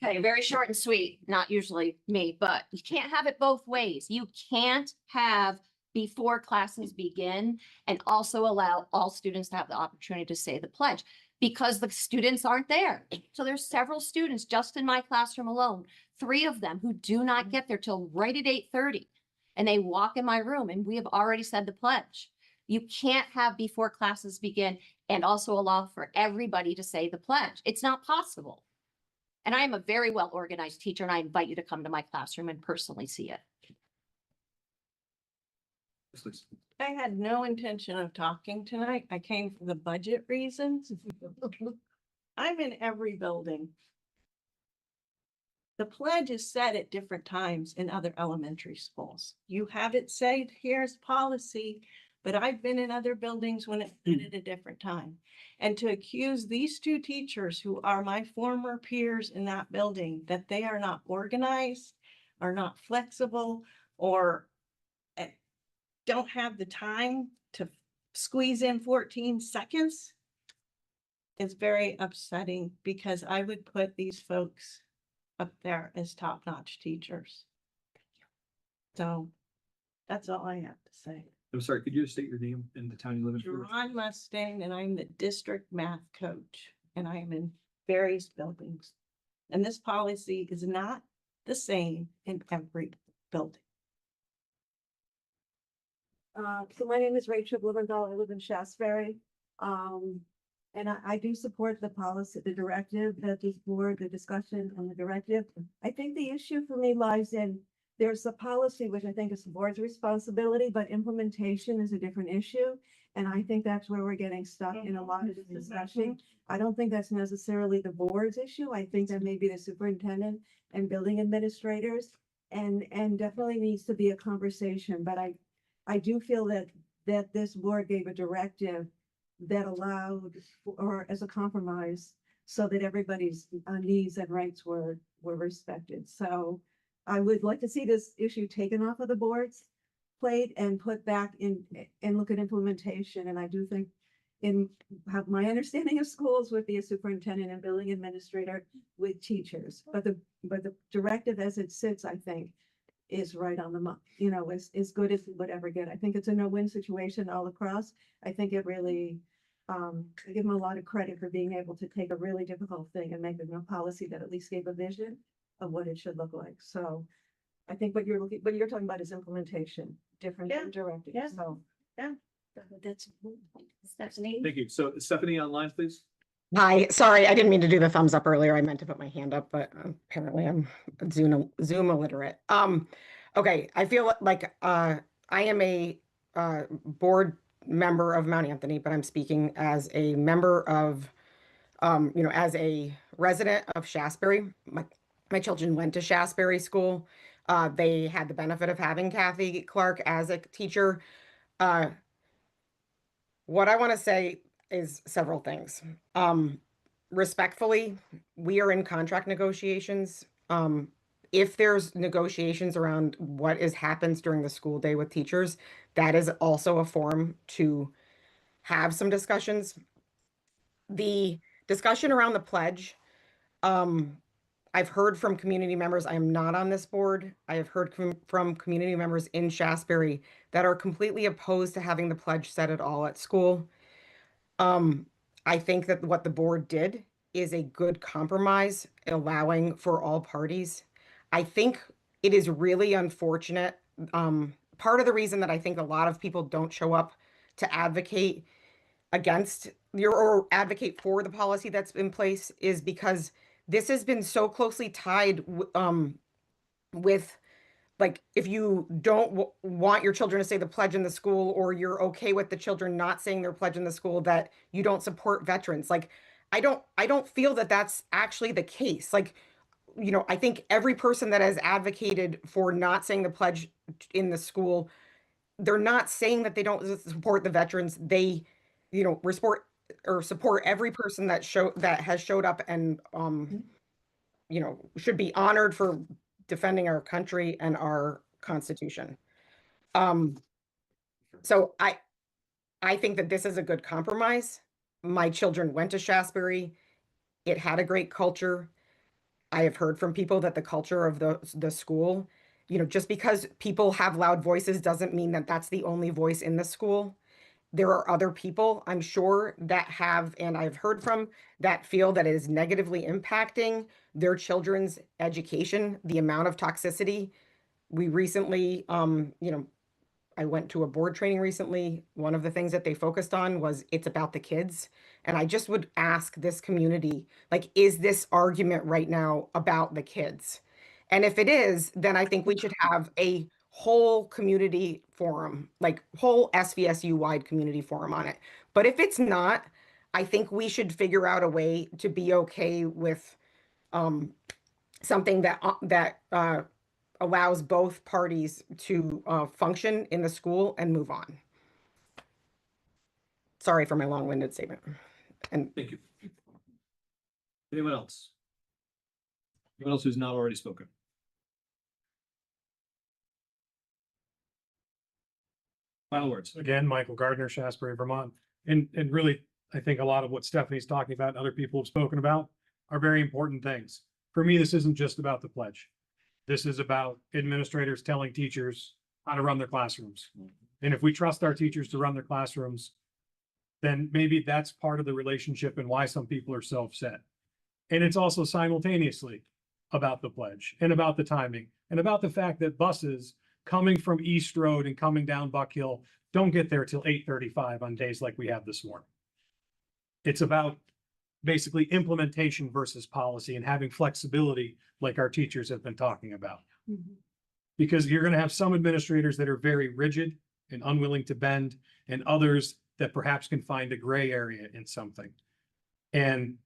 Okay, very short and sweet, not usually me, but you can't have it both ways. You can't have before classes begin and also allow all students to have the opportunity to say the pledge because the students aren't there. So there's several students just in my classroom alone, 3 of them who do not get there till right at 8:30. And they walk in my room and we have already said the pledge. You can't have before classes begin and also allow for everybody to say the pledge. It's not possible. And I am a very well-organized teacher and I invite you to come to my classroom and personally see it. Please. I had no intention of talking tonight. I came for the budget reasons. I'm in every building. The pledge is said at different times in other elementary schools. You have it said, here's policy, but I've been in other buildings when it's been at a different time. And to accuse these 2 teachers who are my former peers in that building, that they are not organized, are not flexible, or don't have the time to squeeze in 14 seconds is very upsetting because I would put these folks up there as top-notch teachers. So that's all I have to say. I'm sorry, could you state your name and the town you live in? Ron Mustang, and I'm the district math coach, and I am in various buildings. And this policy is not the same in every building. So my name is Rachel Blumenthal. I live in Shasberry. And I do support the policy, the directive that this board, the discussion on the directive. I think the issue for me lies in, there's a policy, which I think is the board's responsibility, but implementation is a different issue. And I think that's where we're getting stuck in a lot of this discussion. I don't think that's necessarily the board's issue. I think that may be the superintendent and building administrators. And definitely needs to be a conversation, but I do feel that this board gave a directive that allowed, or as a compromise, so that everybody's needs and rights were respected. So I would like to see this issue taken off of the board's plate and put back in and look at implementation. And I do think have my understanding of schools would be a superintendent and building administrator with teachers. But the directive as it sits, I think, is right on the mark, as good as we would ever get. I think it's a no-win situation all across. I think it really, I give them a lot of credit for being able to take a really difficult thing and make it a policy that at least gave a vision of what it should look like. So I think what you're talking about is implementation, different than directive. Yeah. So, Yeah. That's Stephanie. Thank you. So Stephanie online, please. Hi, sorry, I didn't mean to do the thumbs up earlier. I meant to put my hand up, but apparently I'm Zoom illiterate. Okay, I feel like I am a board member of Mount Anthony, but I'm speaking as a member of, as a resident of Shasberry. My children went to Shasberry School. They had the benefit of having Kathy Clark as a teacher. What I want to say is several things. Respectfully, we are in contract negotiations. If there's negotiations around what happens during the school day with teachers, that is also a forum to have some discussions. The discussion around the pledge, I've heard from community members. I am not on this board. I have heard from community members in Shasberry that are completely opposed to having the pledge said at all at school. I think that what the board did is a good compromise, allowing for all parties. I think it is really unfortunate. Part of the reason that I think a lot of people don't show up to advocate against or advocate for the policy that's in place is because this has been so closely tied with, like, if you don't want your children to say the pledge in the school, or you're okay with the children not saying their pledge in the school, that you don't support veterans. Like, I don't feel that that's actually the case. Like, I think every person that has advocated for not saying the pledge in the school, they're not saying that they don't support the veterans. They, support every person that has showed up and, should be honored for defending our country and our Constitution. So I think that this is a good compromise. My children went to Shasberry. It had a great culture. I have heard from people that the culture of the school, just because people have loud voices doesn't mean that that's the only voice in the school. There are other people, I'm sure, that have, and I've heard from, that feel that it is negatively impacting their children's education, the amount of toxicity. We recently, I went to a board training recently. One of the things that they focused on was it's about the kids. And I just would ask this community, like, is this argument right now about the kids? And if it is, then I think we should have a whole community forum, like whole SVSU wide community forum on it. But if it's not, I think we should figure out a way to be okay with something that allows both parties to function in the school and move on. Sorry for my long-winded statement. And Thank you. Anyone else? Anyone else who's not already spoken? Final words. Again, Michael Gardner, Shasbury, Vermont. And really, I think a lot of what Stephanie's talking about, and other people have spoken about, are very important things. For me, this isn't just about the pledge. This is about administrators telling teachers how to run their classrooms. And if we trust our teachers to run their classrooms, then maybe that's part of the relationship and why some people are so upset. And it's also simultaneously about the pledge and about the timing and about the fact that buses coming from East Road and coming down Buck Hill don't get there till 8:35 on days like we have this morning. It's about basically implementation versus policy and having flexibility like our teachers have been talking about. Because you're going to have some administrators that are very rigid and unwilling to bend, and others that perhaps can find a gray area in something. And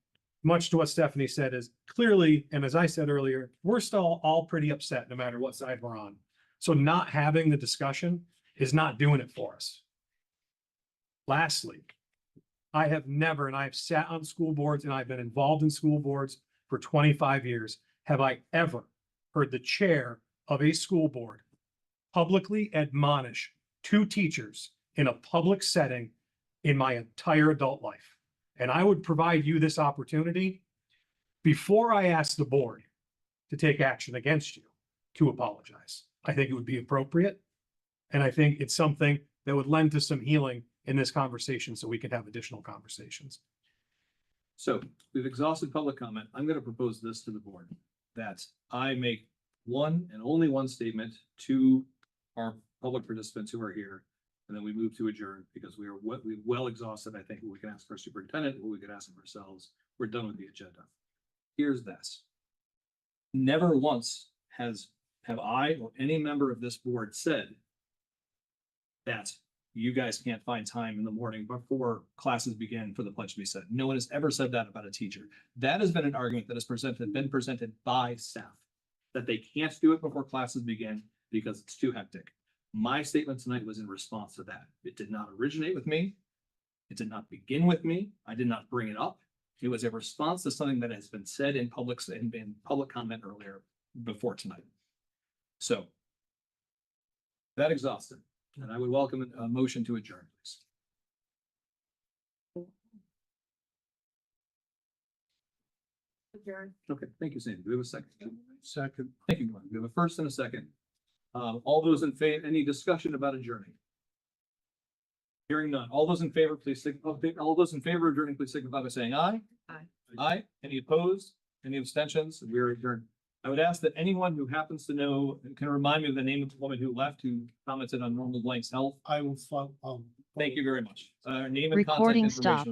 much to what Stephanie said is clearly, and as I said earlier, we're still all pretty upset no matter what side we're on. So not having the discussion is not doing it for us. Lastly, I have never, and I have sat on school boards and I've been involved in school boards for 25 years, have I ever heard the chair of a school board publicly admonish two teachers in a public setting in my entire adult life. And I would provide you this opportunity before I ask the board to take action against you to apologize. I think it would be appropriate. And I think it's something that would lend to some healing in this conversation so we can have additional conversations. So we've exhausted public comment. I'm going to propose this to the board, that I make one and only one statement to our public participants who are here, and then we move to adjourn because we've well exhausted, I think, what we can ask our superintendent, what we could ask of ourselves. We're done with the agenda. Here's this. Never once have I or any member of this board said that you guys can't find time in the morning before classes begin for the pledge to be said. No one has ever said that about a teacher. That has been an argument that has been presented by staff, that they can't do it before classes begin because it's too hectic. My statement tonight was in response to that. It did not originate with me. It did not begin with me. I did not bring it up. It was a response to something that has been said in public comment earlier before tonight. So that exhausted. And I would welcome a motion to adjourn, please. Adjourn. Okay, thank you, Sandy. Do we have a second? Second. Thank you, Glenn. We have a first and a second. All those in favor, any discussion about adjourning? Hearing none. All those in favor, please all those in favor of adjourning, please signify by saying aye. Aye. Aye. Any opposed? Any abstentions? We are adjourned. I would ask that anyone who happens to know, can remind me of the name of the woman who left, who commented on Normal Blank's health. I will. Thank you very much. Name and contact Recording information. stopped.